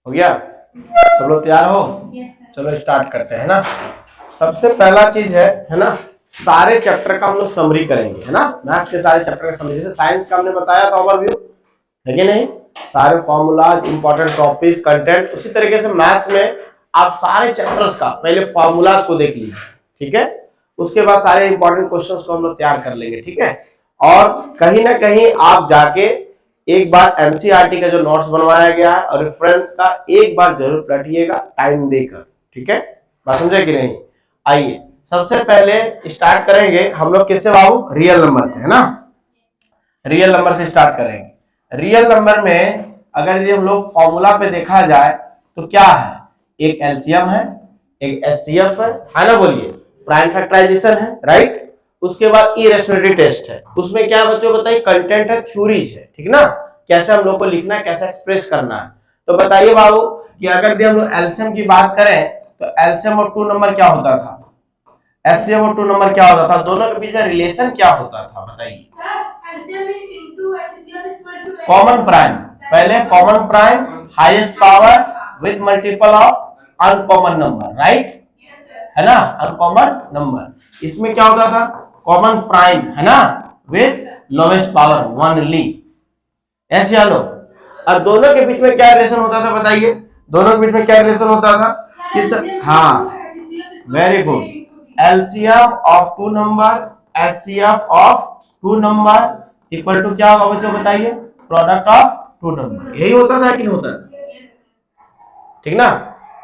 हो गया? सब लोग तैयार हो? चलो स्टार्ट करते हैं ना। सबसे पहला चीज है ना, सारे चैप्टर का हम लोग समरी करेंगे, है ना। मैथ्स के सारे चैप्टर का समरी, जैसे साइंस का हमने बताया था ओवरव्यू, है कि नहीं, सारे फॉर्मूलाज, इंपॉर्टेंट टॉपिक, कंटेंट, उसी तरीके से मैथ्स में आप सारे चैप्टर्स का पहले फॉर्मूलाज को देख लीजिए, ठीक है। उसके बाद सारे इंपॉर्टेंट क्वेश्चंस को हम लोग तैयार कर लेंगे, ठीक है। और कहीं ना कहीं आप जाके एक बार एनसीईआरटी का जो नोट्स बनवाया गया है और रेफरेंस का एक बार जरूर पढ़िएगा टाइम देकर, ठीक है। बात समझे कि नहीं? आइए सबसे पहले स्टार्ट करेंगे हम लोग किससे बाबू? रियल नंबर से, है ना। रियल नंबर से स्टार्ट करेंगे। रियल नंबर में अगर ये हम लोग फॉर्मूला पे देखा जाए तो क्या है, एक एलसीएम है, एक एचसीएफ है ना, बोलिए, प्राइम फैक्टराइजेशन है, राइट। उसके बाद इरेशनलिटी टेस्ट है, उसमें क्या बच्चों बताइए, कंटेंट है, थ्योरीज है, ठीक ना, कैसे हम लोग को लिखना है, कैसे एक्सप्रेस करना है। तो बताइए बाबू कि अगर हम लोग एलसीएम की बात करें तो एलसीएम और 2 नंबर क्या होता था, एचसीएफ और 2 नंबर क्या होता था, दोनों के बीच में रिलेशन क्या होता था बताइए? कॉमन प्राइम, पहले common prime, highest power with multiple of uncommon number, right, है ना, अनकॉमन नंबर। इसमें क्या होता था, कॉमन प्राइम, है ना, विथ लोवेस्ट पावर ओनली, ऐसे लो। और दोनों के बीच में क्या रिलेशन होता था बताइए, दोनों के बीच में क्या रिलेशन होता था? हाँ, very good, LCM of 2 number, HCF of 2 number equal to क्या होगा बच्चों बताइए, प्रोडक्ट ऑफ 2 नंबर। यही होता था कि नहीं होता? ठीक ना।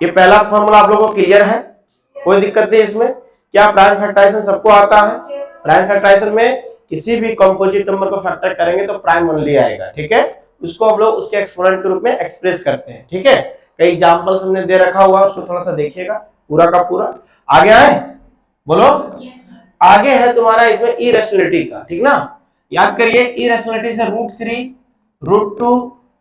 ये पहला फॉर्मूला आप लोगों को क्लियर है, कोई दिक्कत नहीं इसमें। क्या प्राइम फैक्टराइजेशन सबको आता है? प्राइम फैक्टराइजेशन में किसी भी कंपोजिट नंबर को फैक्टर करेंगे तो प्राइम ओनली आएगा, ठीक है। उसको हम लोग उसके एक्सपोनेंट के रूप में एक्सप्रेस करते हैं, ठीक है। कई एग्जांपल्स हमने दे रखा हुआ, उसको थोड़ा सा देखिएगा पूरा का पूरा। आगे आए, बोलो। आगे है तुम्हारा इसमें इरेशनलिटी का, ठीक ना। याद करिए, इरेशनलिटी से √3, √2,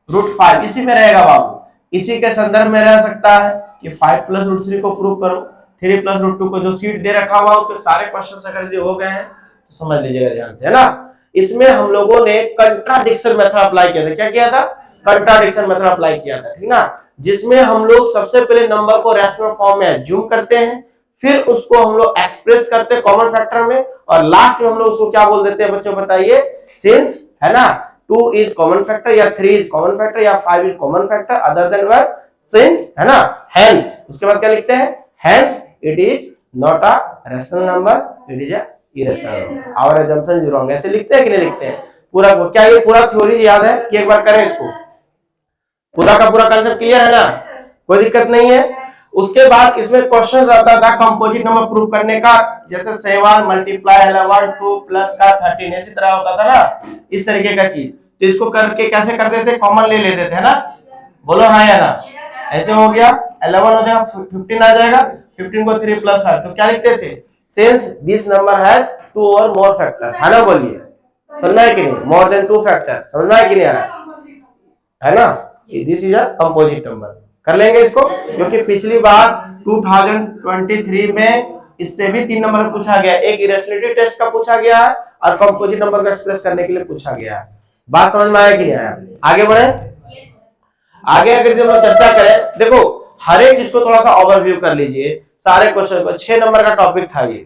√5 इसी में रहेगा बाबू। इसी के संदर्भ में रह सकता है कि 5 + √3 को प्रूव करो, 3 + √2 को जो सीट दे रखा हुआ उसके सारे क्वेश्चन अगर हो गए हैं तो समझ लीजिएगा ध्यान से, है ना। इसमें हम लोगों ने कंट्राडिक्शन मेथड अप्लाई किया था। क्या किया था? कंट्राडिक्शन मेथड अप्लाई किया था, ठीक ना। जिसमें हम लोग सबसे पहले नंबर को रैशनल फॉर्म में एज्यूम करते हैं, फिर उसको हम लोग एक्सप्रेस करते हैं कॉमन फैक्टर में, और लास्ट में हम लोग उसको क्या बोल देते हैं बच्चों बताइए, सिंस, है ना, 2 इज कॉमन फैक्टर या 3 इज कॉमन फैक्टर या 5 is common factor other than one, since, है ना, हेंस। उसके बाद क्या लिखते हैं, hence it is not a rational number, it is a irrational number, our assumption is wrong. ऐसे लिखते हैं कि नहीं लिखते हैं? पूरा क्या ये पूरा थ्योरी याद है कि एक बार करें इसको? पूरा का पूरा कंसेप्ट क्लियर है ना, कोई दिक्कत नहीं है। उसके बाद इसमें क्वेश्चन रहता था कंपोजिट नंबर प्रूव करने का, जैसे 7 × 11 2 + का 13, इसी तरह होता था ना, इस तरीके का चीज। तो इसको करके कैसे करते थे, कॉमन ले लेते थे, है ना, बोलो हाँ या ना। ऐसे हो गया 11 हो जाएगा, 15 आ जाएगा, 15 को 3 + 5 तो क्या लिखते थे, सिंस दिस नंबर हैज 2 और मोर फैक्टर, है ना, बोलिए, समझना है कि नहीं, मोर देन 2 फैक्टर, समझना है कि नहीं आ रहा है ना। This is a composite number, कर लेंगे इसको, क्योंकि पिछली बार 2023 में इससे भी 3 नंबर पूछा गया, एक इरेशनलिटी टेस्ट का पूछा गया है और कंपोजिट नंबर को एक्सप्रेस करने के लिए पूछा गया है। बात समझ में आया कि नहीं आया? आगे बढ़े। आगे अगर जब हम चर्चा करें, देखो हर एक चीज को थोड़ा सा ओवरव्यू कर लीजिए, सारे क्वेश्चन को। 6 नंबर का टॉपिक था ये,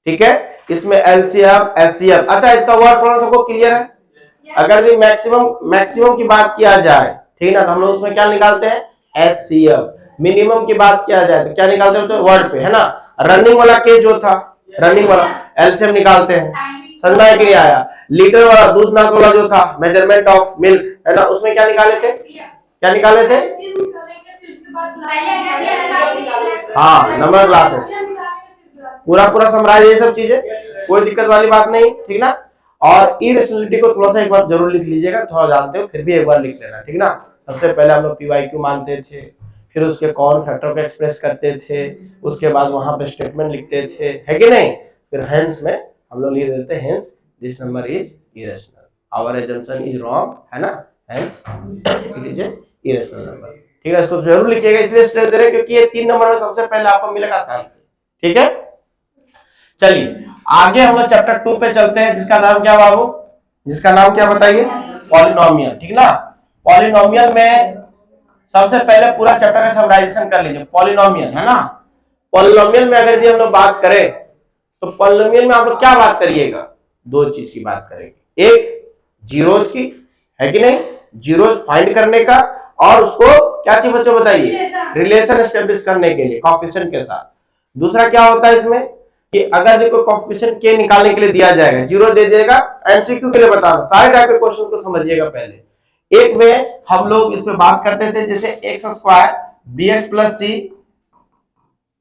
ठीक है। इसमें एलसीएम, एचसीएफ, अच्छा इसका वर्ड प्रोनाउंस सबको क्लियर है? अगर भी मैक्सिमम की बात किया जाए, ठीक है ना, तो हम लोग उसमें क्या निकालते हैं, एचसीएफ। मिनिमम की बात किया जाए तो क्या निकालते हैं, तो वर्ड पे, है ना। रनिंग वाला केस जो था, रनिंग वाला एलसीएम निकालते हैं, समझ में कि नहीं आया। लीटर वाला, दूध नाक वाला जो था, मेजरमेंट ऑफ मिल्क, है ना, उसमें क्या निकाले थे, क्या निकाले थे, हाँ, नंबर ग्लासेस, पूरा पूरा समराइज, ये सब चीजें, कोई दिक्कत वाली बात नहीं, ठीक ना। और इरेशनलिटी को थोड़ा सा एक बार जरूर लिख लीजिएगा, थोड़ा जानते हो फिर भी एक बार लिख लेना, ठीक ना। सबसे पहले हम लोग पीवाईक्यू मानते थे, फिर उसके कॉमन फैक्टर को एक्सप्रेस करते थे, उसके बाद वहां पे स्टेटमेंट लिखते थे, है कि नहीं। फिर हेंस में हम लोग लिख देते हैं, hence this number is irrational, our assumption is wrong, है ना, hence it is a irrational number, ठीक है। इसको जरूर लिखिएगा, इसलिए स्ट्रेस दे रहे हैं क्योंकि ये 3 नंबर में सबसे पहले आपको मिलेगा आसानी से, ठीक है। चलिए आगे हम लोग चैप्टर 2 पे चलते हैं, जिसका नाम क्या बाबू, जिसका नाम क्या बताइए, पॉलिनोमियल, ठीक ना। पॉलिनोमियल में सबसे पहले पूरा चैप्टर का समराइजेशन कर लीजिए। पॉलिनोमियल है ना, पॉलिनोमियल में अगर हम लोग बात करें तो पॉलिनोमियल में आप लोग क्या बात करिएगा, दो चीज की बात करेंगे, एक जीरोज की, है कि नहीं, जीरोज फाइंड करने का, और उसको क्या चीज बच्चों बताइए, रिलेशन एस्टेब्लिश करने के लिए कोएफिशिएंट के साथ। दूसरा क्या होता है इसमें कि अगर देखो कोएफिशिएंट के निकालने के लिए दिया जाएगा, जीरो दे देगा, एमसीक्यू के लिए बताना, सारे टाइप के क्वेश्चन को समझिएगा। पहले एक में हम लोग इसमें बात करते थे जैसे x square b x plus c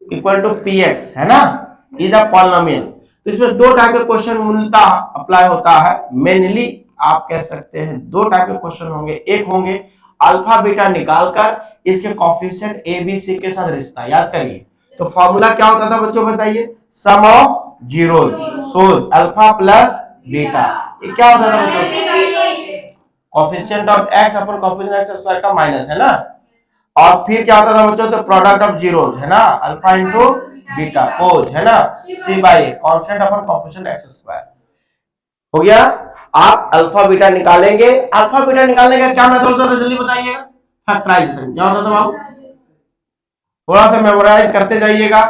equal to p x, है ना, इज अ पॉलिनोमियल। तो इसमें दो टाइप के क्वेश्चन मूलतः अप्लाई होता है, मेनली आप कह सकते हैं दो टाइप के क्वेश्चन होंगे। एक होंगे अल्फा बीटा निकालकर इसके कोएफिशिएंट ए बी सी के साथ रिश्ता, याद करिए। तो फॉर्मूला क्या होता था बच्चों बताइए, सम ऑफ जीरोज सोज अल्फा प्लस बीटा। ये क्या होता था बच्चों, coefficient of x upon coefficient x square का माइनस, है ना। और फिर क्या होता था बच्चों, तो प्रोडक्ट ऑफ जीरोज, है ना, अल्फा इंटू बीटा कोज, है ना, c by constant upon coefficient x square. हो गया। आप अल्फा बीटा निकालेंगे, अल्फा बीटा निकालने का क्या मेथड होता था जल्दी बताइएगा, फैक्टराइजेशन। क्या होता था बाबू, थोड़ा सा मेमोराइज करते जाइएगा,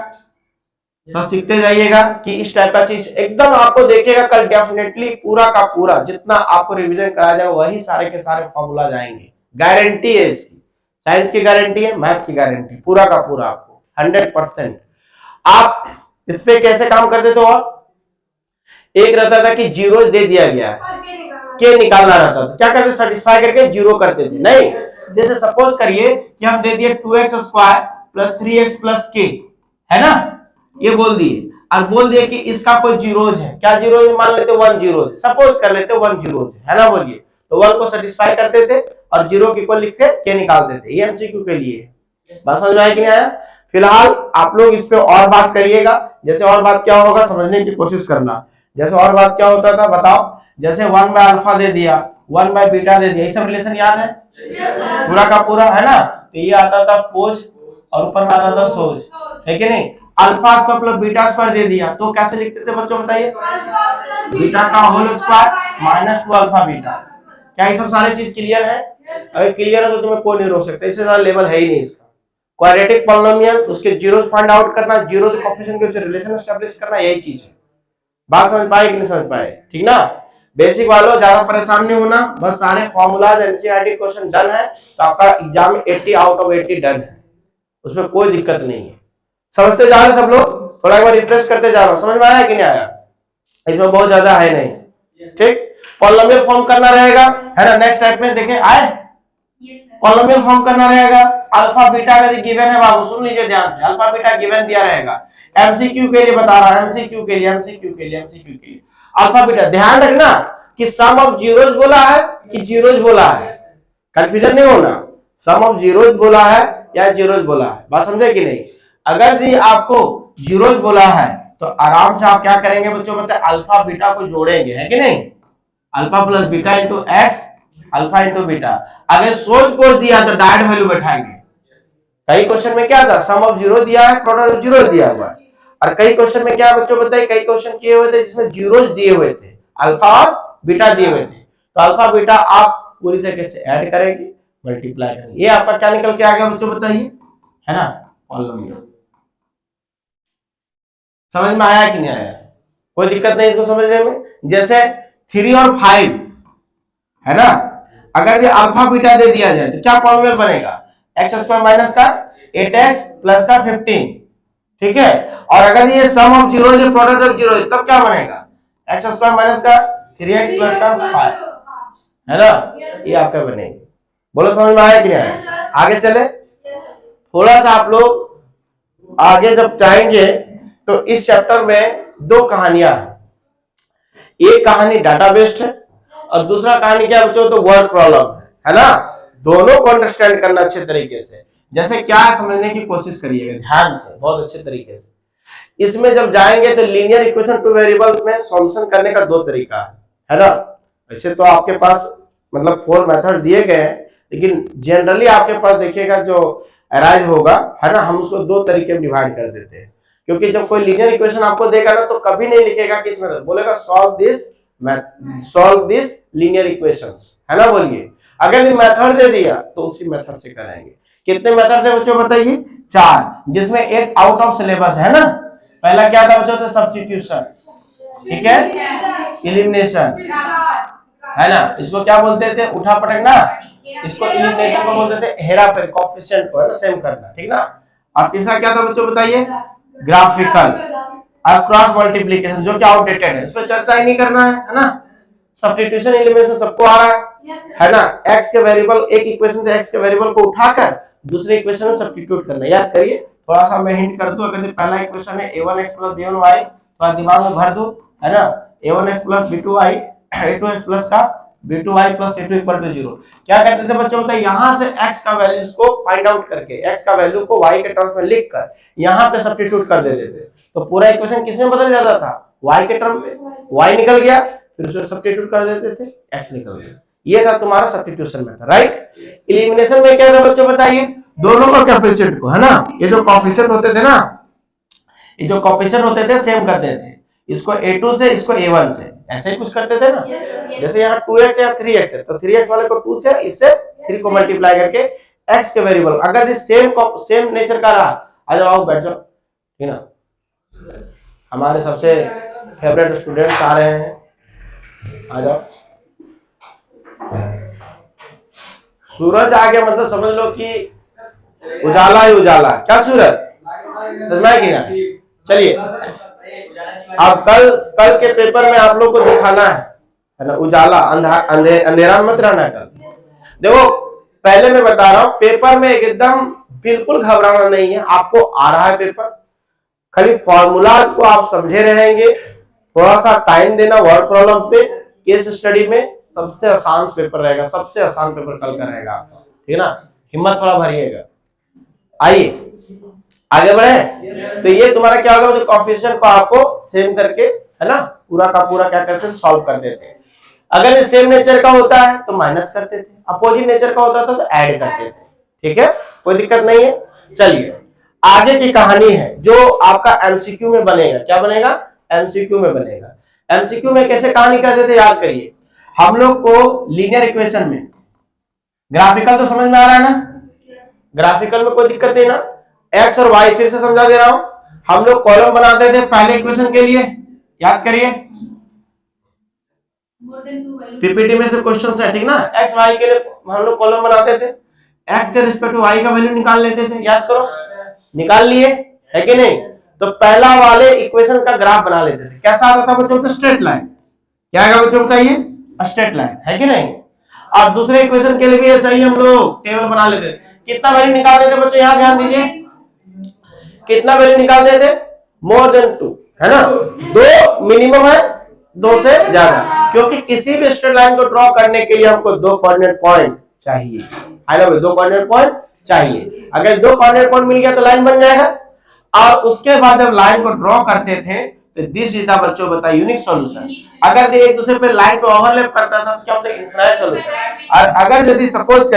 तो सीखते जाइएगा कि इस टाइप का चीज एकदम आपको देखिएगा कल डेफिनेटली पूरा का पूरा जितना आपको रिवीजन कराया जाए वही सारे के सारे फॉर्मूला जाएंगे, गारंटी है इसकी। साइंस की गारंटी है, मैथ की गारंटी, पूरा का पूरा आपको 100%। आप इस पे कैसे काम करते थे, और एक रहता था कि जीरो दे दिया गया है, के निकालना रहता था, क्या करते, सेटिस्फाई करके जीरो करते थे। नहीं, जैसे सपोज करिए कि हम दे दिए 2x square plus 3x plus के, है ना, ये बोल दिए, और बोल दिए कि इसका कोई जीरोज है, क्या जीरोज, मान लेते 1 जीरो, सपोज कर लेते 1 जीरोज, है ना, बोलिए। तो 1 को सेटिस्फाई करते थे और जीरो के इक्वल लिख के निकालते थे। ये एमसीक्यू के लिए बात समझ में आया कि नहीं आया। फिलहाल आप लोग इस पे और बात करिएगा, जैसे और बात क्या होगा समझने की कोशिश करना। जैसे और बात क्या होता था बताओ, जैसे 1 बाय अल्फा दे दिया, 1 बाय बीटा दे दिया, ये सब रिलेशन याद है पूरा का पूरा, है ना। तो ये आता था कोस और ऊपर में आता था सोज, है कि नहीं। Alpha square plus beta square दे दिया तो कैसे लिखते थे बच्चों बताइए, बीटा का whole square minus 2 alpha beta. क्या ये सब सारे चीज क्लियर है? अगर क्लियर है तो तुम्हें कोई नहीं रोक सकता, इससे ज्यादा लेवल है ही नहीं इसका। क्वाड्रेटिक पॉलिनोमियल, उसके जीरोस फाइंड आउट करना, जीरो से कोएफिशिएंट के बीच रिलेशन एस्टैब्लिश करना, यही चीज है। बात समझ पाए कि नहीं समझ पाए, ठीक ना। बेसिक वालों ज्यादा परेशान नहीं होना, बस सारे फॉर्मूलाज एनसीईआरटी क्वेश्चन डन है तो आपका एग्जाम में 80 आउट ऑफ 80 डन है, उसमें कोई दिक्कत नहीं है। समझते जा रहे सब लोग, थोड़ा एक बार रिफ्रेश करते जा रहा हूं, समझ में आया कि नहीं आया, इसमें बहुत ज्यादा है नहीं, ठीक। पॉलिनोमियल फॉर्म करना रहेगा, है ना, नेक्स्ट टाइप में देखें आए, पॉलिनोमियल फॉर्म करना रहेगा। अल्फा बीटा का गिवन है बाबू, सुन लीजिए ध्यान से, अल्फा बीटा गिवन दिया रहेगा, एमसीक्यू के लिए बता रहा हूं, एमसीक्यू के लिए, एमसीक्यू के लिए, एमसीक्यू के लिए अल्फा बीटा ध्यान रखना कि सम ऑफ जीरोज बोला है कि जीरोज बोला है, कंफ्यूजन नहीं होना, सम ऑफ जीरोज बोला है या जीरोज बोला है, बात समझे कि नहीं। अगर भी आपको जीरोज बोला है तो आराम से आप क्या करेंगे बच्चों, मतलब अल्फा बीटा को जोड़ेंगे, है कि नहीं, alpha plus beta into x, alpha into beta. अगर सोच कोर्स दिया तो डायरेक्ट वैल्यू बैठाएंगे। कई क्वेश्चन में क्या था, सम ऑफ जीरो दिया है, प्रोडक्ट ऑफ जीरो दिया हुआ है, और कई क्वेश्चन में क्या बच्चों बताइए, कई क्वेश्चन किए हुए थे जिसमें जीरोज दिए हुए थे, अल्फा और बीटा दिए हुए थे। तो अल्फा बीटा आप पूरी तरीके से ऐड करेंगे, मल्टीप्लाई करेंगे, ये आपका क्या निकल के आ गया बच्चों बताइए, है ना, पॉलिनोमियल। समझ में आया कि नहीं आया, कोई दिक्कत नहीं इसको समझने में। जैसे 3 और 5, है ना, अगर ये अल्फा बीटा दे दिया जाए तो क्या पॉलिनोमियल बनेगा, एक्स स्क्वायर माइनस का 8x प्लस का 15, ठीक है। और अगर ये सम ऑफ जीरो है, प्रोडक्ट ऑफ जीरो है, तब क्या बनेगा, एक्स स्क्वायर माइनस का 3x प्लस का 5, है ना, ये आपका बनेगा। बोलो समझ में आया कि नहीं आया। आगे चले, थोड़ा सा आप लोग आगे जब जाएंगे तो इस चैप्टर में 2 कहानियां हैं, एक कहानी डाटा बेस्ड है और दूसरा कहानी क्या बच्चों, तो वर्ड प्रॉब्लम है ना। दोनों को अंडरस्टैंड करना अच्छे तरीके से, जैसे क्या समझने की कोशिश करिएगा ध्यान से, बहुत अच्छे तरीके से। इसमें जब जाएंगे तो लीनियर इक्वेशन टू वेरिएबल्स में सॉल्यूशन करने का 2 तरीका है ना। वैसे तो आपके पास मतलब 4 मेथड दिए गए हैं, लेकिन जनरली आपके पास देखिएगा जो अराइज होगा, है ना, हम उसको 2 तरीके में डिवाइड कर देते हैं। क्योंकि जब कोई लीनियर इक्वेशन आपको देगा ना तो कभी नहीं लिखेगा किस मेथड, बोलेगा सॉल्व दिस लीनियर इक्वेशंस, है ना, बोलिए। अगर ये मेथड दे दिया तो उसी मेथड से कराएंगे। कितने मेथड है बच्चों बताइए? 4, जिसमें एक आउट ऑफ सिलेबस है ना। पहला क्या था बच्चों? सब्स्टिट्यूशन, ठीक है, एलिमिनेशन, है ना, इसको क्या बोलते थे? उठा पटकना। इसको एलिमिनेशन को बोलते थे हेरा फेरी, कोएफिशिएंट को है ना सेम करना, ठीक ना। और तीसरा क्या था बच्चों बताइए? ग्राफिकल और क्रॉस मल्टीप्लिकेशन, जो कि आउटडेटेड है, इस पर चर्चा ही नहीं करना है ना। सब्स्टिट्यूशन एलिमिनेशन सबको आ रहा है ना। एक्स के वेरिएबल, एक इक्वेशन से एक्स के वेरिएबल को उठाकर दूसरे इक्वेशन में सब्स्टिट्यूट करना, याद करिए। थोड़ा सा मैं हिंट कर दूं, अगर पहला इक्वेशन है a1x + b1y, तो दिमाग में भर दूं, है ना, a1x + b2y, a2x प्लस का b2y + a2 = 0। क्या करते थे बच्चों बताइए? यहां से x का वैल्यूज को फाइंड आउट करके, x का वैल्यू को y के टर्म्स में लिखकर यहां पे सब्स्टिट्यूट कर देते थे, तो पूरा इक्वेशन किस में बदल जाता था? y के टर्म में। y निकल गया, फिर उसमें सब्स्टिट्यूट कर देते थे, x निकल गया। ये था तुम्हारा सब्स्टिट्यूशन मेथड, राइट। एलिमिनेशन में क्या था बच्चों बताइए? दोनों का कोएफिशिएंट को, है ना, ये जो कोएफिशिएंट होते थे ना, ये जो कोएफिशिएंट होते थे सेम करते थे, इसको a2 से, इसको a1 से, ऐसे ही कुछ करते थे ना। जैसे यहाँ 2x या 3x है, तो 3x वाले को 2 से, इससे 3 को मल्टीप्लाई करके x के वेरिएबल, अगर ये सेम नेचर का रहा, आ जाओ आओ बैठ जाओ, ठीक ना। हमारे सबसे फेवरेट स्टूडेंट्स आ रहे हैं, आ जाओ। सूरज आ गया मतलब समझ लो कि उजाला ही उजाला। क्या सूरज? समझ में कि ना? चलिए, अब कल के पेपर में आप लोग को दिखाना है ना, उजाला, अंधेरा मत रहना कल। देखो पहले मैं बता रहा हूं, पेपर में एकदम बिल्कुल घबराना नहीं है, आपको आ रहा है पेपर, खाली फॉर्मूलाज को आप समझे रहेंगे, थोड़ा सा टाइम देना वर्ड प्रॉब्लम पे, केस स्टडी में सबसे आसान पेपर रहेगा, सबसे आसान पेपर कल का रहेगा आपका, ठीक है ना। हिम्मत थोड़ा भरिएगा। आइए आगे बढ़े। तो ये तुम्हारा क्या होगा? जो कोएफिशिएंट को आपको सेम करके, है ना, पूरा का पूरा क्या करते हैं? सॉल्व कर देते हैं। अगर ये सेम नेचर का होता है तो माइनस करते थे, अपोजिट नेचर का होता था तो ऐड करते थे, ठीक है, कोई दिक्कत नहीं है। चलिए आगे की कहानी है जो आपका एमसीक्यू में बनेगा। क्या बनेगा? एमसीक्यू में बनेगा। एमसीक्यू में कैसे कहानी करते थे याद करिए। हम लोग को लीनियर इक्वेशन में ग्राफिकल तो समझ में आ रहा है ना, ग्राफिकल में कोई दिक्कत नहीं ना। एक्स और वाई फिर से समझा दे रहा हूं, हम लोग कॉलम बनाते थे पहले इक्वेशन के लिए, याद करिए, पीपीटी में से क्वेश्चन है, ठीक ना। एक्स वाई के लिए हम लोग कॉलम बनाते थे, एक्स के रिस्पेक्ट टू वाई का वैल्यू निकाल लेते थे, याद करो, निकाल लिए है कि नहीं। तो पहला वाले इक्वेशन का ग्राफ बना लेते थे, कैसा आता था बच्चों? Straight line. क्या है बच्चों बताइए? स्ट्रेट लाइन, है कि नहीं। और दूसरे इक्वेशन के लिए भी ऐसा ही हम लोग टेबल बना लेते थे। कितना वैल्यू निकाल देते बच्चों? यहां ध्यान दीजिए, कितना वैल्यू निकाल देते? मोर देन 2, है ना। 2 मिनिमम है, 2 से ज्यादा, क्योंकि किसी भी स्ट्रेट लाइन को ड्रॉ करने के लिए हमको 2 कोऑर्डिनेट पॉइंट चाहिए, है ना भाई, 2 कोऑर्डिनेट पॉइंट चाहिए। अगर 2 कोऑर्डिनेट पॉइंट मिल गया तो लाइन बन जाएगा। और उसके बाद जब लाइन को ड्रॉ करते थे तो दिस इज द बच्चों बताइए यूनिक सॉल्यूशन। अगर एक दूसरे पे लाइन को ओवरलैप करता था तो क्या होता है? Infinite solution. और अगर यदि सपोज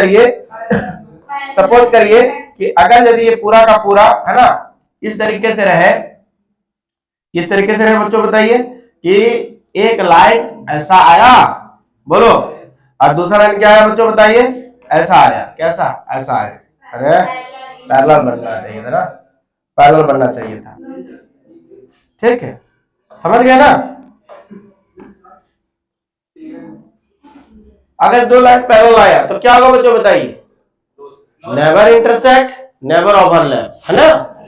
करिए कि अगर यदि ये पूरा का पूरा, है ना, इस तरीके से रहे, किस तरीके से रहे बच्चों बताइए, कि एक लाइन ऐसा आया, बोलो, और दूसरा लाइन क्या आया बच्चों बताइए? ऐसा आया। कैसा? ऐसा आया। अरे पैरेलल बनना चाहिए था ना, पैरेलल बनना चाहिए था, ठीक है, समझ गए ना। अगर 2 लाइन पैरेलल आया तो क्या होगा बच्चों बताइए? नेवर इंटरसेक्ट, नेवर ओवरलैप, है ना,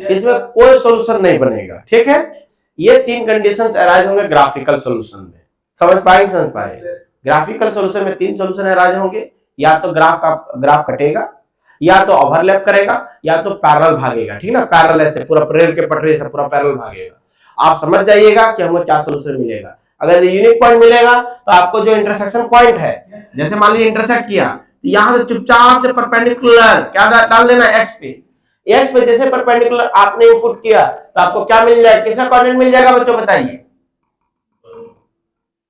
इसमें कोई सॉल्यूशन नहीं बनेगा, ठीक है। ये 3 कंडीशंस अराइज होंगे ग्राफिकल सॉल्यूशन में। समझ पाए? ग्राफिकल सॉल्यूशन में 3 सॉल्यूशन अराइज होंगे, या तो ग्राफ कटेगा, या तो ओवरलैप करेगा, या तो पैरेलल भागेगा, ठीक ना। पैरेलल ऐसे पूरा रेल के पटरी से पूरा पैरेलल भागेगा। आप समझ जाइएगा कि हमको क्या सॉल्यूशन मिलेगा। अगर यूनिक पॉइंट मिलेगा तो आपको जो इंटरसेक्शन पॉइंट है, जैसे मान लीजिए इंटरसेक्ट किया, तो यहां से चुपचाप से परपेंडिकुलर क्या डाल देना? एक्स पे। एक्स पे जैसे परपेंडिकुलर आपने इनपुट किया तो आपको क्या मिल जाएगा? किसका कोऑर्डिनेट मिल जाएगा बच्चों बताइए?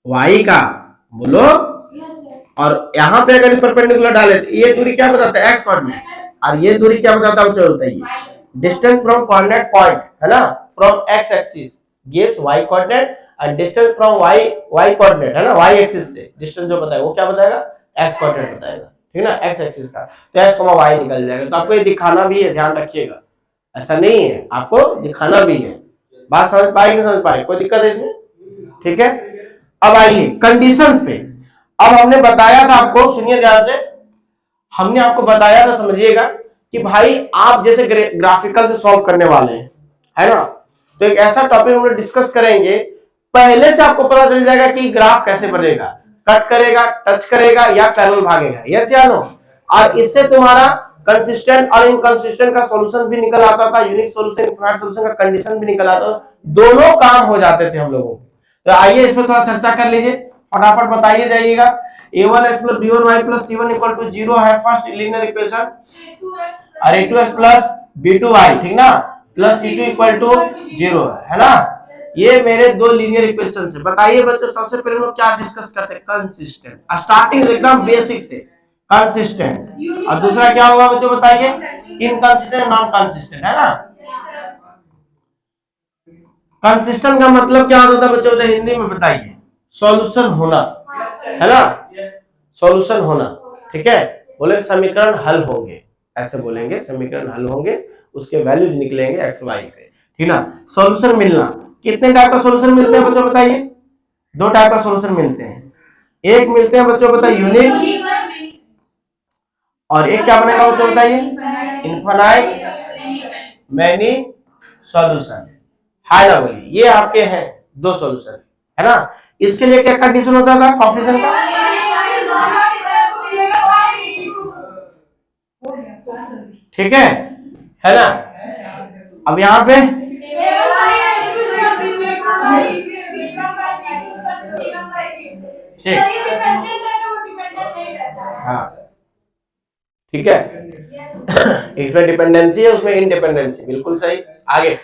वाई का, बोलो। और यहाँ पे अगर परपेंडिकुलर डाले तो ये दूरी क्या बताता है? X coordinate. और ये दूरी क्या बताता है बच्चों बताइए? डिस्टेंस फ्रॉम कोऑर्डिनेट पॉइंट, है ना, from x axis gives y coordinate, और डिस्टेंस फ्रॉम वाई कोऑर्डिनेट, है ना, वाई एक्सिस से डिस्टेंस जो बताएगा वो क्या बताएगा? एक्स कोऑर्डिनेट बताएगा। ठीक है ना, एक्स एक्सिस का, तो एक्स कॉमा वाई निकल जाएगा। तो आपको ये दिखाना भी है, ध्यान रखिएगा, ऐसा नहीं है, आपको दिखाना भी है। बात समझ पाए कि समझ पाए, कोई दिक्कत है इसमें? ठीक है, अब आइए कंडीशन पे। अब हमने बताया था आपको, सुनिए ध्यान से, हमने आपको बताया था, समझिएगा कि भाई आप जैसे ग्राफिकल से सॉल्व करने वाले हैं, है ना, तो एक ऐसा टॉपिक हम लोग डिस्कस करेंगे, पहले से आपको पता चल जाएगा कि ग्राफ कैसे बनेगा, कट करेगा, टच करेगा या पैरेलल भागेगा, यस या नो। और इससे तुम्हारा कंसिस्टेंट और इनकंसिस्टेंट का सॉल्यूशन भी निकल आता था, यूनिक सॉल्यूशन, इनफाइनाइट सॉल्यूशन का कंडीशन भी निकल आता था, दोनों काम हो जाते थे हम लोगों को। तो आइए इस पर थोड़ा चर्चा कर लीजिए, फटाफट बताइए जाइएगा। a1x plus b1y plus c1 equal to 0 है फर्स्ट लीनियर इक्वेशन, और a2x plus b2y, ठीक ना, प्लस c2 इक्वल टू 0 है ना। ये मेरे दो लीनियर इक्वेशन है। बताइए बच्चों, सबसे पहले लोग क्या डिस्कस करते हैं? कंसिस्टेंट, स्टार्टिंग एकदम बेसिक से कंसिस्टेंट, और दूसरा क्या होगा बच्चों बताइए? इनकंसिस्टेंट, नॉन कंसिस्टेंट, है ना। कंसिस्टेंट का मतलब क्या होता है बच्चों, हिंदी में बताइए? सॉल्यूशन होना, है ना, सॉल्यूशन होना, ठीक है। बोले समीकरण हल होंगे, ऐसे बोलेंगे, समीकरण हल होंगे, उसके वैल्यूज निकलेंगे एक्स वाई पे, ठीक ना। सॉल्यूशन मिलना, कितने टाइप का सॉल्यूशन मिलते हैं बच्चों बताइए? दो टाइप का सॉल्यूशन मिलते हैं, एक मिलते हैं बच्चों बताइए यूनिक, और एक क्या बनेगा बच्चों बताइए? इनफाइनाइट मैनी सॉल्यूशन, है ना। बोलिए, ये आपके हैं दो सॉल्यूशन, है ना। इसके लिए क्या कंडीशन होता था कोएफिशिएंट का? ठीक है ना। अब यहाँ पे हाँ, ठीक है, इसमें डिपेंडेंसी है, उसमें इंडिपेंडेंसी, बिल्कुल सही। आगे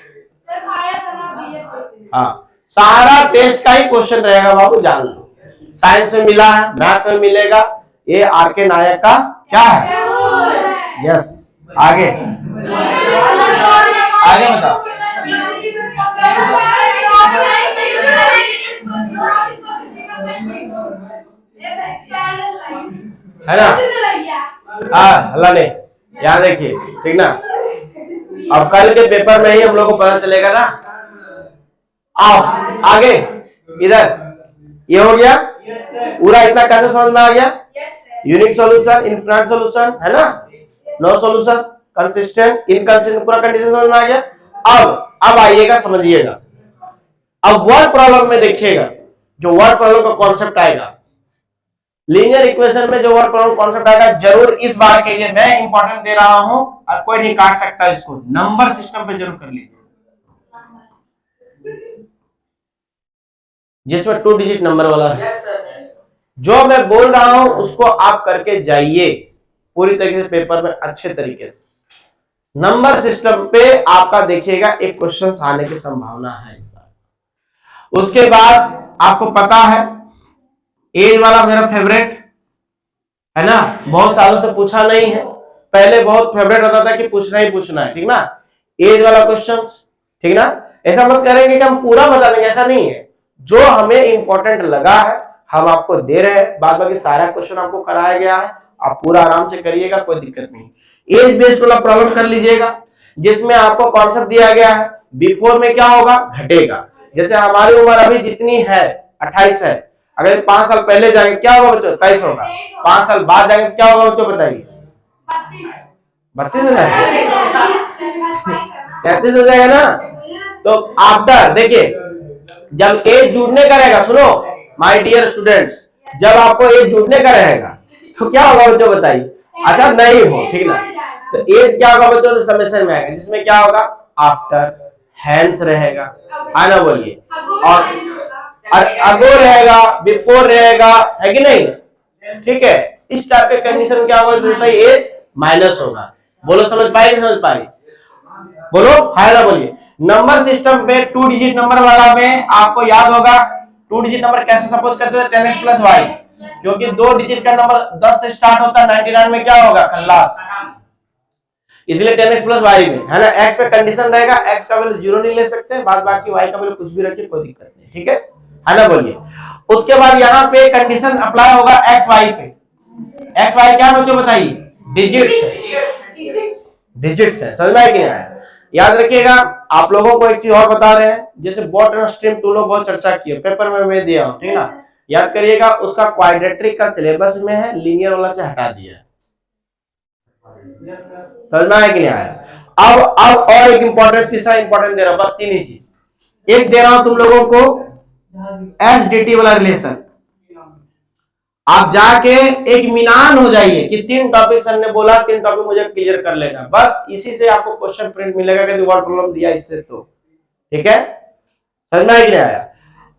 हाँ, सारा टेस्ट का ही क्वेश्चन रहेगा बाबू, जान लो। साइंस में मिला है, मैथ में मिलेगा, ये आर के नायक का क्या है? यस। आगे आगे बताओ। है ना, हाँ हल्ला नहीं, याद रखिए, ठीक ना। अब कल के पेपर में ही हम लोग को पता चलेगा ना। आओ आगे, इधर ये हो गया पूरा, इतना कैसे समझ में आ गया? यूनिक सॉल्यूशन, इनफाइनाइट सॉल्यूशन, है ना, नो सॉल्यूशन, कंसिस्टेंट, इनकंसिस्टेंट, पूरा कंडीशन समझ में आ गया। अब आइएगा, समझिएगा। अब वर्ड प्रॉब्लम में देखिएगा, जो वर्ड प्रॉब्लम का कॉन्सेप्ट आएगा, लीनियर इक्वेशन में जो वर्ड प्रॉब्लम कॉन्सेप्ट आएगा, जरूर इस बार के लिए मैं इंपॉर्टेंट दे रहा हूं, और कोई नहीं काट सकता इसको, नंबर सिस्टम पे जरूर कर लीजिए, जिसमें 2 डिजिट नंबर वाला है। जो मैं बोल रहा हूं उसको आप करके जाइए पूरी तरीके से पेपर में, अच्छे तरीके से। नंबर सिस्टम पे आपका देखिएगा एक क्वेश्चन आने की संभावना है इस बार। उसके बाद आपको पता है, एज वाला मेरा फेवरेट है ना, बहुत सालों से पूछा नहीं है, पहले बहुत फेवरेट होता था कि पूछना ही पूछना है, ठीक ना, एज वाला क्वेश्चन, ठीक ना। ऐसा मत करेंगे कि हम पूरा बता देंगे, ऐसा नहीं है, जो हमें इंपॉर्टेंट लगा है हम आपको दे रहे हैं, बाद बाकी सारा क्वेश्चन आपको कराया गया है, आप पूरा आराम से करिएगा, कोई दिक्कत नहीं। एज बेस्ड वाला प्रॉब्लम कर लीजिएगा, जिसमें आपको कॉन्सेप्ट दिया गया है, बिफोर में क्या होगा, घटेगा। जैसे हमारी उम्र अभी जितनी है 28 है, अगर 5 साल पहले जाएंगे क्या होगा बच्चों? 23 होगा। 5 साल बाद जाएंगे क्या होगा बच्चों बताइए? 32 हो जाएगा, 33 हो जाएगा ना। तो आफ्टर देखिए, जब एज जुड़ने का रहेगा, सुनो माय डियर स्टूडेंट्स, जब आपको एज जुड़ने का रहेगा तो क्या होगा बच्चों बताइए? अच्छा नहीं हो, ठीक ना, तो एज क्या होगा बच्चों? तो समेशन में आएगा, जिसमें क्या होगा? आफ्टर, हैंस रहेगा, है ना, बोलिए, और अगो रहेगा, बिफोर रहेगा, है कि नहीं, ठीक है। इस टाइप के कंडीशन क्या होगा? एज माइनस होगा। बोलो समझ पाए कि समझ पाए? बोलो है ना, बोलिए। नंबर सिस्टम पे 2 डिजिट नंबर वाला में आपको याद होगा 2 डिजिट नंबर कैसे सपोज करते थे? 10x प्लस y, क्योंकि 2 डिजिट का नंबर 10 से स्टार्ट होता है, 99 में क्या होगा? खल्लास, इसलिए 10x प्लस y में, है ना। x पे कंडीशन रहेगा, x का वैल्यू 0 नहीं ले सकते, बाद बाकी y का वैल्यू कुछ भी रखिए, कोई दिक्कत नहीं, ठीक है ना, बोलिए। उसके बाद यहाँ पे कंडीशन अप्लाई होगा x y पे, एक्स वाई क्या बच्चों बताइए? डिजिट्स, डिजिट्स है। समझ में आया कि नहीं आया? याद रखिएगा। आप लोगों को एक चीज और बता रहे हैं, जैसे बॉट और स्ट्रीम तुम लोग बहुत चर्चा की है, पेपर में मैं दिया हूं, ठीक है ना? याद करिएगा, उसका क्वाड्रेटिक का सिलेबस में है, लीनियर वाला से हटा दिया। समझ में आया कि नहीं आया? अब और एक इंपॉर्टेंट, तीसरा इंपॉर्टेंट दे रहा हूं, बस तीन ही चीज। एक दे रहा हूं तुम लोगों को एसडीटी वाला रिलेशन। आप जाके एक मिनान हो जाइए कि 3 टॉपिक सर ने बोला, 3 टॉपिक मुझे क्लियर कर लेगा, बस इसी से आपको क्वेश्चन प्रिंट मिलेगा कि व्हाट प्रॉब्लम दिया इससे। तो ठीक है, समझ में आया?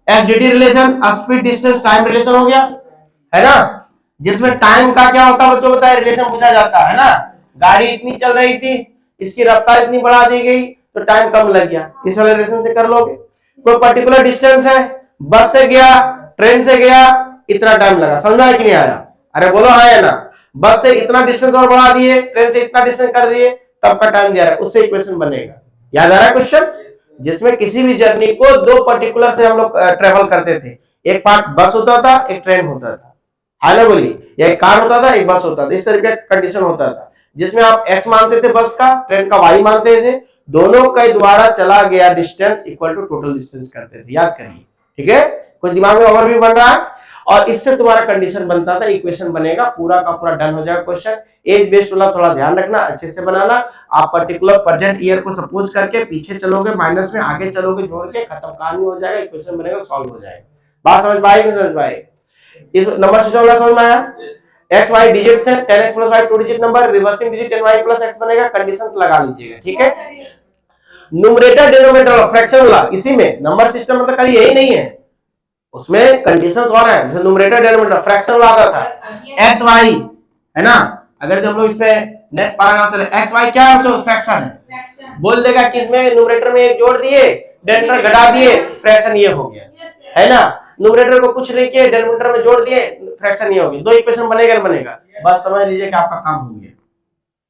SDT relation speed distance time relation हो गया, है ना? जिसमें टाइम का क्या होता है बच्चों बताए, रिलेशन पूछा जाता है ना। गाड़ी इतनी चल रही थी, इसकी रफ्तार इतनी बढ़ा दी गई तो टाइम कम लग गया, इस वाले रिलेशन से कर लोगे। कोई पर्टिकुलर डिस्टेंस है, बस से गया, ट्रेन से गया, इतना टाइम लगा, समझा कि नहीं आया? अरे बोलो हाँ या ना? बस से इतना डिस्टेंस और बढ़ा दिए, ट्रेन से इतना डिस्टेंस कर दिए, तब का टाइम दिया रहा है, उससे इक्वेशन बनेगा। याद आ रहा है क्वेश्चन? जिसमें किसी भी जर्नी को 2 पर्टिकुलर से हम लोग ट्रेवल करते थे, एक पार्ट बस होता था, एक ट्रेन होता था, है ना? बोली, या एक कार होता था, एक बस होता था, इस तरीके का कंडीशन होता था, जिसमें आप x मानते थे बस का, ट्रेन का y मानते थे, दोनों के द्वारा चला गया distance equal to total distance करते थे। याद करिए, ठीक है? कुछ दिमाग में ओवरव्यू बन रहा है, और इससे तुम्हारा कंडीशन बनता था, इक्वेशन बनेगा, पूरा का पूरा डन हो जाएगा क्वेश्चन। एज बेस्ड वाला थोड़ा ध्यान रखना, अच्छे से बनाना। आप पर्टिकुलर प्रेजेंट ईयर को सपोज करके पीछे चलोगे, माइनस में आगे चलोगे, जोड़ के खत्म, कहानी हो जाएगा, इक्वेशन बनेगा, सॉल्व हो जाएगा। बात समझ पाए कि नहीं समझ पाए? इस नंबर सिस्टम वाला समझ में आया? एक्स वाई डिजिट्स है, 10x plus y 2 digit number, reversing digit 10y plus x बनेगा, कंडीशंस लगा लीजिएगा, ठीक है? न्यूमरेटर डिनोमिनेटर फ्रैक्शन वाला, इसी में नंबर सिस्टम मतलब खाली यही नहीं है, उसमें कंडीशंस और है। जैसे न्यूमरेटर डिनोमिनेटर फ्रैक्शन वाला आता था एक्स वाई, है ना? अगर जब लोग इसमें नेक्स्ट पैराग्राफ चले, एक्स वाई क्या है तो फ्रैक्शन है, बोल देगा कि इसमें न्यूमरेटर में एक जोड़ दिए, डिनोमिनेटर घटा दिए, फ्रैक्शन ये हो गया, है ना? न्यूमरेटर को कुछ नहीं किए, डिनोमिनेटर में जोड़ दिए, फ्रैक्शन ये हो गया। 2 इक्वेशन बनेगा बनेगा, बस समझ लीजिए कि आपका काम हो गया।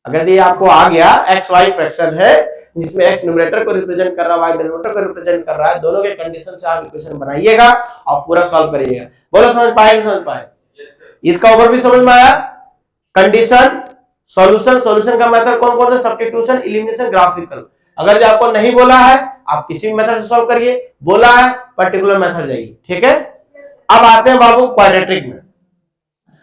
अगर ये आपको आ गया एक्स वाई फ्रैक्शन है, जिसमें x न्यूमरेटर को रिप्रेजेंट कर रहा है, y डिनोमिनेटर को रिप्रेजेंट कर रहा है, दोनों के कंडीशन से आप इक्वेशन बनाइएगा और पूरा सॉल्व करिएगा। बोलो समझ पाए कि समझ पाए? इसका ओवरव्यू समझ में आया? कंडीशन, सॉल्यूशन, सॉल्यूशन का मेथड कौन कौन सा? Substitution, elimination, graphical. अगर जो आपको नहीं बोला है, आप किसी भी मेथड से सॉल्व करिए, बोला है पर्टिकुलर मेथड जाइए, ठीक है? अब आते हैं बाबू क्वाड्रेटिक में।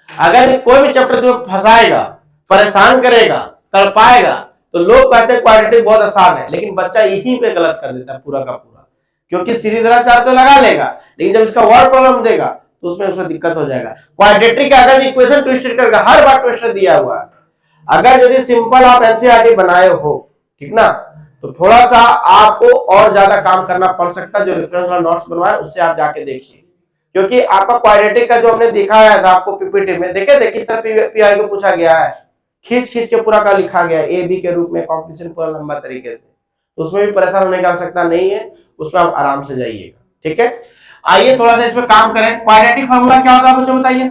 अगर कोई भी चैप्टर जो फंसाएगा, परेशान करेगा, कर पाएगा, तो लोग कहते हैं क्वाड्रेटिक बहुत आसान है, लेकिन बच्चा यहीं पे गलत कर देता है पूरा का पूरा, क्योंकि सीरीज चार तो लगा लेगा, लेकिन जब इसका वर्ड प्रॉब्लम देगा तो उसमें दिक्कत हो जाएगा। क्वाड्रेटिक का अगर इक्वेशन ट्विस्टेड करेगा, हर बार ट्विस्टेड दिया हुआ है। अगर यदि सिंपल आप एनसीईआरटी बनाए हो, ठीक ना, तो थोड़ा सा आपको और ज्यादा काम करना पड़ सकता है। जो रेफरेंस वाला नोट्स बनवाए उससे आप जाके देखिए, क्योंकि आपका क्वाड्रेटिक का जो हमने दिखाया था आपको पीपीटी में, देखे किस तरह पीआई को पूछा गया है, खींच खींच के पूरा का लिखा गया है ए बी के रूप में, कॉम्पिटिशन पूरा लंबा तरीके से, तो उसमें भी परेशान होने की आवश्यकता नहीं है, उसमें आप आराम से जाइएगा, ठीक है? आइए थोड़ा सा इसमें काम करें। क्वाड्रेटिक फार्मूला क्या होता है बच्चों बताइए?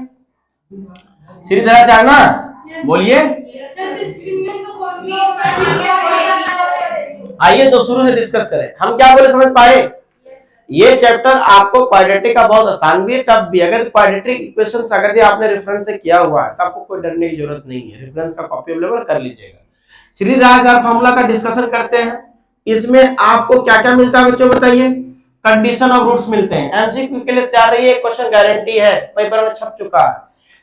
सीरीज धरा चार ना, बोलिए। आइए तो शुरू से डिस्कस करें, हम क्या बोले समझ पाए? ये चैप्टर आपको क्वाड्रेटिक का बहुत आसान भी है, टफ भी। अगर क्वाड्रेटिक इक्वेशंस अगर आपने रेफरेंस से किया हुआ है तो आपको कोई डरने की जरूरत नहीं है, रेफरेंस का कॉपी अवेलेबल कर लीजिएगा। सीरीज आधार फार्मूला का डिस्कशन करते हैं। इसमें आपको क्या क्या मिलता है बच्चों बताइए? कंडीशन ऑफ रूट्स मिलते हैं, एमसीक्यू के लिए तैयार रहिए, क्वेश्चन गारंटी है, पेपर में छप चुका है।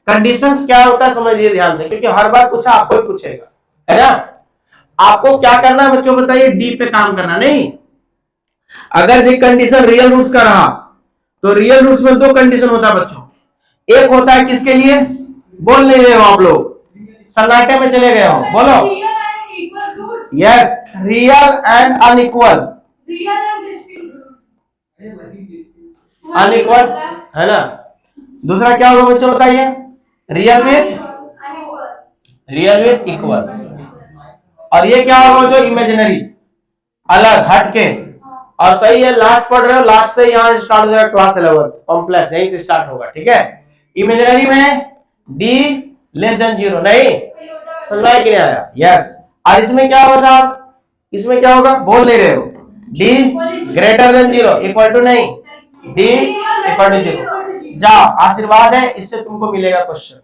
कंडीशंस क्या होता है समझिए ध्यान से, क्योंकि हर बार पूछा आपको ही पूछेगा, है ना? आपको क्या करना है बच्चों बताइए? डी पे काम करना नहीं। अगर ये कंडीशन रियल रूट्स का रहा तो रियल रूट्स में 2 कंडीशन होता है बच्चों। एक होता है किसके लिए? बोल नहीं रहे हो आप लोग, सन्नाटे में चले गए हो, बोलो। Yes, real and unequal, unequal, है ना? दूसरा क्या होगा बच्चों बताइए? Real with equal. और ये क्या होगा जो इमेजिनरी, अलग हटके। और सही है, लास्ट पढ़ रहे हो, लास्ट से यहां स्टार्ट हो जाएगा क्लास 11 कॉम्प्लेक्स, यहीं से स्टार्ट होगा, ठीक है? इमेजिनरी में डी लेस देन 0 नहीं, समझ में कि नहीं आया? यस। और इसमें क्या होगा? इसमें क्या होगा? बोल नहीं रहे हो। D greater than 0 equal to नहीं, डी इक्वल टू 0। जाओ, आशीर्वाद है, इससे तुमको मिलेगा क्वेश्चन,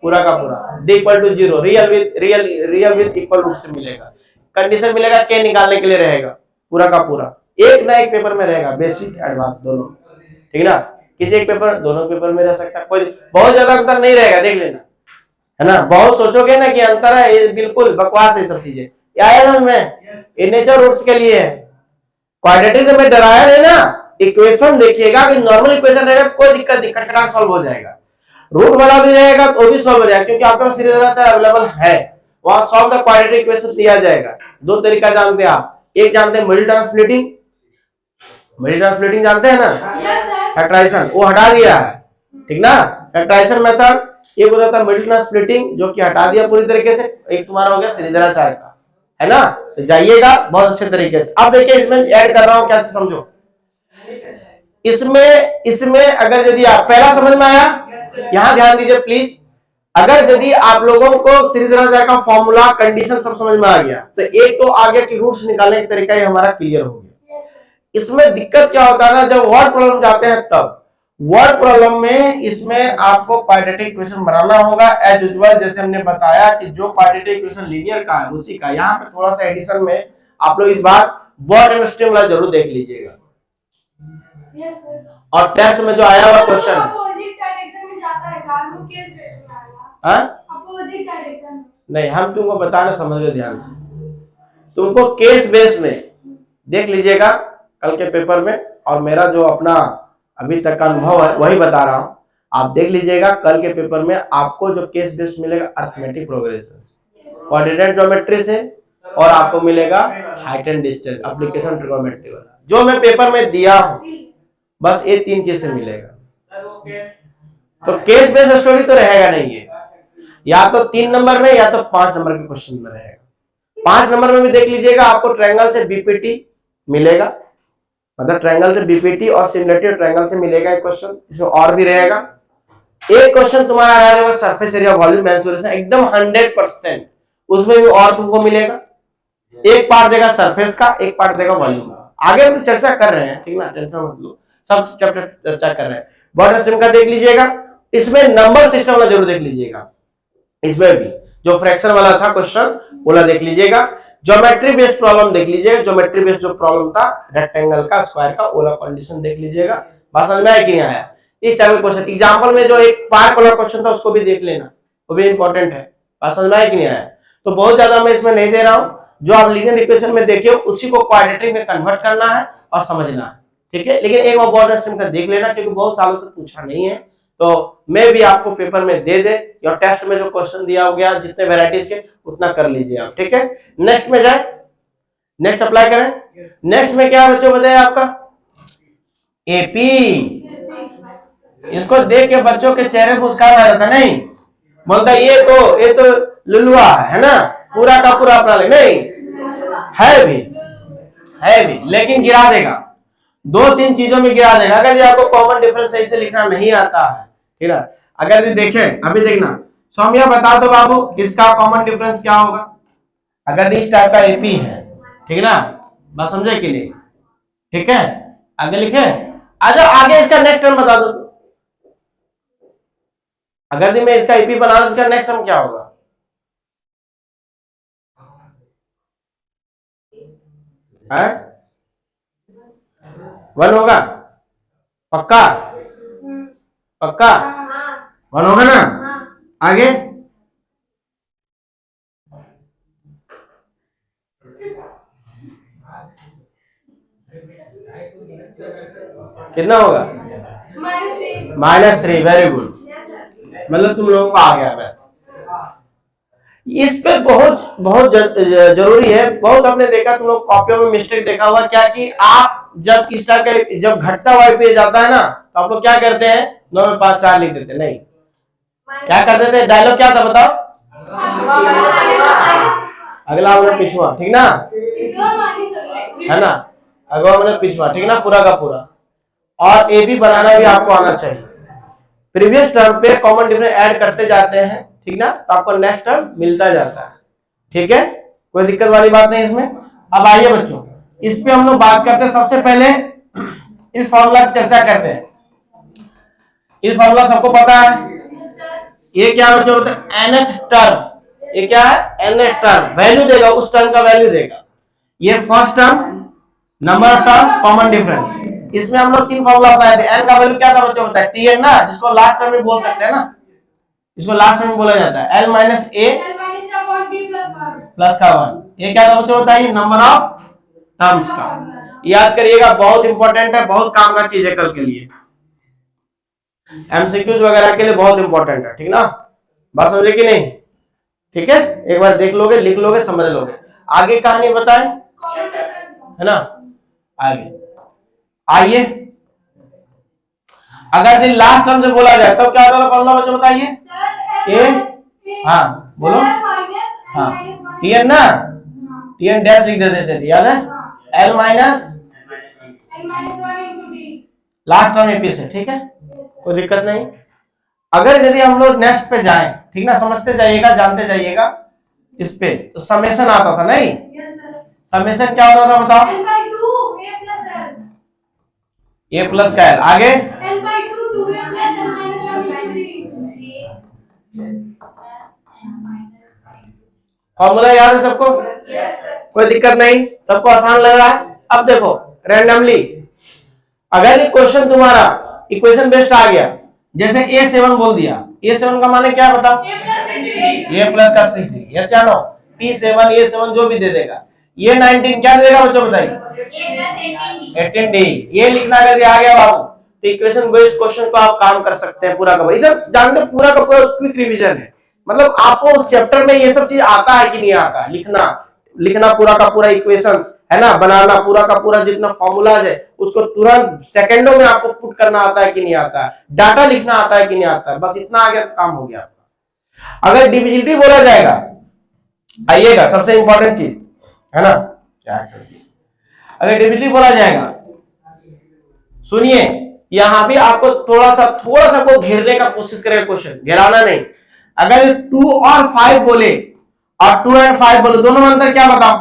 पूरा का पूरा, D equal to 0, real with equal root से मिलेगा। कंडीशन मिलेगा के निकालने के लिए रहेगा, पूरा का पूरा एक ना एक पेपर में रहेगा, बेसिक एडवांस दोनों, ठीक ना। किसी एक पेपर, दोनों पेपर में रह सकता है, कोई बहुत ज्यादा अंतर नहीं रहेगा, देख लेना, है ना। बहुत सोचोगे ना कि अंतर है, ये बिल्कुल बकवास है सब चीजें। क्या है समझ में, ये नेचर रूट्स के लिए है। क्वाड्रेटिक में डराया नहीं ना, इक्वेशन देखिएगा कि नॉर्मल इक्वेशन रहेगा, कोई दिक्कत नहीं, खटखटा सॉल्व हो जाएगा। रूट वाला भी रहेगा तो भी सॉल्व हो जाएगा, क्योंकि आपके पास सीरीज अवेलेबल है, वहां सॉल्व द क्वाड्रेटिक इक्वेशन दिया जाएगा। दो तरीका जानते हैं आप, एक जानते हैं middle term splitting, middle term splitting जानते हैं ना, फैक्टराइजेशन, वो हटा दिया है, ठीक ना, फैक्टराइजेशन मेथड। एक होता था मिडिल टर्म स्प्लिटिंग, जो कि हटा दिया पूरी तरीके से। एक तुम्हारा हो गया श्रीधराचार्य का, है ना, तो जाइएगा बहुत अच्छे तरीके से। अब देखिए इसमें ऐड कर रहा हूं, क्या समझो इसमें अगर यदि आप पहला समझ में आया, यहां ध्यान दीजिए प्लीज। अगर यदि आप लोगों को श्रीधराचार्य का फॉर्मूला, कंडीशन सब समझ में आ गया, तो एक तो आगे की रूट्स निकालने का तरीका ही हमारा क्लियर हो गया। इसमें दिक्कत क्या होता है ना, जब वर्ड प्रॉब्लम जाते हैं, तब वर्ड प्रॉब्लम में इसमें आपको क्वाड्रेटिक इक्वेशन बनाना होगा एज यूजुअल। जैसे हमने बताया कि जो क्वाड्रेटिक इक्वेशन लीनियर का है उसी का, यहाँ पे थोड़ा सा एडिशन में आप लोग इस बार वर्ड एंड स्ट्रिंग वाला जरूर देख लीजिएगा। और टेस्ट में जो आया हुआ क्वेश्चन नहीं, हम तुमको बताना, समझ लो ध्यान से, तुमको केस बेस में देख लीजिएगा कल के पेपर में, और मेरा जो अपना अभी तक का अनुभव है वही बता रहा हूं, आप देख लीजिएगा। कल के पेपर में आपको जो केस बेस मिलेगा अरिथमेटिक प्रोग्रेशन, कोऑर्डिनेट ज्योमेट्री से, और आपको मिलेगा height and distance application trigonometry वाला, जो मैं पेपर में दिया हूं, बस ये तीन चीज से मिलेगा। तो केस बेस्ड स्टोरी तो रहेगा नहीं है, या तो 3 नंबर में या तो 5 नंबर के क्वेश्चन में रहेगा। 5 नंबर में भी देख लीजिएगा, आपको ट्रायंगल से बीपीटी मिलेगा, मतलब ट्रायंगल से बीपीटी और सिमिलरिटी ट्रायंगल से मिलेगा एक क्वेश्चन। इसमें और भी रहेगा, एक क्वेश्चन तुम्हारा आ जाएगा सरफेस एरिया वॉल्यूम मेंसुरेशन, एकदम 100%, उसमें भी और तुमको मिलेगा। एक पार्ट देगा सरफेस का, एक पार्ट देगा वॉल्यूम का। आगे हम चर्चा कर रहे हैं, ठीक ना, टेंशन मत लो, सब चैप्टर चर्चा कर रहे हैं। बॉर्डर स्ट्रीम का देख लीजिएगा, इसमें नंबर सिस्टम वाला जरूर देख लीजिएगा। इसमें भी जो फ्रैक्शन वाला था क्वेश्चन वाला देख लीजिएगा। ज्योमेट्री बेस्ड प्रॉब्लम देख लीजिएगा, ज्योमेट्री बेस्ड जो प्रॉब्लम था रेक्टेंगल का, स्क्वायर का, वाला कंडीशन देख लीजिएगा। बात समझ में आया कि नहीं आया? इस टाइप का क्वेश्चन एग्जांपल में जो एक पार्क वाला क्वेश्चन था उसको भी देख लेना, वो भी इंपॉर्टेंट है। बात समझ में आया कि नहीं आया? तो बहुत ज्यादा मैं इसमें नहीं दे रहा हूं, जो आप लीनियर इक्वेशन में देखे उसी को क्वाड्रेटिक में कन्वर्ट करना है और समझना है, ठीक है। लेकिन एक बार बॉर्डर स्ट्रीम का देख लेना, क्योंकि बहुत सालों से पूछा नहीं है, तो मैं भी आपको पेपर में दे दे, या टेस्ट में जो क्वेश्चन दिया हो गया जितने वैरायटीज के उतना कर लीजिए आप, ठीक है। नेक्स्ट में जाए, नेक्स्ट अप्लाई करें। नेक्स्ट में क्या बच्चों बताया आपका एपी। इसको देख के बच्चों के चेहरे मुस्कान आ जाता, नहीं बोलता ये तो लुलुआ है ना, पूरा का पूरा अपना ले, नहीं है भी, लेकिन गिरा देगा, 2-3 चीजों में गिरा देगा। अगर ये आपको कॉमन डिफरेंस सही से लिखना नहीं आता है, ठीक है। अगर ये देखें, अभी देखना सौम्या बता दो बाबू, इसका कॉमन डिफरेंस क्या होगा अगर इस टाइप का एपी है, ठीक ना, बस समझे कि नहीं, ठीक है। आगे लिखे, आजा आगे इसका नेक्स्ट टर्म बता दो। अगर मैं इसका एपी बना दूं, इसका नेक्स्ट टर्म क्या होगा? है 1 होगा, पक्का 1 होगा ना। आगे कितना होगा? -3। वेरी गुड, मतलब तुम लोगों को आ गया है। इस पे बहुत जरूरी है। बहुत हमने देखा, तुम लोग कॉपियों में मिस्टेक देखा हुआ क्या, कि आप जब इस टाइप का जब घटता हुआ पेज आता है ना, तो आप लोग क्या करते हैं, 9 में 5 4 लिख देते, नहीं क्या करते थे, डायलॉग क्या था बताओ, अगला मतलब पिछवा, ठीक ना, है ना, अगला मतलब पिछवा, ठीक ना, पूरा का पूरा। और ए बी बनाना भी आपको आना चाहिए। प्रीवियस टर्म पे कॉमन डिफरेंस ऐड करते जाते हैं, ठीक ना, तो आपको नेक्स्ट टर्म मिलता जाता है, ठीक है, कोई दिक्कत वाली बात नहीं इसमें। अब आइए बच्चों, इस पे हम लोग बात करते हैं। सबसे पहले इस फॉर्मूला की चर्चा करते हैं। इस फॉर्मूला सबको पता है, ये क्या बच्चों होता है nth टर्म, ये क्या है nth टर्म, वैल्यू देगा, उस टर्म का वैल्यू देगा। ये first term, number of term, common difference. इसमें हम लोग 3 फॉर्मूला बताए थे। n का वैल्यू क्या था बच्चों, होता है tn ना, जिसको लास्ट टर्म में बोल सकते हैं ना, इसको लास्ट टर्म में बोला जाता है l माइनस a प्लस का 1। ये क्या था बच्चों, होता है नंबर ऑफ टर्म्स का। याद करिएगा, बहुत इंपॉर्टेंट है, बहुत काम का चीज है कल के लिए, एमसीक्यूज वगैरह के लिए बहुत इंपॉर्टेंट है। ठीक ना, बात समझे कि नहीं? ठीक है, एक बार देख लोगे, लिख लोगे, समझ लोगे। आगे कहानी बताएं, है ना। आगे आइए, अगर दिन लास्ट टर्म से बोला जाए तब क्या होता है फॉर्मूला बच्चों, बताइए। ए, हाँ बोलो, हाँ टीएन ना, टीएन डैश लिख देते थे, याद है, L minus last term AP से। ठीक है, कोई दिक्कत नहीं। अगर यदि हम लोग नेक्स्ट पे जाएं, ठीक ना, समझते जाइएगा, जानते जाइएगा, इस पे तो समेशन आता था नहीं, समेशन क्या होता था बताओ, ए प्लस का एल, आगे फॉर्मूला याद है सबको, कोई दिक्कत नहीं, सबको आसान लग रहा है। अब देखो रैंडमली, अगर ये क्वेश्चन तुम्हारा इक्वेशन बेस्ड आ गया, जैसे A7 बोल दिया, A7 का माने क्या बताओ, A प्लस का 60, यस या नो, T7 A7 जो भी दे देगा, ये 19 क्या देगा बच्चों बताइए, 18D। ये लिखना अगर आ गया बाबू, तो इक्वेशन बेस्ड क्वेश्चन को आप काम कर सकते हैं पूरा का पूरा। इधर जानते पूरा का पूरा क्विक रिवीजन है, मतलब आपको उस चैप्टर में ये सब चीज आता है कि नहीं आता, लिखना पूरा का पूरा इक्वेशंस, है ना, बनाना पूरा का पूरा जितना फॉर्मूलाज है उसको तुरंत सेकंडों में आपको पुट करना आता है कि नहीं आता है, डाटा लिखना आता है कि नहीं आता है, बस इतना आ गया तो काम हो गया आपका। अगर डिविजिबिलिटी बोला जाएगा, आइएगा सबसे इंपॉर्टेंट चीज, है ना, क्या अगर डिविजिबिलिटी बोला जाएगा, सुनिए, यहां भी आपको थोड़ा सा को घेरने का कोशिश करेगा क्वेश्चन, घेराना नहीं। अगर 2 और 5 बोले और 2 और 5 बोले, दोनों में अंतर क्या बताओ,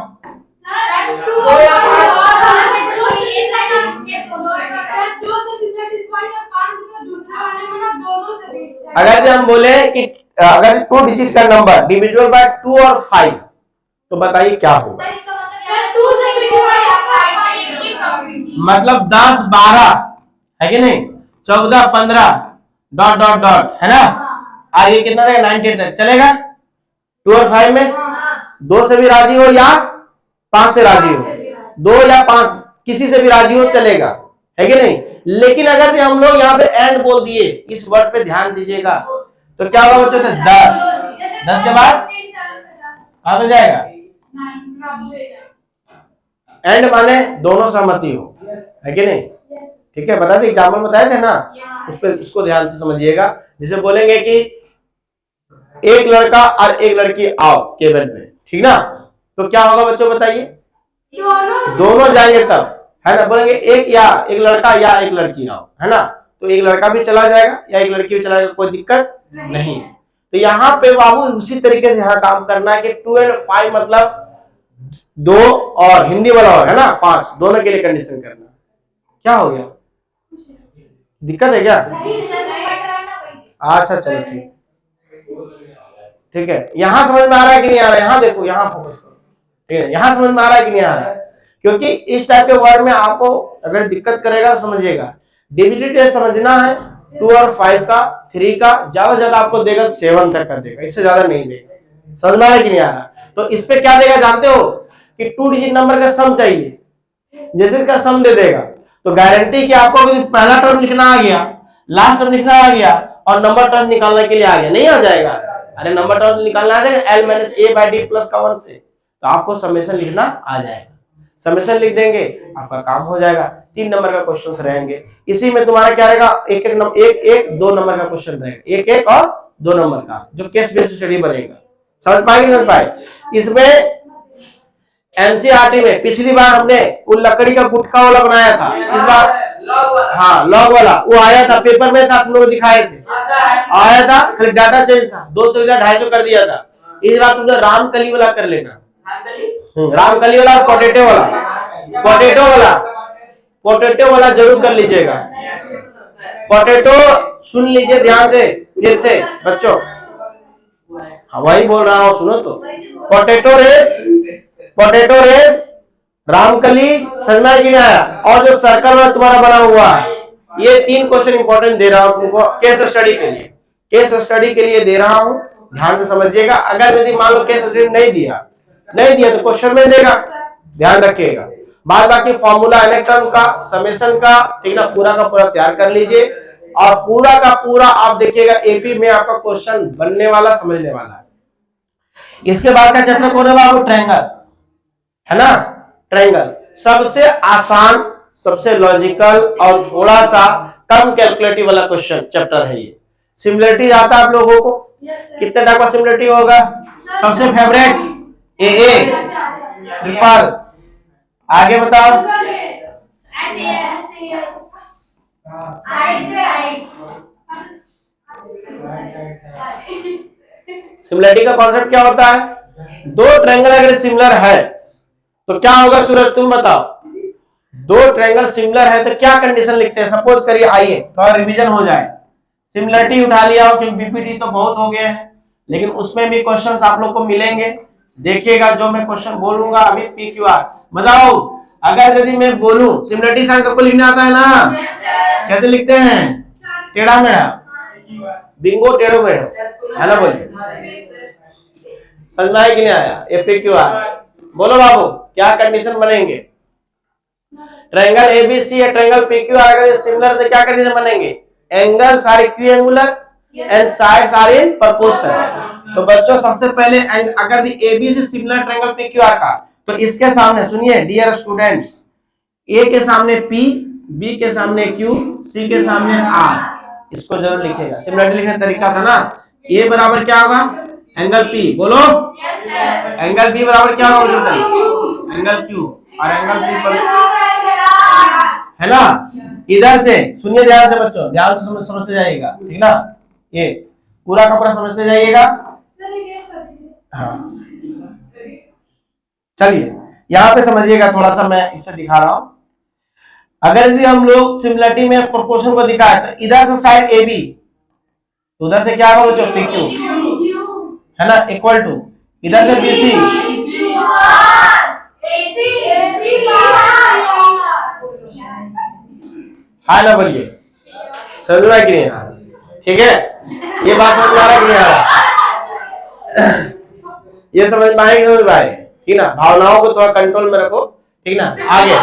अगर हम बोले कि अगर 2 डिजिट का नंबर डिविजिबल बाय 2 और 5, तो बताइए क्या होगा, मतलब 10 12 है कि नहीं, 14 15 डॉट डॉट डॉट, है ना, आगे कितना देगा 98 तक चलेगा। 2 और 5 में 2 से भी राजी हो या 5 से राजी हो, 2 या 5 किसी से भी राजी हो चलेगा, है कि नहीं। लेकिन अगर हम लोग यहाँ पे एंड बोल दिए, इस वर्ड पे ध्यान दीजिएगा, तो क्या होगा बच्चों, 10 के बाद कहां तो जाएगा, एंड माने दोनों सहमति हो, है कि नहीं। ठीक है, बता दें, एग्जाम्पल बताए थे ना, उस पर उसको ध्यान से समझिएगा। जैसे बोलेंगे कि एक लड़का और एक लड़की आओ केबिन में, ठीक ना, तो क्या होगा बच्चों बताइए, दोनों जाएंगे तब, है ना, बोलेंगे एक लड़का या एक लड़की आओ, है ना, तो एक लड़का भी चला जाएगा या एक लड़की भी चला जाएगा, कोई दिक्कत नहीं। तो यहाँ पे बाबू उसी तरीके से यहाँ काम करना है कि 2 और 5 मतलब 2 और हिंदी वाला और, है ना, 5, दोनों के लिए कंडीशन करना। क्या हो गया, दिक्कत है क्या? अच्छा चलो ठीक है, यहाँ समझ में आ रहा है कि नहीं आ रहा है, यहाँ देखो, यहाँ फोकस करो, ठीक है, यहाँ समझ में आ रहा है कि नहीं आ रहा है, क्योंकि इस टाइप के वर्ड में आपको अगर दिक्कत करेगा तो समझिएगा, डिविजिबिलिटी समझना है, 2 और 5 का, 3 का, ज्यादा ज्यादा आपको देगा 7 तक का देगा, इससे ज्यादा नहीं देगा। समझ में आ रहा है कि नहीं आ रहा? तो इस पे क्या देगा जानते हो कि 2 डिजिट नंबर का सम चाहिए, जैसे इसका सम दे देगा तो गारंटी कि आपको पहला टर्म लिखना आ गया, लास्ट टर्म लिखना आ गया और नंबर टर्म निकालने के लिए आ गया, नहीं आ जाएगा, अरे नंबर टर्म निकालना आ जाएगा l minus a by D plus का 1 से, तो आपको समेशन लिखना आ जाएगा, समेशन लिख देंगे आपका काम हो जाएगा। 3 नंबर का क्वेश्चन रहेंगे, इसी में तुम्हारा क्या रहेगा, एक 2 नंबर का क्वेश्चन रहेगा, एक और 2 नंबर का, जो केस बेस्ड स्टडी बनेगा। समझ पाएंगे, समझ पाए? इसमें एनसीईआरटी में पिछली बार हमने वो लकड़ी का गुटका वाला बनाया था, इस बार हाँ लॉग वाला वो आया था, पेपर में था, आप लोग दिखाए थे, आया था, खाली डाटा चेंज था, 200 या 250 कर दिया था। इस बार तुमने रामकली वाला कर लेना, रामकली वाला और पोटैटो वाला जरूर कर लीजिएगा। पोटैटो सुन लीजिए ध्यान से फिर से बच्चों, वही बोल रहा हूँ, सुनो तो। पोटेटो रेस, रामकली, समझ में नहीं आया? और जो सर्कल में तुम्हारा बना हुआ है, ये 3 क्वेश्चन इंपॉर्टेंट दे रहा हूं तुमको केस स्टडी के लिए। केस स्टडी के लिए दे रहा हूं, ध्यान से समझिएगा। अगर यदि मान लो केस स्टडी नहीं दिया तो क्वेश्चन में देगा, ध्यान रखिएगा। बाद बाकी फॉर्मूला इलेक्ट्रॉन का, समेशन का, ठीक ना, पूरा का पूरा तैयार कर लीजिए। और पूरा का पूरा आप देखिएगा एपी में आपका क्वेश्चन बनने वाला, समझने वाला है। इसके बाद का चैप्टर कौन है बाबू? ट्रायंगल, है ना। ट्रायंगल सबसे आसान, सबसे लॉजिकल और थोड़ा सा कम कैलकुलेटिव वाला क्वेश्चन चैप्टर है ये। सिमिलरिटी आता है आप लोगों को? कितने टाइप का सिमिलरिटी होगा? सबसे फेवरेट ए ट्रिपल, आगे बताओ। सिमिलरिटी का कॉन्सेप्ट क्या होता है? दो ट्रायंगल अगर सिमिलर है तो क्या होगा सूरज, तुम बताओ। दो ट्रायंगल सिमिलर है तो क्या कंडीशन लिखते हैं? सपोज करिए, आइए थोड़ा रिवीजन हो जाए। सिमिलरिटी उठा लिया हो, क्योंकि बीपीटी तो बहुत हो गए हैं, लेकिन उसमें भी क्वेश्चंस आप लोग को मिलेंगे। देखिएगा जो मैं क्वेश्चन बोलूंगा अभी, पीक्यूआर बताओ। अगर यदि मैं बोलूं सिमिलरिटी साइन सबको लिखना आता है ना? कैसे लिखते हैं? टेढ़ा मेढ़ा, बिंगो टेढ़ो मेढ़ो, है ना? बोलिए, समझ में आया कि नहीं आया? ये पीक्यूआर बोलो बाबू, क्या कंडीशन बनेंगे? ट्रायंगल एबीसी या ट्रायंगल पीक्यूआर अगर सिमिलर तो क्या कंडीशन बनेंगे? Angles are equiangular and sides are in proportion. तो बच्चों सबसे पहले अगर एबीसी सिमिलर ट्रायंगल पीक्यूआर का, तो इसके सामने सुनिए डियर स्टूडेंट्स, ए के सामने पी, बी के सामने क्यू, सी के सामने आर, इसको जरूर लिखिएगा। सिमिलरिटी लिखने का तरीका था ना, ए बराबर क्या होगा? एंगल पी, बोलो। एंगल बी बराबर क्या होगा? एंगल क्यू, और एंगल सी पर, है ना। इधर से सुनिए ध्यान से बच्चों, ध्यान से समझते जाइएगा, ठीक ना। ये पूरा का पूरा समझते जाइएगा। हाँ चलिए यहाँ पे समझिएगा, थोड़ा सा मैं इससे दिखा रहा हूं। अगर यदि हम लोग सिमिलरिटी में प्रोपोर्शन को दिखाए तो इधर से साइड ए बी, तो उधर से क्या होगा बच्चों? पी क्यू, है ना, इक्वल टू इधर से बी सी, हाँ ना, बोलिए समझ में कि नहीं? ठीक है, ये बात समझ में आ रहा है कि नहीं आ रहा? ये समझ में आएगी, समझ में आए, ठीक ना। भावनाओं को थोड़ा कंट्रोल में रखो, ठीक ना। आगे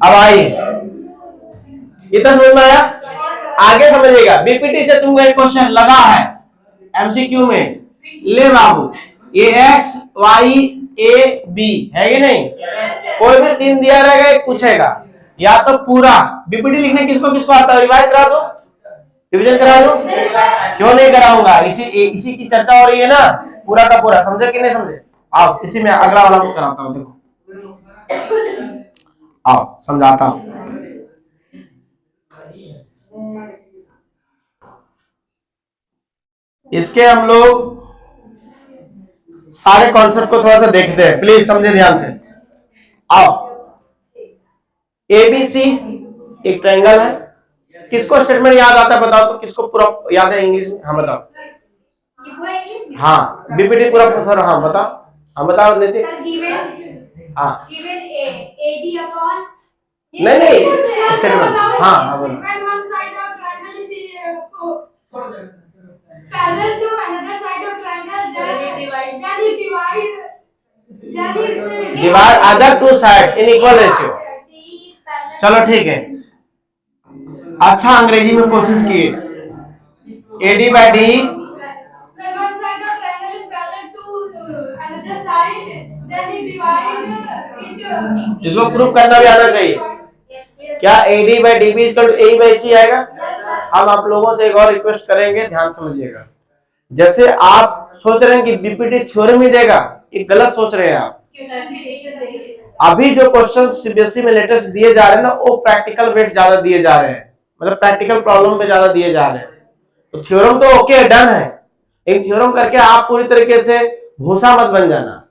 अब आइए, इतना समझ में आया? आगे समझिएगा। बीपीटी से तुमको एक क्वेश्चन लगा है एमसीक्यू में, ले बाबू, ए एक्स वाई ए बी है कि नहीं? कोई भी सीन दिया रहेगा, एक पूछेगा, या तो पूरा बीपीटी लिखने किसको किसको आता है? रिवाइज करा दो, रिवीजन करा दो। क्यों नहीं कराऊंगा? इसी की चर्चा हो रही है ना, पूरा का पूरा। समझे कि नहीं समझे? आओ इसी में अगला वाला मैं कराता हूँ, देखो आओ समझाता हूँ। इसके हम लोग सारे कॉन्सेप्ट को थोड़ा सा देखते हैं, प्लीज समझे ध्यान से। आओ, एबीसी एक ट्रायंगल है। किसको स्टेटमेंट याद आता है बताओ तो? किसको पूरा याद है इंग्लिश में? हाँ बताओ। हाँ बीपीटी पूरा सर, हाँ बताओ, हाँ बताओ नीति। हाँ नहीं स्टेटमेंट, हाँ हाँ बोलो। parallel to another side of triangle, then it divide other two sides in equal ratio। चलो ठीक है, अच्छा अंग्रेजी में कोशिश किए। AD by D, when one side of triangle is parallel to another side, then it divides into, इसको proof करना भी आना चाहिए। क्या AD by DB equal to AE by AC आएगा? हम आप लोगों से एक और रिक्वेस्ट करेंगे, ध्यान समझिएगा। जैसे आप सोच रहे हैं कि बीपीटी थ्योरम ही देगा, ये गलत सोच रहे हैं आप। अभी जो क्वेश्चन सीबीएसई में लेटेस्ट दिए जा रहे हैं ना, वो प्रैक्टिकल वेट ज्यादा दिए जा रहे हैं, मतलब प्रैक्टिकल प्रॉब्लम पे ज्यादा दिए जा रहे हैं। तो थ्योरम तो ओके डन है, एक थ्योरम करके आप पूरी तरीके से भूसा मत बन जाना।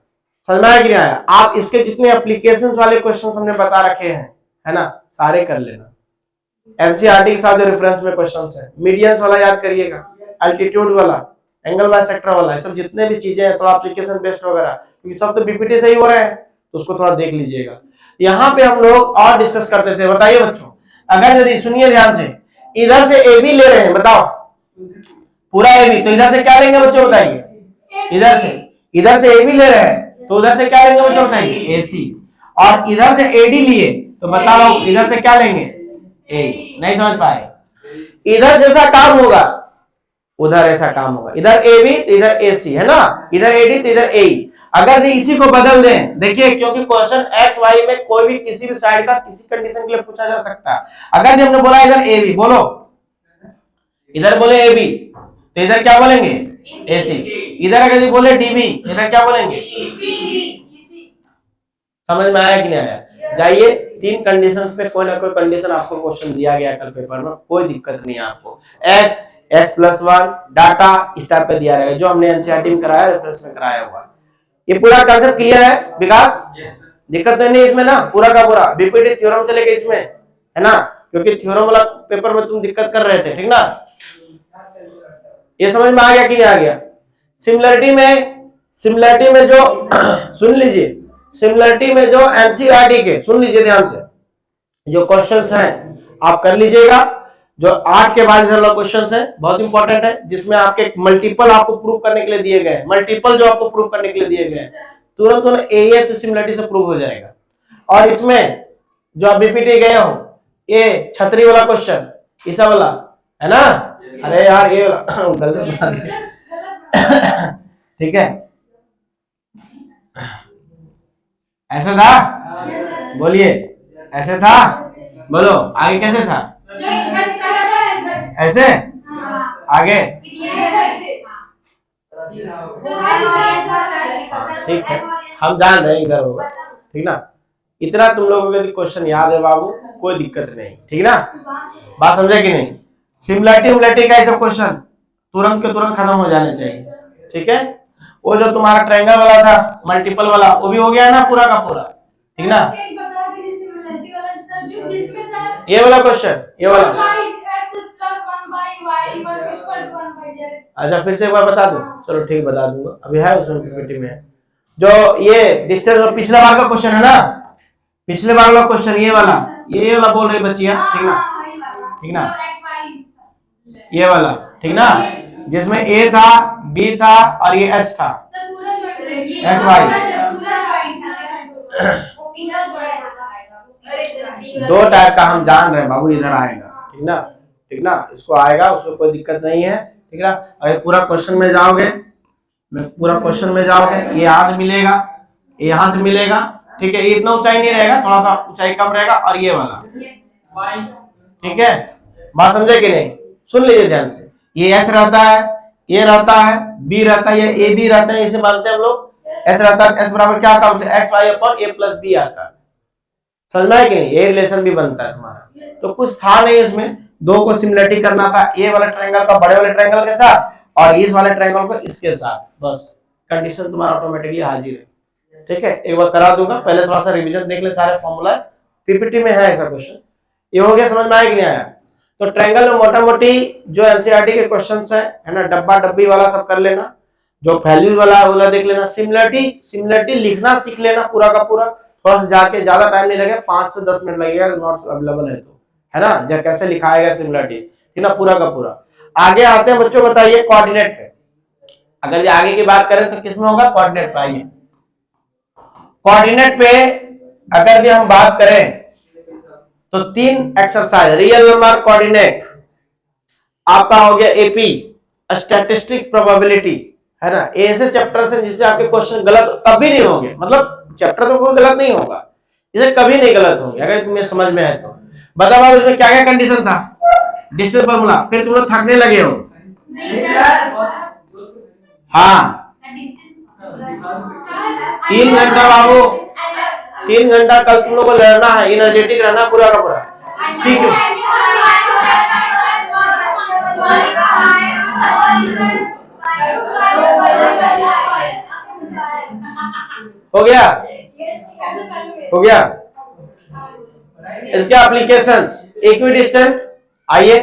समझ में आया कि नहीं आया? आप इसके जितने एप्लीकेशंस वाले क्वेश्चन हमने बता रखे हैं, है ना, सारे कर लेना। एनसीईआरटी के साथ जो रेफरेंस में क्वेश्चंस है, मीडियंस वाला याद करिएगा, अल्टीट्यूड वाला, एंगल बाइसेक्टर वाला, ये सब जितने भी चीजें हैं थोड़ा एप्लीकेशन बेस्ड वगैरह, क्योंकि सब तो बीपीटी से ही हो रहे हैं, तो उसको थोड़ा देख लीजिएगा। यहाँ पे हम लोग और डिस्कस करते थे। बताइए बच्चों, अगर यदि सुनिए ध्यान से, इधर से ए बी ले रहे हैं, बताओ पूरा ए बी, तो इधर से क्या लेंगे बच्चों बताइए? इधर से ए बी ले रहे हैं, तो उधर से क्या लेंगे बच्चों बताइए? ए सी। और इधर से ए डी लिए, तो बताओ इधर से क्या लेंगे? ए। नहीं समझ पाए? इधर जैसा काम होगा उधर ऐसा काम होगा, इधर ए बी इधर ए सी, है ना, इधर ए डी तो इधर ए। अगर इसी को बदल दें, देखिए क्योंकि क्वेश्चन एक्स वाई में कोई भी किसी भी साइड का किसी कंडीशन के लिए पूछा जा सकता है। अगर हमने बोला इधर ए बी, बोलो इधर बोले ए बी, तो इधर क्या बोलेंगे? ए सी। इधर अगर बोले डी बी, इधर क्या बोलेंगे? समझ में आया कि नहीं आया? जाइए, 3 कंडीशंस पे कोई ना कोई कंडीशन आपको क्वेश्चन दिया गया कल पेपर में, कोई दिक्कत नहीं है आपको। एक्स, x+1 डाटा इस टाइप पे दिया रहेगा, जो हमने एनसीईआरटी में कराया, रेफरेंस में कराया हुआ। ये पूरा कंसेप्ट क्लियर है विकास? दिक्कत तो नहीं इसमें ना? पूरा का पूरा बीपीटी थ्योरम से लेके इसमें, है ना, क्योंकि थ्योरम वाला पेपर में तुम दिक्कत कर रहे थे, ठीक ना? ये समझ में आ गया कि नहीं आ गया? सिमिलरिटी में जो सुन लीजिए, सिमिलरिटी में जो एनसीईआरटी के, सुन लीजिए ध्यान से, जो क्वेश्चंस हैं आप कर लीजिएगा। जो 8 के बाद इधर क्वेश्चंस हैं, बहुत इंपॉर्टेंट है, जिसमें आपके मल्टीपल आपको प्रूव करने के लिए दिए गए हैं, मल्टीपल जो आपको प्रूव करने के लिए दिए गए हैं, तुरंत एएस सिमिलरिटी से प्रूव हो जाएगा। और इसमें जो आप बीपीटी गए हो, ये छतरी वाला क्वेश्चन, ईसा वाला, है ना? अरे यार ये गलत बता दिया, ठीक है? ऐसा था? बोलिए ऐसे था? बोलो आगे कैसे था? ऐसे? आगे? ठीक है, हम जान रहे हैं इधर होगा, ठीक ना? इतना तुम लोगों को यदि क्वेश्चन याद है बाबू, कोई दिक्कत नहीं, ठीक ना? बात समझे कि नहीं? सिमिलरिटी का सब क्वेश्चन तुरंत के तुरंत खत्म हो जाने चाहिए, ठीक है? वो जो तुम्हारा ट्रायंगल वाला था, मल्टीपल वाला, वो भी हो गया ना पूरा का पूरा, ठीक ना? ये वाला क्वेश्चन, ये वाला, अच्छा फिर से एक बार बता दूं? चलो ठीक, बता दूंगा, अभी है उसमें पीपीटी में। जो ये डिस्टेंस और पिछले बार का क्वेश्चन है ना, पिछले बार वाला क्वेश्चन, ये वाला बोल रही बच्चियां, ठीक ना? ठीक ना? ये वाला, ठीक ना? जिसमें ए था, बी था और ये एच था, एच वाई। 2 टाइप का हम जान रहे हैं बाबू, इधर आएगा, ठीक ना? ठीक ना? इसको आएगा, उसमें कोई दिक्कत नहीं है, ठीक है? अगर पूरा क्वेश्चन में जाओगे, ये यहाँ से मिलेगा, ये यहाँ से मिलेगा, ठीक है? इतना ऊंचाई नहीं रहेगा, थोड़ा सा ऊंचाई कम रहेगा, और ये वाला, ठीक है? बात समझे कि नहीं? सुन लीजिए ध्यान से, ये एच रहता है, ए रहता है, बी रहता है, ये ए बी रहता है, इसे मानते हैं हम लोग। एस रहता है, एस बराबर क्या आता है? एक्स वाई अपॉन ए प्लस बी आता है, समझ में है कि नहीं? ये रिलेशन भी बनता है तुम्हारा। तो कुछ था नहीं इसमें, 2 को सिमिलरिटी करना था, ए वाले ट्रायंगल का बड़े वाले ट्रायंगल के साथ और इस वाले ट्रायंगल को इसके साथ, बस कंडीशन तुम्हारा ऑटोमेटिकली हाजिर है, ठीक है? एक बार करा दूंगा, पहले थोड़ा सा रिवीजन देख ले, सारे फॉर्मूला पीपीटी में है ऐसा क्वेश्चन। ये हो गया, समझ में आया कि नहीं आया? तो ट्रायंगल में मोटा मोटी जो एनसीईआरटी के क्वेश्चंस है ना, डब्बा डब्बी वाला सब कर लेना, जो वैल्यूज वाला है वाला देख लेना, सिमिलरिटी लिखना सीख लेना पूरा का पूरा, थोड़ा सा जाके, ज्यादा टाइम नहीं लगेगा, 5 से 10 मिनट लगेगा, नोट्स अवेलेबल है तो, है ना? जब कैसे लिखाएगा सिमिलरिटी, ठीक ना? पूरा का पूरा। आगे आते हैं बच्चों, बताइए कोऑर्डिनेट पे। अगर ये आगे की बात करें तो किसमें होगा? कोऑर्डिनेट पे। आइए कोऑर्डिनेट पे अगर भी हम बात करें तो 3 एक्सरसाइज, रियल नंबर कोऑर्डिनेट आपका हो गया, एपी स्टैटिस्टिक प्रोबेबिलिटी, है ना? ऐसे चैप्टर से जिससे आपके क्वेश्चन गलत कभी नहीं होंगे, मतलब चैप्टर तो कोई गलत नहीं होगा, इसे कभी नहीं गलत होंगे अगर तुम्हें समझ में आए तो। बताओ इसमें क्या क्या कंडीशन था? डिस्टेंस फार्मूला, फिर तुम लोग थकने लगे हो? हाँ, 3 घंटा बाबू, 3 घंटा कल तुम लोग को लड़ना है, एनर्जेटिक रहना पूरा का पूरा, ठीक है? हो गया? हो गया? इसके एप्लीकेशंस, इक्विडिस्टेंस, आइए,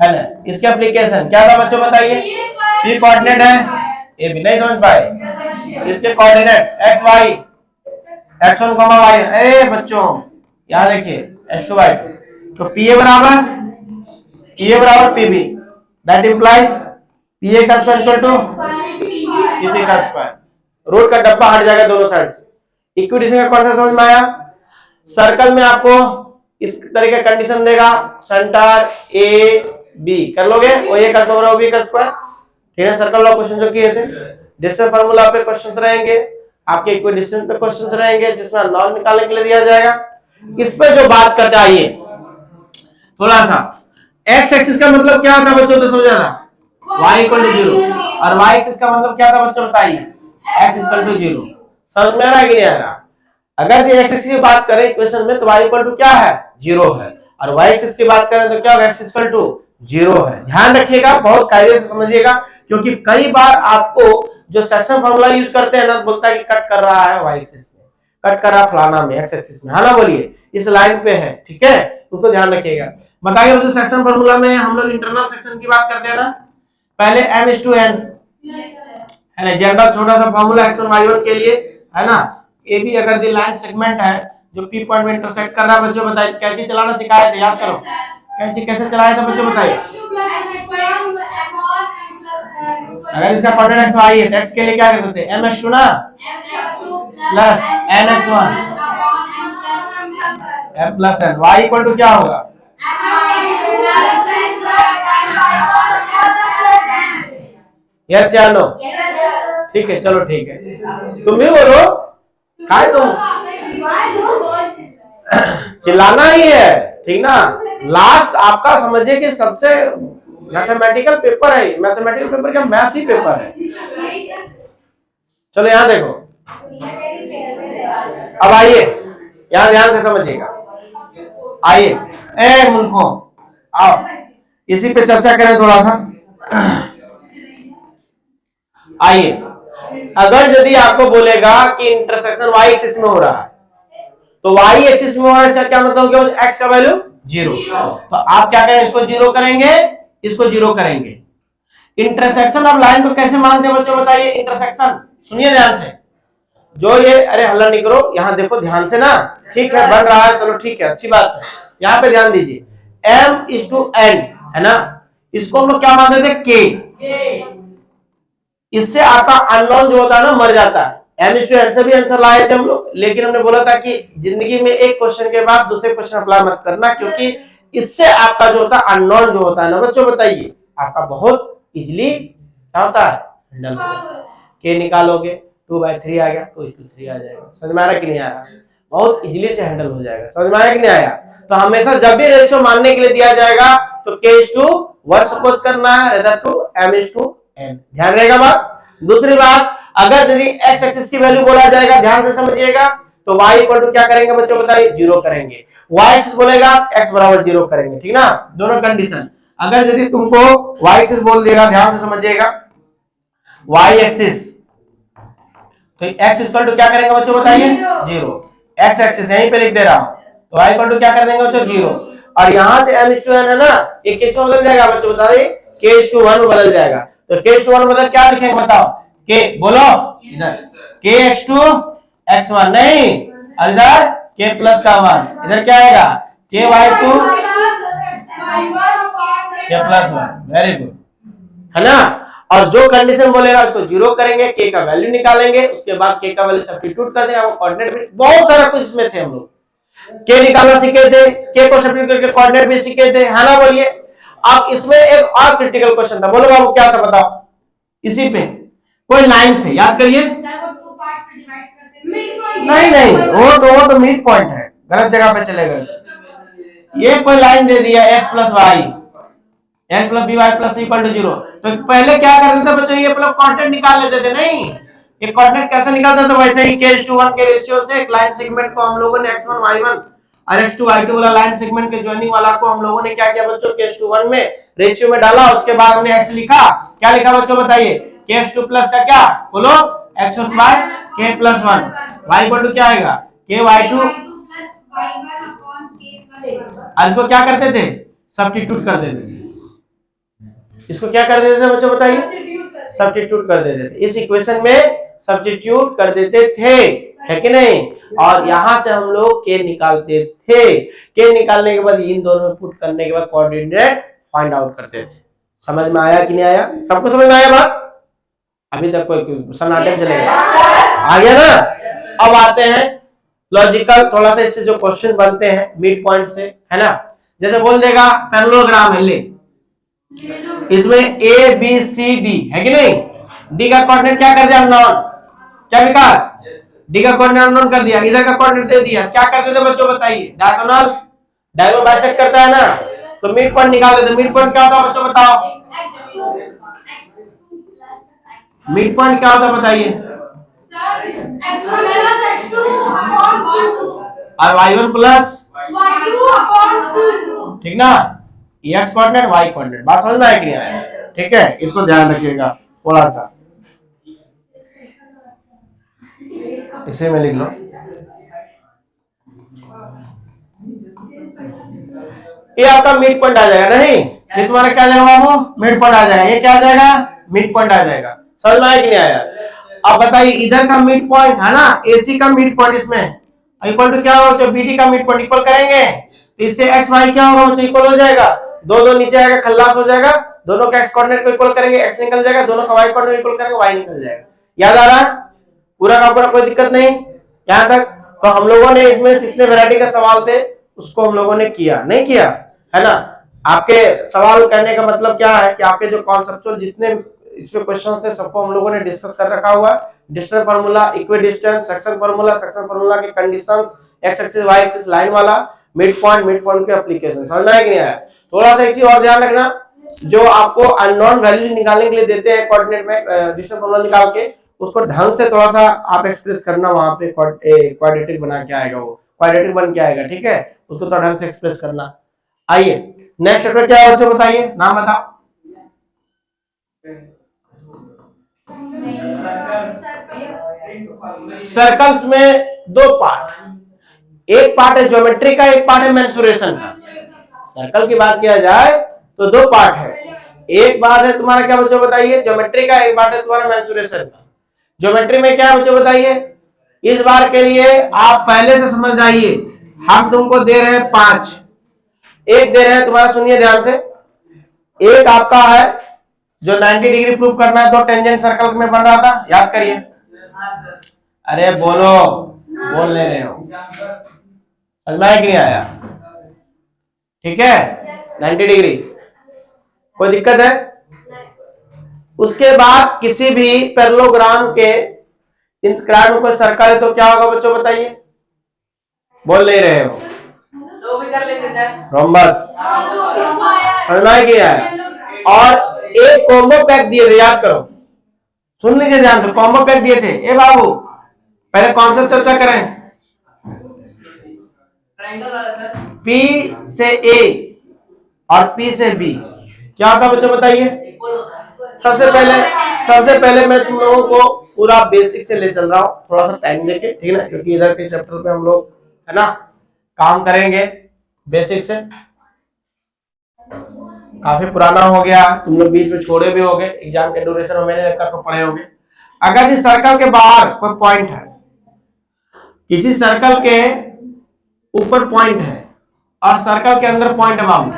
है ना? इसके एप्लीकेशन क्या था बच्चों बताइए? पी कोऑर्डिनेट है ए बी, नहीं समझ पाए? इसके coordinate x y, x1 y, ए बच्चों यहाँ देखिए x2 y2, तो PA बराबर PB, दैट इंप्लाइज PA का स्क्वायर इक्वल टू PC का स्क्वायर, रूट का डब्बा हट जाएगा दोनों साइड से। इक्विडिशन का कॉन्सेप्ट समझ में आया? सर्कल में आपको इस तरह का कंडीशन देगा, सेंटर ए बी कर लोगे, ओ ए का स्क्वायर ओ बी का स्क्वायर, ठीक है। सर्कल लॉ क्वेश्चन जो किए थे, डिस्टेंस फार्मूला पे क्वेश्चंस रहेंगे, आपके इक्विडिस्टेंस पे क्वेश्चंस रहेंगे जिसमें नॉन निकालने के लिए दिया जाएगा। इस पे जो बात करते आइए थोड़ा सा, एक्स एक्सिस का मतलब क्या था बच्चों, तो समझा था y इक्वल टू 0, और y एक्सिस का मतलब क्या था बच्चों बताइए, x इक्वल टू 0। समझ में आ रहा है कि नहीं आ रहा? अगर ये x एक्सिस की बात करें इक्वेशन में तो y इक्वल टू क्या है, 0 है, और y एक्सिस की बात करें तो क्या होगा, x इक्वल टू 0 है। ध्यान रखिएगा, बहुत कायदे से समझिएगा, क्योंकि कई बार आपको जो सेक्शन फार्मूला यूज करते हैं ना, बोलता है कि कट कर रहा है y एक्सिस में, कट कर रहा फलाना में x एक्सिस में, है ना, बोलिए इस लाइन पे है, ठीक है, उसको ध्यान रखिएगा। बताइए मुझे सेक्शन फार्मूला में हम लोग इंटरनल सेक्शन की बात करते हैं ना, पहले m/n है ना, जनरल छोटा सा फार्मूला x1 y1 के लिए, है ना। ए बी अगर दी लाइन सेगमेंट है जो पी पॉइंट में इंटरसेक्ट कर रहा है, बच्चों बताइए कैसे चलाना सिखाए थे, याद करो कैसे चलाया था बच्चों बताइए। अगर इसका कोऑर्डिनेट x y है तो x के लिए क्या करते थे, m/2 ना plus n/1 m plus n, y equal to क्या होगा, यस या नो, ठीक है, चलो ठीक है, तुम भी बोलो, काय तुम चिल्लाना ही है, ठीक ना। लास्ट आपका समझिए कि सबसे मैथमेटिकल पेपर है, मैथमेटिकल पेपर क्या मैथ ही पेपर है। चलो यहां देखो, अब आइए यहां ध्यान से समझिएगा, आइए ए मुल्को आओ, इसी पे चर्चा करें थोड़ा सा। आइए, अगर यदि आपको बोलेगा कि इंटरसेक्शन y एक्सिस में हो रहा है, तो y एक्सिस में हो रहा है, इसका क्या मतलब होगा, x का वैल्यू 0, तो आप क्या करेंगे, इसको 0 करेंगे, इसको 0 करेंगे। इंटरसेक्शन ऑफ लाइन को कैसे मानते हैं बच्चों बताइए, इंटरसेक्शन सुनिए ध्यान से, जो ये, अरे हल्ला नहीं करो, यहां देखो ध्यान से ना, ठीक है, बन रहा है, चलो ठीक है, अच्छी बात है, यहां पे ध्यान दीजिए, m/n है ना, इसको हम लोग क्या मानते थे, k, इससे आपका अननोन जो होता है ना मर जाता है। m/n से भी आंसर लाए थे हम लोग, लेकिन हमने बोला था कि जिंदगी में एक क्वेश्चन के बाद दूसरे क्वेश्चन अप्लाई मत करना, क्योंकि इससे आपका जो होता है अननोन जो होता है ना बच्चों बताइए, आपका बहुत इजीली क्या होता है, हैंडल होगा। k निकालोगे 2/3 आ गया, 2:3 आ जाएगा, समझ में आ रहा कि नहीं आ रहा, बहुत इजीली से हैंडल हो जाएगा, समझ में आया कि नहीं आया। तो हमेशा जब भी रेशियो मानने के लिए दिया जाएगा तो k/1 सपोज करना है, रेदर टू m/n, ध्यान रहेगा बात। दूसरी बात, अगर यदि x एक्सिस की वैल्यू बोला जाएगा, ध्यान से समझिएगा, तो y इक्वल टू क्या करेंगे बच्चों बताइए, 0 करेंगे, y एक्सिस बोलेगा x बराबर 0 करेंगे, ठीक ना, दोनों कंडीशन। अगर यदि तुमको y एक्सिस बोल देगा, ध्यान से समझिएगा, y एक्सिस, तो x इक्वल टू क्या करेंगे बच्चों बताइए, 0, x एक्सिस यहीं पे लिख दे रहा हूं, तो y इक्वल टू क्या कर देंगे बच्चों, 0, और यहां से m/n है ना, ये किस में बदल जाएगा बच्चों बताइए, k/1 में बदल जाएगा, तो k/1 बदल क्या लिखेंगे बताओ, k बोलो इधर, kx2 x1 नहीं, और इधर k प्लस का 1, इधर क्या आएगा, ky2 k plus 1, very good, है ना। और जो कंडीशन बोलेगा उसको 0 करेंगे, k का वैल्यू निकालेंगे, उसके बाद k का वैल्यू सब्स्टिट्यूट कर देंगे, कोऑर्डिनेट भी बहुत सारा कुछ इसमें थे, हम लोग k निकालना सीखे थे, k को सब्स्टिट्यूट करके कोऑर्डिनेट भी सीखे थे, है ना, बोलिए। अब इसमें एक और क्रिटिकल क्वेश्चन था, बोलो बाबू क्या था बताओ, इसी पे कोई लाइन से याद करिए, नहीं वो तो मिड पॉइंट है, गलत जगह पे चले गए। ये कोई लाइन दे दिया x plus y, x plus b y plus equal to 0, तो पहले क्या करते थे बच्चों, ये मतलब कोऑर्डिनेट निकाल लेते थे, नहीं ये कोऑर्डिनेट कैसे निकालते थे, वैसे ही k/1 के रेशियो से एक लाइन सेगमेंट को हम लोगों ने x1 y1 और x2 y2 वाला लाइन सेगमेंट के ज्वाइनिंग वाला को हम लोगों ने क्या किया बच्चों, k/1 में रेशियो में डाला, उसके बाद हमने x लिखा, क्या लिखा बच्चों बताइए, k/2 प्लस का क्या बोलो, x1 by k plus 1, y equal to क्या आएगा, ky2, और इसको क्या करते थे, सब्स्टिट्यूट कर देते थे, इसको क्या कर देते थे बच्चों बताइए, सब्स्टिट्यूट कर देते थे, इस इक्वेशन में सब्स्टिट्यूट कर देते थे, है कि नहीं। और यहां से हम लोग के निकालते थे, के निकालने के बाद इन दोनों में पुट करने के बाद कोऑर्डिनेट फाइंड आउट करते थे। समझ में आया कि नहीं आया? सबको समझ में आया बात? अभी तक कोई सन्नाटे चलेगा? आ गया ना? अब आते हैं लॉजिकल, थोड़ा सा इससे जो क्वेश्चन बनते हैं मिड पॉइंट से, है ना। जैसे बोल देगा पैरेललोग्राम है, ले इसमें ए बी सी डी है कि नहीं, डी का कोऑर्डिनेट क्या कर दिया अननोन, क्या विकास? डी का कोऑर्डिनेट अननोन कर दिया, इधर का कोऑर्डिनेट दे दिया, क्या करते थे बच्चों बताइए? डायगोनल, डायगोनल बाइसेक्ट करता है ना, तो मिड पॉइंट निकाल देते। मिड पॉइंट क्या होता है बच्चों बताओ? मिड पॉइंट क्या होता है बताइए? और y1 प्लस y2 ठीक ना, x कोऑर्डिनेट y कोऑर्डिनेट, बात समझ में आया कि नहीं आया? ठीक है, इसको ध्यान रखिएगा थोड़ा सा, इसे में लिख लो। ये आपका मिड पॉइंट आ जाएगा, नहीं ये तुम्हारा क्या जाएगा बाबू? मिड पॉइंट आ जाएगा। ये क्या आ जाएगा? मिड पॉइंट आ जाएगा। समझ में आया कि नहीं आया? अब बताइए इधर का मिड पॉइंट है ना, AC का मिड पॉइंट इसमें इक्वल टू क्या होगा? तो BD का मिड पॉइंट इक्वल करेंगे, इससे x y क्या होगा? तो इक्वल हो जाएगा, दो दो नीचे आएगा, खल्लास हो जाएगा, दोनों का x कोऑर्डिनेट को इक्वल करेंगे, x निकल जाएगा, दोनों का y कोऑर्डिनेट इक्वल करेंगे, y निकल जाएगा। याद आ रहा है? पूरा का पूरा, कोई दिक्कत नहीं यहां तक? तो हम लोगों ने इसमें जितने वैरायटी का सवाल थे उसको हम लोगों ने किया, नहीं किया है ना। आपके सवाल करने का मतलब क्या है कि आपके जो कॉन्सेप्चुअल जितने इसमें क्वेश्चन थे सबको हम लोगों ने डिस्कस कर रखा हुआ है। Distance formula, equidistance, section formula के conditions, X axis Y axis line वाला, मिड पॉइंट के एप्लीकेशन। समझ में आया कि नहीं आया? थोड़ा सा एक चीज और ध्यान रखना, जो आपको अननोन वैल्यू निकालने के लिए देते हैं कोऑर्डिनेट में, डिस्टेंस फार्मूला निकाल के उसको ढंग से थोड़ा सा आप एक्सप्रेस करना, वहां पे क्वाड्रेटिक बना के आएगा, वो क्वाड्रेटिक बन के आएगा, ठीक है, उसको थोड़ा ढंग से एक्सप्रेस करना। आइए नेक्स्ट चैप्टर क्या है बच्चों बताइए, नाम बताओ। सर्कल्स में दो पार्ट, एक पार्ट है ज्योमेट्री का, एक पार्ट है मेंसुरेशन का। सर्कल की बात किया जाए तो दो पार्ट है, एक बात है तुम्हारा क्या बच्चों बताइए? ज्योमेट्री का, एक बात है तुम्हारा मेंसुरेशन का। ज्योमेट्री में क्या है बच्चों बताइए? इस बार के लिए आप पहले से समझ जाइए, हम तुमको दे रहे हैं 5, एक दे रहे हैं तुम्हारा, सुनिए ध्यान से, एक आपका है जो 90 डिग्री प्रूव करना है, 2 टेंजेंट सर्कल में बन रहा था, याद करिए। अरे बोलो, बोल ले रहे हो, समझ में आया कि नहीं आया? ठीक है, 90 डिग्री, कोई दिक्कत है? उसके बाद किसी भी पैरेललोग्राम के इंस्क्राइब में कोई सर्कल है तो क्या होगा बच्चों बताइए? बोल नहीं रहे हो? दो भी कर लेंगे सर, रोम्बस, समझ में आया कि नहीं आया? और एक कॉम्बो पैक दिए थे, याद करो, सुन लीजिए ध्यान से, कॉम्बो पैक दिए थे। ए बाबू पहले कॉन्सेप्ट चर्चा करें। ट्रायंगल वाला सर, P से A और P से B क्या होता बच्चों बताइए? इक्वल होता है। सबसे पहले मैं तुम लोगों को पूरा बेसिक से ले चल रहा हूँ, थोड़ा सा टाइम देके, ठीक है ना, क्योंकि इधर के चैप्टर पे हम लोग है ना काम करेंगे बेसिक से। काफी पुराना हो गया, तुम लोग बीच में छोड़े भी होगे, एग्जाम के ड्यूरेशन में मैंने रखा तो पढ़े होंगे। अगर इस सर्कल के बाहर कोई पॉइंट है, किसी सर्कल के ऊपर पॉइंट है और सर्कल के अंदर पॉइंट है बाबू,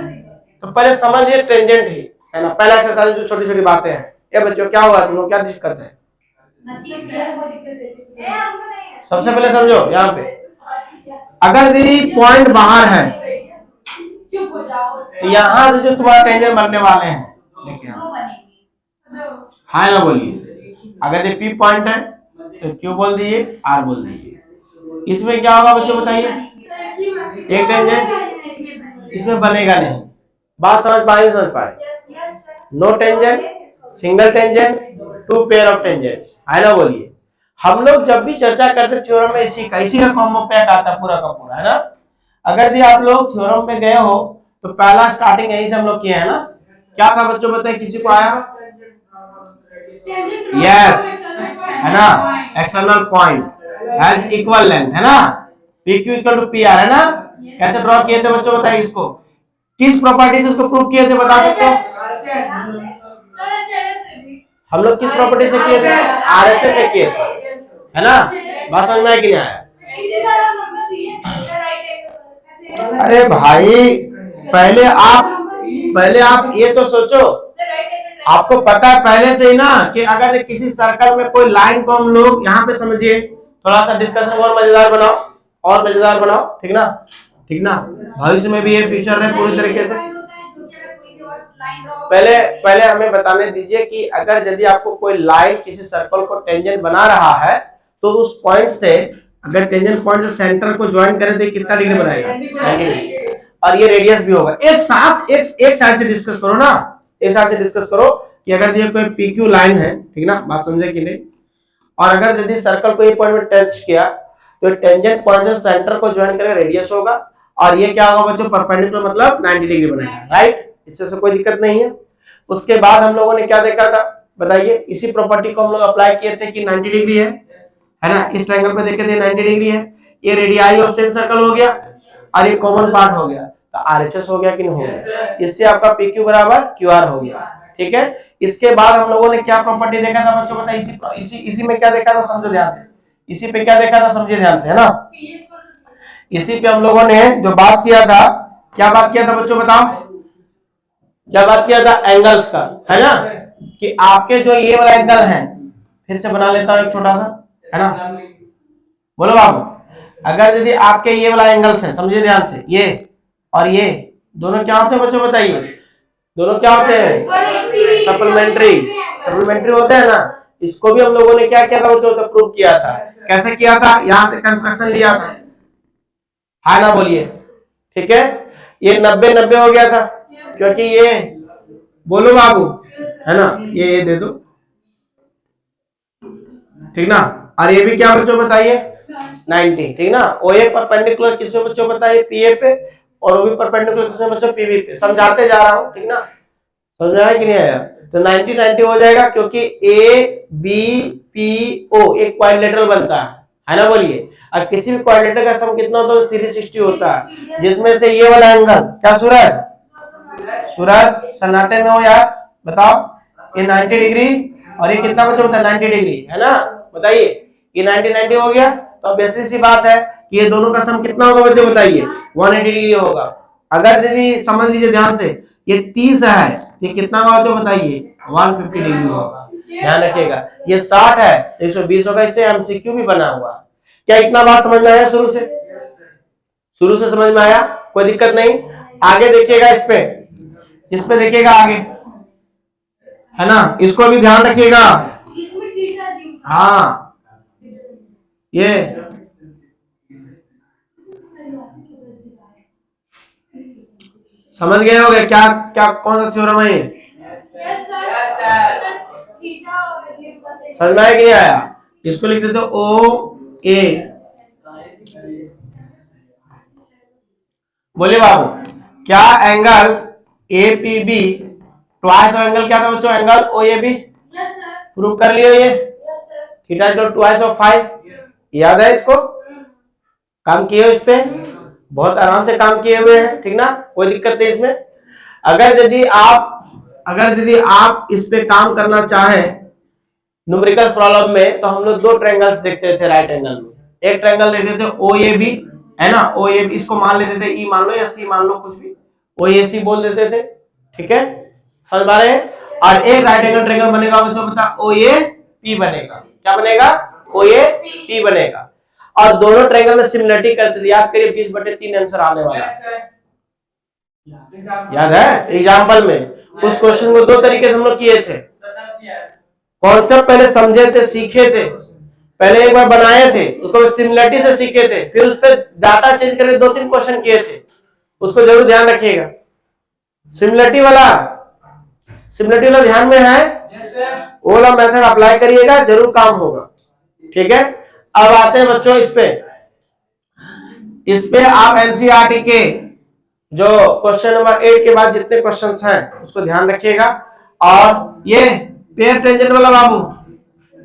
तो पहले समझिए टेंजेंट ही है ना, पहला एक्सरसाइज जो छोटी छोटी बातें हैं। ये बच्चों क्या हुआ, तुम लोग क्या दिक्कत है? सबसे पहले समझो यहाँ पे, अगर दीदी पॉइंट बाहर है तो यहाँ से जो तुम्हारा टेंजेंट बनने वाले हैं, देखिए हाँ ना बोलिए। अगर ये P पॉइंट है तो Q बोल दीजिए, R बोल दीजिए। इसमें क्या होगा बच्चों बताइए? एक टेंजेंट इसमें बनेगा नहीं, बात समझ पाए? समझ पाए? No tangent, single tangent, 2 pair of tangents, है ना बोलिए। हम लोग जब भी चर्चा करते थ्योरम में इसी का कॉम्बो पैक आता है पूरा का पूरा, है ना। अगर भी आप लोग थ्योरम में गए हो तो पहला स्टार्टिंग यही से हम लोग किए हैं ना। क्या था बच्चों बताइए, किसी को आया? यस, है ना, external point has equal length, है ना, PQ इक्वल टू PR, है ना। कैसे ड्रॉ किए थे बच्चों बताइए इसको, किस प्रॉपर्टी से इसको प्रूव किए थे बता सकते हो? हम लोग किस प्रॉपर्टी से किए थे? आरएचएस से किए थे, है ना? बात समझ में आया कि नहीं आया? इसी तरह आप नंबर दिए राइट एंगल। अरे भाई पहले आप ये तो सोचो, आपको पता है पहले से ही ना कि अगर किसी सर्कल में कोई लाइन को हम लोग यहाँ पे समझिए, थोड़ा सा डिस्कशन और मजेदार बनाओ, और मजेदार बनाओ, ठीक ना? ठीक ना? भविष्य में भी ये फीचर है पूरी तरीके से। पहले हमें बताने दीजिए कि अगर यदि आपको कोई लाइन किसी सर्कल को टेंजेंट बना रहा है तो उस पॉइंट से, अगर टेंजेंट पॉइंट से सेंटर को ज्वाइन करें तो कितना डिग्री बनाएगा? 90 डिग्री। और ये रेडियस भी होगा। एक साइड से डिस्कस करो ना, एक साइड से डिस्कस करो कि अगर ये कोई पीक्यू लाइन है, ठीक ना? बात समझे कि नहीं? और अगर यदि सर्कल को ये पॉइंट में टच किया तो टेंजेंट पॉइंट से सेंटर को ज्वाइन करें रेडियस होगा, और ये क्या होगा बच्चों? परपेंडिकुलर, मतलब 90 डिग्री बनेगा, राइट? इससे कोई दिक्कत नहीं है। उसके बाद हम लोगों ने क्या देखा था बताइए? इसी प्रॉपर्टी को हम लोग अप्लाई किए थे कि 90 डिग्री है ना? इस ट्रायंगल पे देखे थे 90 डिग्री है। ये रेडियाई ऑफ सेम सर्कल हो गया और ये कॉमन पार्ट हो गया, तो आरएचएस हो गया कि नहीं हो गया? इससे आपका पीक्यू बराबर क्यूआर हो गया, ठीक है? इसके बाद हम लोगों ने क्या प्रॉपर्टी देखा था बच्चों? बताइए इसी में क्या देखा था, समझो ध्यान से। इसी पे क्या देखा था, समझिए ध्यान से, है ना? इसी पे हम लोगों ने जो बात किया था, क्या बात किया था बच्चों? बताओ क्या बात किया था? एंगल्स का, है ना? कि आपके जो ये वाला एंगल है, फिर से बना लेता हूं एक छोटा सा, है ना? बोलो बाबू, अगर यदि आपके ये वाला एंगल्स है, समझिए ध्यान से, ये और ये दोनों क्या होते हैं बच्चों? बताइए, दोनों क्या होते हैं? सप्लीमेंट्री होते हैं ना? इसको भी हम लोगों ने क्या किया था बच्चों? तो प्रूव किया था। कैसे किया था? यहां से कंस्ट्रक्शन लिया था, है ना? बोलिए, ठीक है? ये 90-90 हो गया था, क्योंकि ये, बोलो बाबू, है ना? ये दे दो, ठीक ना? और ये भी क्या बच्चों? बताइए 90, ठीक ना? ओए परपेंडिकुलर किसमें बच्चों? बताइए पीए पे, और वो भी परपेंडिकुलर किसमें बच्चों? पीवी पे। समझाते जा रहा हूं, ठीक ना? समझ में आया कि नहीं आया? तो 90-90 हो जाएगा, क्योंकि ए बी पी ओ एक क्वाड्रिलेटरल बनता है ना? बोलिए, और किसी भी क्वाड्रिलेटर का सम कितना होता है? 360 होता है, जिसमें से ये वाला एंगल क्या? सूरज सन्नाटे में हो यार, बताओ। ये 90 डिग्री और ये कितना बच्चों? होता है 90 डिग्री, है ना? बताइए, ये 90-90 हो गया, तो अब ऐसी सी बात है कि ये दोनों का सम कितना होगा बच्चों? बताइए 180 डिग्री होगा। अगर यदि समझ लीजिए ध्यान से, ये 30 है, ये कितना होगा बच्चों? बताइए 150 डिग्री होगा, ध्यान रखिएगा। ये 60 है, 120 होगा। इससे एमसीक्यू भी बना हुआ। क्या इतना बात समझ में आया? शुरू से समझ में आया? कोई दिक्कत नहीं। आगे देखिएगा, इस पे देखिएगा आगे, है ना? इसको भी ध्यान रखिएगा। हाँ, ये समझ गए होगे क्या क्या कौन सा थ्योरम है ये? समझ में आया कि नहीं आया? इसको लिख देते ओ ए। बोलिए बाबू, क्या angle A P B twice of angle क्या था बच्चों? Angle O A B. Prove कर लियो ये। थीटा इक्वल ट्वाइस ऑफ 5, याद है इसको? काम किए हो इस पे? बहुत आराम से काम किए हुए हैं, ठीक ना? कोई दिक्कत नहीं इसमें। अगर यदि आप इस पे काम करना चाहें न्यूमेरिकल प्रॉब्लम में, तो हम लोग दो ट्रायंगल्स देखते थे राइट एंगल में। एक ट्रायंगल देखते थे ओ ए बी, है ना? ओ ए बी, इसको मान लेते थे, ई मान लो या सी मान लो, कुछ भी, ओ ए सी बोल देते थे, ठीक है? समझ पा रहे हैं? और एक राइट एंगल ट्रायंगल बनेगा बच्चों, बता, ओ ए पी बनेगा। क्या बनेगा? ओ ए पी बनेगा। और दोनों ट्रायंगल में सिमिलरिटी करते थे। याद करिए 20/3 आंसर आने वाला है, याद है? एग्जाम्पल में उस क्वेश्चन को दो तरीके से हम लोग किए थे। कॉन्सेप्ट पहले समझे थे, सीखे थे, पहले एक बार बनाए थे, उसको सिमिलरिटी से सीखे थे, फिर उस पर डाटा चेंज करके 2-3 क्वेश्चन किए थे। उसको जरूर ध्यान रखिएगा। सिमिलरिटी वाला ध्यान में है? वो वाला मेथड अप्लाई करिएगा, जरूर काम होगा, ठीक है? अब आते हैं बच्चों इस पे आप एनसीईआरटी के जो क्वेश्चन नंबर 8 के बाद जितने क्वेश्चंस हैं उसको ध्यान रखिएगा। और ये पेयर टेंजेंट वाला बाबू,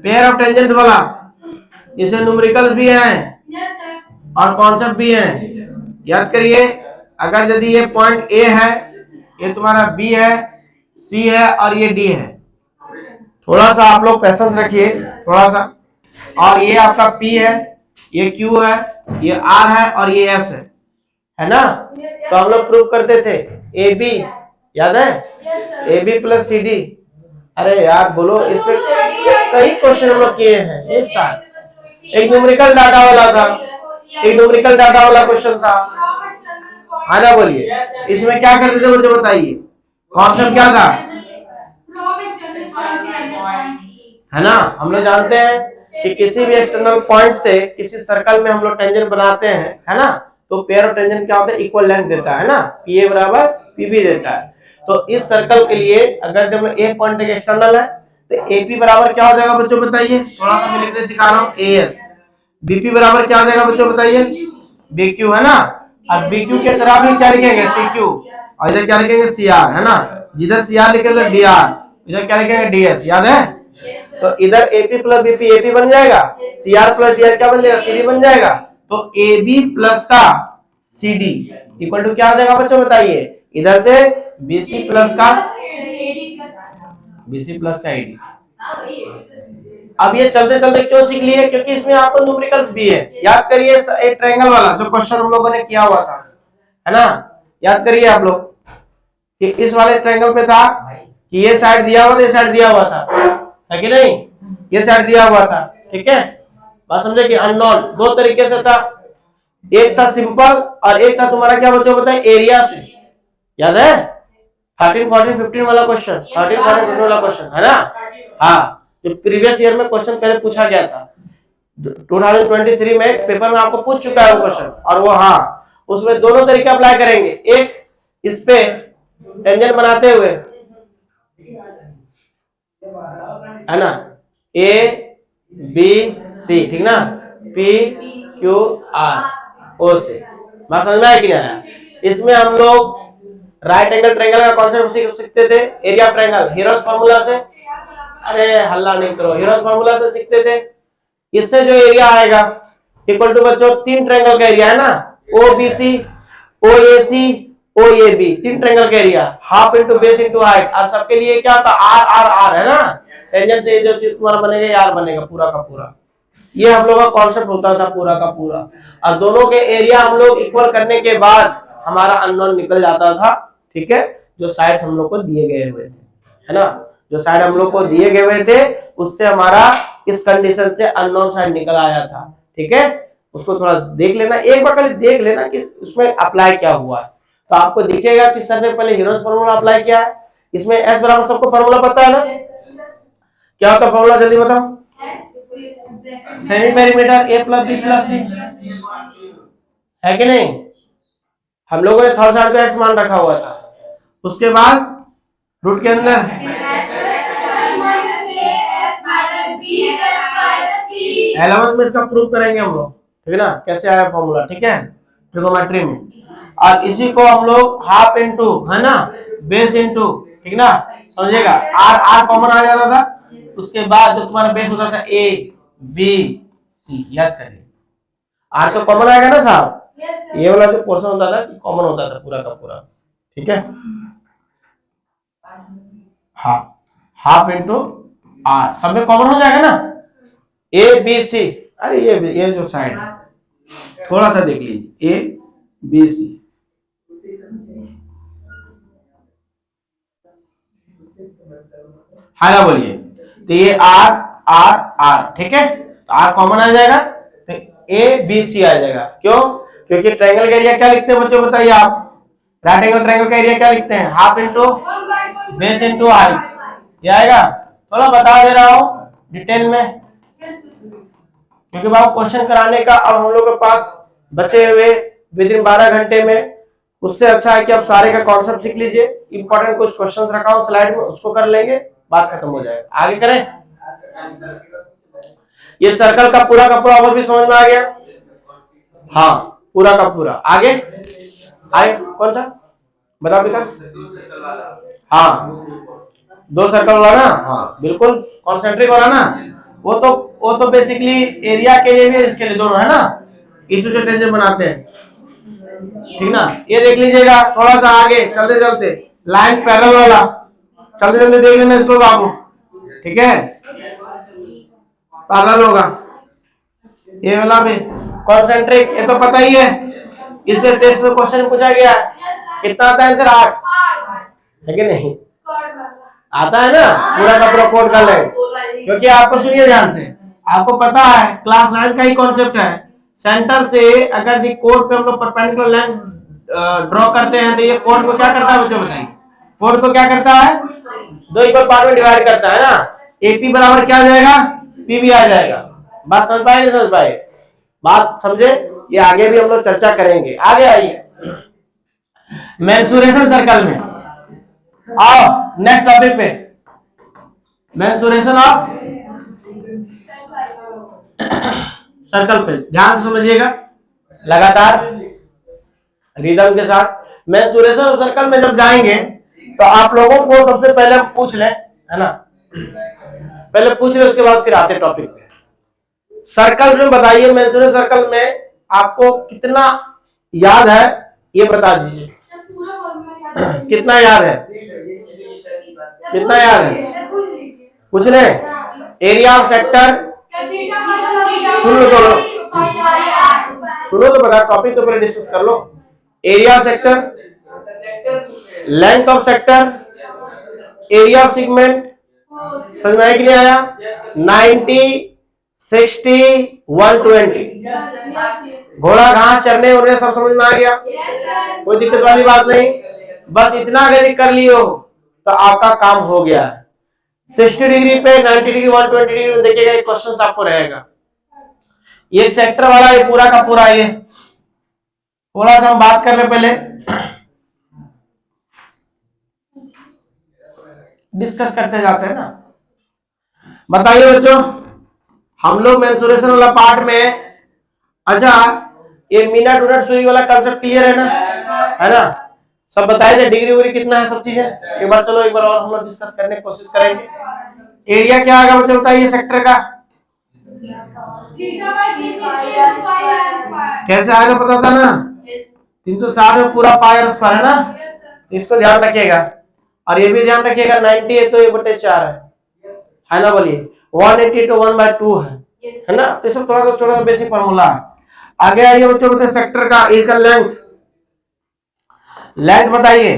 पेयर ऑफ टेंजेंट वाला, इसमें न्यूमेरिकल्स भी हैं और कॉन्सेप्ट भी हैं। याद करिए, अगर यदि ये पॉइंट ए है, ये तुम्हारा बी है, सी है और ये डी है, थोड़ा सा आप लोग पेशेंस रखिए थोड़ा सा। और ये आपका P है, ये Q है, ये R है और ये S है ना। तो हम लोग प्रूव करते थे AB, याद है, AB प्लस CD। अरे यार बोलो, इसमें कई क्वेश्चन हम लोग किए हैं एक साथ। एक न्यूमेरिकल डाटा वाला था, एक न्यूमेरिकल डाटा वाला क्वेश्चन था, है ना। बोलिए इसमें क्या करते थे मुझे बताइए, कॉन्सेप्ट क्या था, है ना। हम लोग जानते हैं कि किसी भी एक्सटर्नल पॉइंट से किसी सर्कल में हम लोग टेंजेंट बनाते हैं, है ना। तो पेयर ऑफ टेंजेंट क्या होता है, इक्वल लेंथ देता है ना, PA बराबर PB देता है। तो इस सर्कल के लिए अगर जब A पॉइंट एक एक्सटर्नल है तो AP बराबर क्या हो जाएगा बच्चों बताइए, थोड़ा सा मैं लिखने सिखा रहा हूँ, AS। BP बराबर क्या हो जाएगा बच्चों बताइए, BQ, है ना। अब BQ के तरह भी क्या लिखेंगे, CQ, और इधर क्या लिखेंगे, CR, है ना। जिधर CR लिखेंगे उधर DR, इधर क्या लिखेंगे, DS, याद है। तो इधर AP प्लस BP AP बन जाएगा, CR प्लस DR क्या बन जाएगा, CD बन जाएगा। तो AB प्लस का CD इक्वल टू क्या आ जाएगा बच्चों बताइए, इधर से BC प्लस का AD। अब ये चलते चलते क्यों सीख लिए, क्योंकि इसमें आपको न्यूमेरिकल्स भी है। याद करिए एक ट्रायंगल वाला जो क्वेश्चन हम लोगों ने किया हुआ था, है ना। याद करिए आप लोग कि इस वाले ट्रायंगल पे था कि ये साइड दिया हुआ था, ये साइड दिया हुआ था, है कि नहीं, ये साइड दिया हुआ था, ठीक है। बात समझे कि अननोन दो तरीके से था, एक था सिंपल और एक था तुम्हारा क्या बच्चों बताए, एरिया से। याद है 13 14 15 वाला क्वेश्चन, 13 14 15 वाला क्वेश्चन, है ना। हाँ, जो प्रीवियस ईयर में क्वेश्चन पहले पूछा गया था 2023 में पेपर में आपको पूछ चुका है वो क्वेश्चन। और वो हाँ, उसमें दोनों तरीके अप्लाई करेंगे, एक इस पे टेंजेंट बनाते हुए, है ना, ABC, ठीक ना, PQRO से। बात समझ में आया कि नहीं आया। इसमें हम लोग राइट एंगल ट्रायंगल का कॉन्सेप्ट सीख सकते थे, area of triangle heroes formula से। अरे हल्ला नहीं करो, हीरोज फार्मूला से सीखते थे। इससे जो एरिया आएगा इक्वल टू बच्चों तीन ट्रायंगल का एरिया है ना, OBC OAC OAB, तीन ट्रायंगल का area, half into base into height. और सबके लिए क्या था, R है ना, टेंजेंट से जो चीज तुम्हारा बनेगा R बनेगा पूरा का पूरा। ये हम लोग का कॉन्सेप्ट होता था पूरा का पूरा। और दोनों के एरिया हम लोग इक्वल करने के बाद हमारा अननोन निकल जाता था, ठीक है। जो साइड हम लोग को दिए गए हुए थे, है ना, जो साइड हम लोग को दिए गए हुए थे उससे हमारा इस कंडीशन से अननोन साइड निकल आया था, ठीक है। उसको थोड़ा देख लेना, एक बार खाली देख लेना कि उसमें अप्लाई क्या हुआ है। तो आपको दिखेगा कि सर ने पहले हीरोज फार्मूला अप्लाई किया है। इसमें S बराबर सबको फार्मूला पता है ना, क्या होता है फार्मूला, जल्दी बताओ। Semi perimeter A plus B plus C, है कि नहीं। हम लोगों ने थर्ड साइड पे x मान रखा हुआ था, उसके बाद रूट के अंदर 11th में इसका प्रूफ करेंगे हम लोग, ठीक है ना, कैसे आया फॉर्मूला, ठीक है, ट्रिगोनोमेट्री में। और इसी को हम लोग हाफ इंटू, है ना, बेस इंटू, ठीक ना, समझिएगा। R कॉमन आ जाता था, उसके बाद जो तुम्हारा बेस होता था ABC, याद करिए R तो कॉमन आएगा ना साहब, ये वाला जो पोर्शन होता था कॉमन होता था पूरा का पूरा, ठीक है। हाँ, हाफ इंटू R सब में कॉमन हो जाएगा ना, ABC। अरे ये जो साइड थोड़ा सा देख लीजिए, ABC, है ना, बोलिए। तो ये R, ठीक है, तो R कॉमन आ जाएगा तो ABC आ जाएगा। क्यों, क्योंकि ट्रायंगल का एरिया क्या लिखते हैं बच्चों बताइए आप, राइट एंगल ट्रायंगल का एरिया क्या लिखते हैं, half into base into height, ये आएगा। थोड़ा बता दे रहा हूं डिटेल में, क्योंकि बाबू क्वेश्चन कराने का अब हम लोग के पास बचे हुए विद इन 12 घंटे में, उससे अच्छा है कि आप सारे का कॉन्सेप्ट सीख लीजिए। इंपॉर्टेंट कुछ क्वेश्चंस रखा हूं स्लाइड में, उसको कर लेंगे, बात खत्म हो जाएगा। आगे करें, ये सर्कल का पूरा ओवरव्यू समझ में आ गया, हाँ पूरा का पूरा। आगे आगे कौन सा बताओ बेटा, हाँ दो सर्कल वाला ना, हाँ बिल्कुल कॉन्सेंट्रिक वाला ना, वो तो बेसिकली एरिया के लिए भी है, इसके लिए दोनों, है ना, इस जो टेंजेंट बनाते हैं, ठीक ना। ये देख लीजिएगा थोड़ा सा आगे चलते चलते, लाइन पैरेलल वाला, चलते चलते देख लेना इसको बाबू, ठीक है, पैरेलल होगा। ये वाला भी कॉन्सेंट्रिक, ये तो पता ही है, इससे टेस्ट में क्वेश्चन पूछा गया है। कितना आता है आंसर? 8 है कि नहीं? आता है ना, पूरा का पूरा कोड कर ले। क्योंकि आपको सुनिए ध्यान से, आपको पता है क्लास 9 का ही कॉन्सेप्ट है, सेंटर से अगर दी कोड पे हम लोग परपेंडिकुलर लाइन ड्रॉ करते हैं तो ये कोड को क्या करता है बच्चों बताइए? कोड को क्या करता है? 2 इक्वल पार्ट में डिवाइड करता है ना। एपी बराबर क्या आ जाएगा? पीबी आ जाएगा। बात समझ पाए नहीं समझ पाए? बात समझे? ये आगे भी हम लोग चर्चा करेंगे। आगे आइए मेंसुरेशन सर्कल में आओ, नेक्स्ट टॉपिक पे, मेंसुरेशन ऑफ सर्कल पे ध्यान से समझिएगा, लगातार रिदम के साथ। मेंसुरेशन ऑफ सर्कल में जब जाएंगे तो आप लोगों को सबसे पहले पूछ लें, है ना, पहले पूछ ले, उसके बाद फिर आते टॉपिक पे। सर्कल में बताइए, मेंसुरेशन सर्कल में आपको कितना याद है ये बता दीजिए। कितना याद है? कितना याद है? पूछ ले। एरिया ऑफ सेक्टर, सुनो तो बता, टॉपिक तो पहले डिस्कस कर लो। Area of sector, length of sector, area of segment, समझ में कि नहीं आया? 90, 60, 120, घोड़ा घास चरने उन्हें सब समझ में आ गया? कोई दिक्कत वाली बात नहीं, बस इतना अगर कर लिए हो तो आपका काम हो गया है। 60 डिग्री पे, 90 डिग्री, 120 डिग्री में देखिएगा क्वेश्चन आपको रहेगा। ये सेक्टर वाला ये पूरा का पूरा, ये थोड़ा सा हम बात कर ले पहले, डिस्कस करते जाते हैं ना। बताइए बच्चों, हम लोग मेंसुरेशन वाला पार्ट में, अच्छा ये मिनट उनट सुई वाला कंसेप्ट क्लियर है ना? है ना? सब बताए थे, डिग्री उग्री कितना है, सब चीजें एक बार चलो एक बार और हम लोग डिस्कस करने की कोशिश करेंगे। एरिया क्या आएगा बच्चों बताइए सेक्टर का? कैसे आएगा पता था ना? 360 में पूरा पाई और स्क्वायर है ना, इसको ध्यान रखिएगा। और ये भी ध्यान रखिएगा 90 है तो ये बटे 4 है ना? बोलिए 180 तो 1/2 है ना? तो सब थोड़ा सा छोटा सा बेसिक फॉर्मूला है। आगे आइए बच्चों, बताइए सेक्टर का, इसका लेंथ, लेंथ बताइए।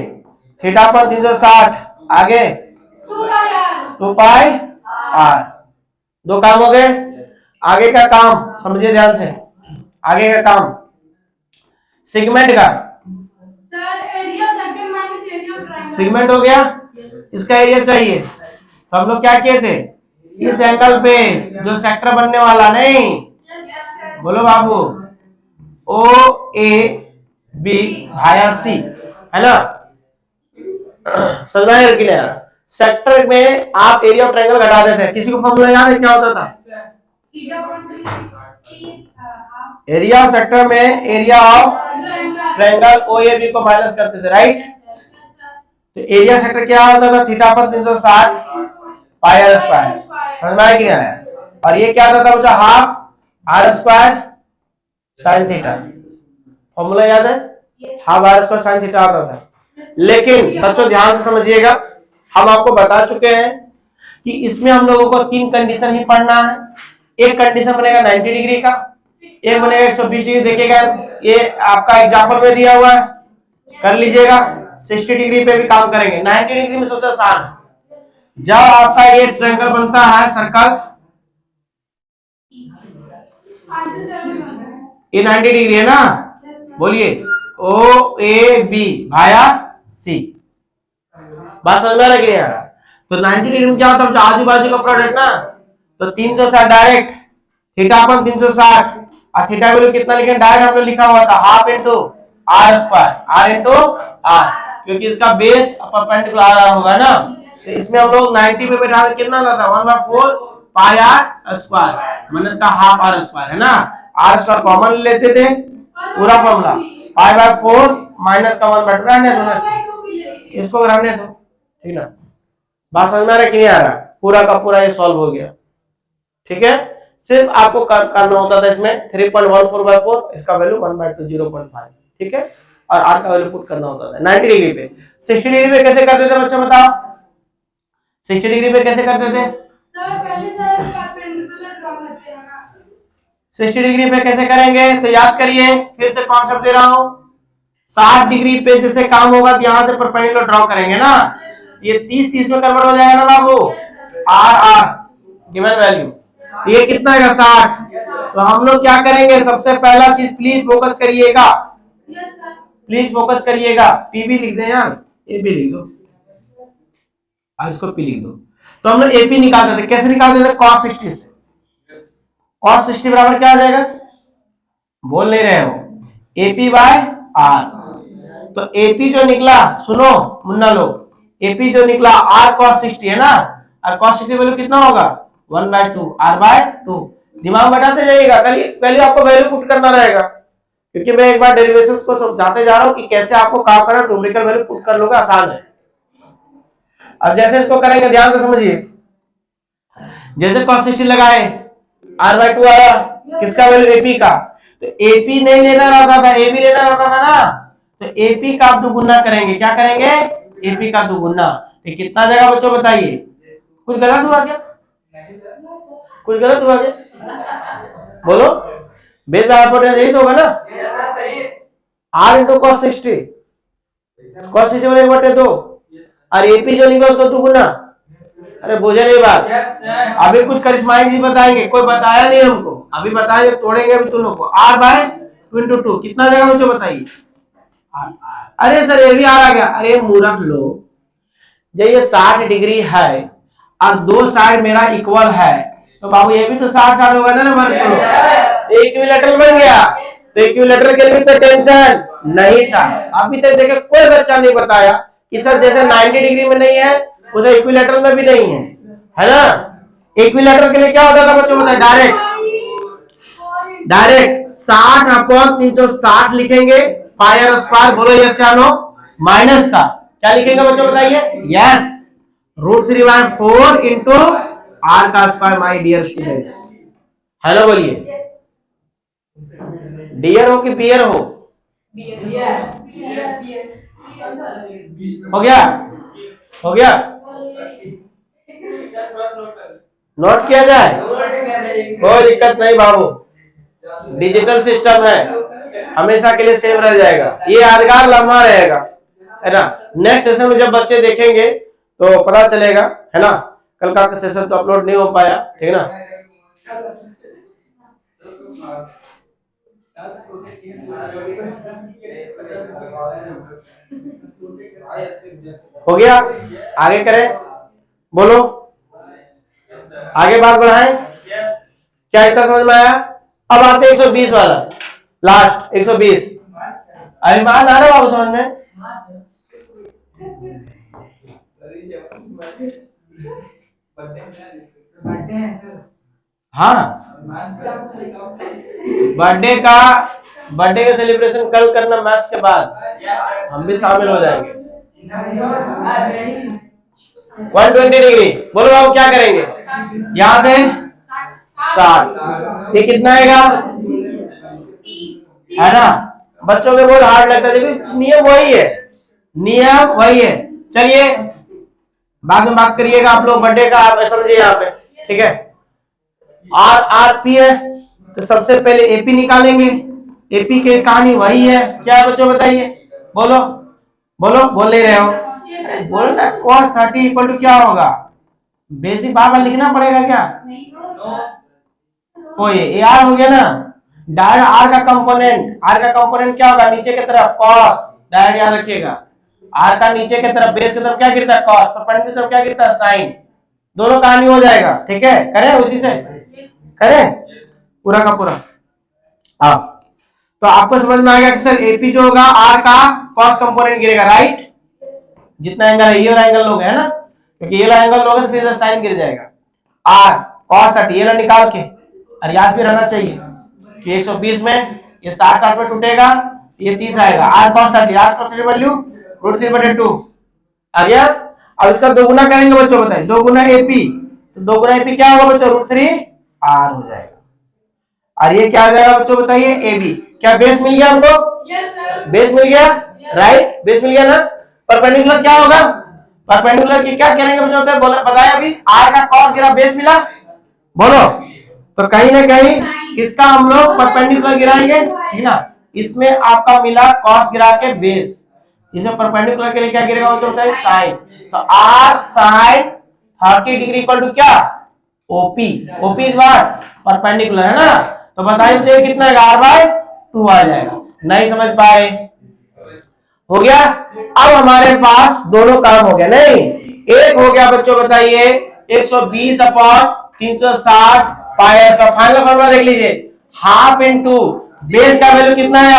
थीटा पर 360, आगे 2 पाई आर, 2 काम हो गए। आगे का काम समझिए ध्यान से, आगे का काम सेगमेंट का, सेगमेंट हो गया, इसका एरिया चाहिए। तो हम लोग क्या किए थे, इस एंगल पे जो सेक्टर बनने वाला, नहीं बोलो बाबू, ओ ए बी भाया सी, है ना? समझ में कि नहीं? सेक्टर में आप एरिया ऑफ ट्रायंगल घटा देते हैं। किसी को फॉर्मूला याद है क्या होता था? एरिया ऑफ सेक्टर में area of triangle O A B को माइनस करते थे, राइट? तो एरिया सेक्टर क्या होता था? थीटा पर 360 पाई आर स्क्वायर, समझ में आया कि नहीं आया? और ये क्या होता था बच्चा? Half r square sine theta, formula याद है? Half r square sine theta आता था। लेकिन बच्चों ध्यान से समझिएगा, हम आपको बता चुके हैं कि इसमें हम लोगों को 3 कंडीशन ही पढ़ना है। एक कंडीशन बनेगा 90 डिग्री का, एक बनेगा 120 डिग्री। देखिएगा ये आपका एग्जाम्पल में दिया हुआ है, कर लीजिएगा। 60 डिग्री पे भी काम करेंगे। 90 डिग्री में सबसे आसान है, जब आपका ये ट्रायंगल बनता है सर्कल, ये 90 डिग्री है ना, बोलिए ओ ए बी भाया सी, बात समझ में लगी यार? तो 90 डिग्री में क्या होता है? आजू बाजू का प्रोडक्ट ना, तो 360 डायरेक्ट, थीटा पर 360 और थीटा वैल्यू कितना लिखे? डायरेक्ट हमने लिखा हुआ था half into r square, r into r, क्योंकि इसका बेस परपेंडिकुलर आर होगा ना। तो इसमें हम लोग 90 पे बैठा कितना आता था? 1/4 पाई आर स्क्वायर, मतलब इसका हाफ आर स्क्वायर, है ना? आर स्क्वायर कॉमन लेते थे, पूरा फॉर्मूला पाई/4 माइनस का 1/2 रहने दो, इसको रहने दो, ठीक ना? बात समझ में आ रहा है कि नहीं आ रहा? पूरा का पूरा ये सॉल्व हो गया, ठीक है? सिर्फ आपको करना होता था इसमें 3.14/4, इसका वैल्यू 1/2 0.5, ठीक है? और आर का वैल्यू पुट करना होता था 90 डिग्री पे। 60 डिग्री पे कैसे करते थे बच्चों बताओ? 60 डिग्री पे कैसे करते थे? 60 डिग्री पे कैसे करेंगे? तो याद करिए, फिर से कॉन्सेप्ट दे रहा हूं। 60 डिग्री पे जैसे काम होगा तो यहां से परपेंडिकुलर ड्रॉ करेंगे ना, ये 30 में कन्वर्ट हो जाएगा ना बाबू। आर आर गिवन वैल्यू, ये कितना है? 60। तो हम लोग क्या करेंगे? सबसे पहला चीज प्लीज फोकस करिएगा, प्लीज फोकस करिएगा। पी भी लिख दें यार, ए भी लिख दो, आज इसको पी लिख दो। तो हम लोग एपी निकालते थे, कैसे निकालते थे? cos 60 से। cos 60 बराबर क्या आ जाएगा? बोल नहीं रहे हो, एपी बाय आर। तो एपी जो निकला, सुनो मुन्ना लोग, एपी जो निकला आर cos 60 है ना, और cos 60 वैल्यू कितना होगा? 1/2 r/2। दिमाग बैठाते जाइएगा, पहले आपको वैल्यू पुट करना रहेगा, क्योंकि मैं एक बार डेरिवेशंस को समझाते जा रहा हूं कि कैसे आपको काम करना, न्यूमेरिकल वैल्यू पुट कर लोगे, आसान है। अब जैसे इसको करेंगे, ध्यान से समझिए। जैसे cos 60 लगाए, r/2 आया, किसका वैल्यू? एपी का। तो एपी नहीं लेना रहता था, एबी लेना रहता था ना, तो एपी का आप दुगुना करेंगे। क्या करेंगे? एपी का दुगुना। तो कितना जगह बच्चों बताइए? कुछ गलत हुआ क्या? कुछ गलत हुआ क्या? बोलो, बेस हाइपोटेनस यही तो होगा ना, r इंटू cos 60, cos 60 वाले 1/2, और एपी जो निकला उसको दुगुना। अरे बुझे नहीं बात? अभी कुछ करिश्माई जी बताएंगे, कोई बताया नहीं हमको, अभी बताएंगे, तोड़ेंगे अभी तुम लोग को। r/2 × 2 कितना जगह मुझे बताइए? अरे सर ये भी आ गया। अरे मूर्ख लोग, जब ये 60 डिग्री है और दो साइड मेरा इक्वल है, तो बाबू ये भी तो 60 होगा ना नंबर। इक्विलैटरल बन गया, तो इक्विलैटरल के लिए तो टेंशन नहीं था। अभी तक देखे कोई बच्चा नहीं बताया कि सर जैसे 90 डिग्री में नहीं है उधर इक्विलैटरल में भी नहीं है ना। इक्विलैटरल के लिए क्या होता था बच्चों? बताए, डायरेक्ट 60/360 लिखेंगे, पाई आर स्क्वायर। बोलो यस या नो? माइनस का क्या लिखेंगे बच्चों बताइए? यस, √3/4 इंटू आर का स्क्वायर। माय डियर स्टूडेंट्स, है ना? बोलिए, डियर हो कि पियर हो? हो गया? हो गया? नोट किया जाए, कोई दिक्कत नहीं बाबू, डिजिटल सिस्टम है, हमेशा के लिए सेव रह जाएगा, ये यादगार लम्हा रहेगा, है ना। नेक्स्ट सेशन में जब बच्चे देखेंगे तो पता चलेगा, है ना। कल का सेशन तो अपलोड नहीं हो पाया, ठीक है ना। हो गया? आगे करें, बोलो, आगे बात बढ़ाएं। क्या इतना समझ में आया? अब आते 120 वाला, लास्ट 120। अभिमान आ रहा बाबू समझ में? हाँ, बर्थडे का सेलिब्रेशन कल करना, मैथ्स के बाद हम भी शामिल हो जाएंगे। 120 डिग्री, बोलो बाबू क्या करेंगे? यहां से 60, ये कितना आएगा? है ना। बच्चों में बहुत हार्ड लगता है, लेकिन नियम वही है, नियम वही है। चलिए बाद में बात करिएगा आप लोग बर्थडे का, आप समझिए यहाँ पे, ठीक है। RRP है, तो सबसे पहले एपी निकालेंगे। एपी की कहानी वही है, क्या है बच्चों बताइए? बोलो बोलो, बोल नहीं रहे हो? बोलो ना, cos 30 = क्या होगा? बेसिक बार लिखना पड़ेगा क्या? तो ये आर हो गया ना, डायरेक्ट आर का कंपोनेंट क्या होगा? नीचे की तरफ cos, डायरेक्ट याद रखिएगा। आर का नीचे की तरफ, बेस की तरफ क्या गिरता है? cos, परपेंडिकुलर की तरफ क्या गिरता है? sin। दोनों कहानी हो जाएगा, ठीक है। करें उसी से, करें पूरा का पूरा। हाँ, तो आपको समझ में आएगा कि सर एपी जो होगा आर का cos कंपोनेंट गिरेगा, राइट। जितना एंगल है, ये वाला एंगल लोगे, है ना, क्योंकि ये वाला एंगल लोगे तो फिर साइन गिर जाएगा। आर cos 30 ये निकाल के, और याद भी रहना चाहिए कि 120 में ये 60 में टूटेगा, ये 30 आएगा। r cos 30 वैल्यू √3/2 आ गया। अब इसका दोगुना करेंगे बच्चों, बताइए, दोगुना एपी, तो दोगुना एपी क्या होगा बच्चों? √3r हो जाएगा। और ये क्या आ जाएगा बच्चों बताइए? एबी। क्या बेस मिल गया हमको? Yes sir. बेस मिल गया, राइट, बेस मिल गया ना। परपेंडिकुलर क्या होगा? परपेंडिकुलर की क्या करेंगे बच्चों? बोला बताया अभी, आर का cos गिरा, बेस मिला, बोलो। तो कहीं ना कहीं इसका हम लोग परपेंडिकुलर गिराएंगे, ठीक ना। इसमें आपका मिला कॉस गिरा के बेस, इसमें परपेंडिकुलर के लिए क्या गिरेगा वो होता है साइन। तो R sine 30 degree equal to क्या OP, OP is what perpendicular, है ना। तो बताइए मुझे कितना है, r/2 आ जाएगा। नहीं समझ पाए, हो गया। अब हमारे पास दोनों काम हो गया, नहीं एक हो गया बच्चों, बताइए 120/360 पाई आर स्क्वायर। फाइनल फॉर्मूला देख लीजिए, हाफ इंटू बेस का वैल्यू कितना है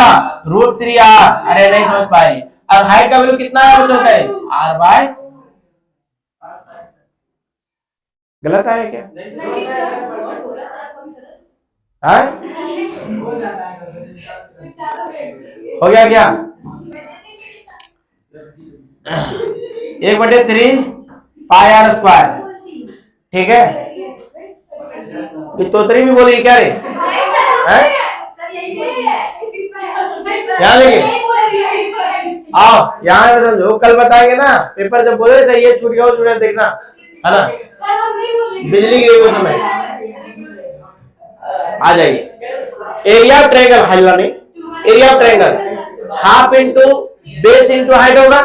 √3r, अरे नहीं समझ पाए। और हाइट का वैल्यू कितना है बच्चों का r/, गलत आया क्या, हाँ हो गया क्या 1/3 पाई आर स्क्वायर, ठीक है। तोतरी भी बोली क्या रे, यहाँ लेके आओ, यहाँ पे समझो, कल बताएंगे ना पेपर जब बोले थे ये छूट गया वो छूट गया, देखना है ना, बिजली गिरी उस समय आ जाएगी। एरिया ऑफ ट्रायंगल, हल्ला नहीं, area of triangle half into base into height होगा।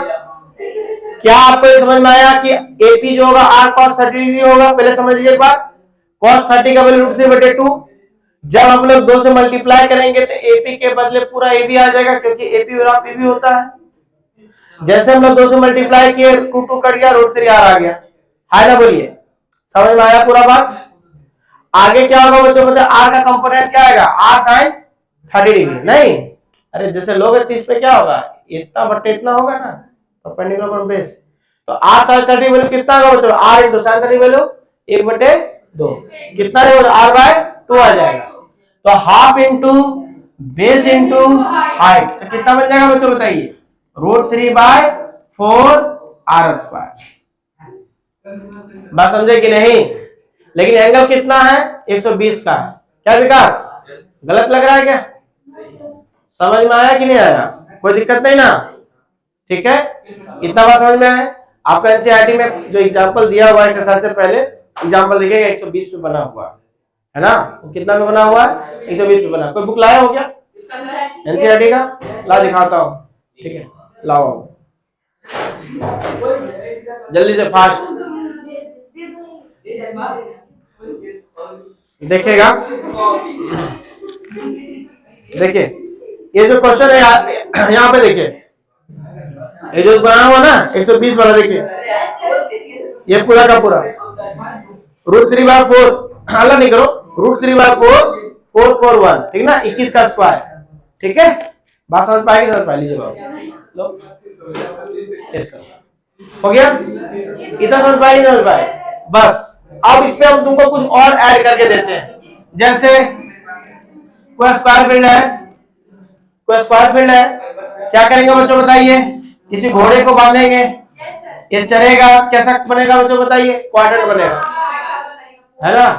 क्या आपको ये समझ में आया कि एपी जो होगा r cos 30 होगा, पहले समझ लीजिए एक बार, cos 30 का वैल्यू √3/2, जब हम लोग 2 से मल्टीप्लाई करेंगे तो एपी के बदले पूरा एबी आ जाएगा, क्योंकि एपी बराबर पीबी होता है। जैसे हम लोग 2 से मल्टीप्लाई किए 2 कट गया, √3r आ गया, है ना, बोलिए समझ में आया पूरा बात। आगे क्या होगा बच्चों, मतलब r का कंपोनेंट क्या आएगा, r sin 30 डिग्री, नहीं अरे जैसे लोग 30 पे क्या होगा, इतना बट्टे इतना होगा ना परपेंडिकुलर बेस। तो r sin 30 वैल्यू कितना होगा बच्चों, r into sin 30 वैल्यू 1/2, कितना रहेगा r/2 आ जाएगा। तो half into base into height, तो कितना बन जाएगा बच्चों बताइए, √3/4 r स्क्वायर। बात समझे कि नहीं। लेकिन एंगल कितना है 120 का है, क्या विकास गलत लग रहा है क्या, समझ में आया कि नहीं आया, कोई दिक्कत नहीं ना, ठीक है। इतना बात समझ में आया। आपका एनसीईआरटी में जो एग्जांपल दिया हुआ है एक्सरसाइज से पहले एग्जांपल देखिएगा, 120 में बना हुआ है ना, कितना में बना हुआ है 120 में बना। कोई बुक लाया हो क्या एनसीईआरटी का, ला दिखाता हूँ, ठीक है लाओ जल्दी से फास्ट देखिएगा। देखिए ये जो क्वेश्चन है यहाँ पे देखिए, ये जो बना हुआ ना 120 वाला, देखिए ये पूरा का पूरा √3/4, हल्ला नहीं करो, √3/4 441, ठीक ना, 21 का स्क्वायर, ठीक है। बात समझ पाएगी, समझ पा लीजिए लो, हो गया इतना समझ पाएगी, समझ पाए बस। अब इसमें हम तुमको कुछ और ऐड करके देते हैं, जैसे कोई स्क्वायर फील्ड है, कोई स्क्वायर फील्ड है, क्या करेंगे बच्चों बताइए, किसी घोड़े को बांधेंगे, ये चलेगा, कैसा बनेगा बच्चों बताइए, क्वाड्रेंट बनेगा, है ना।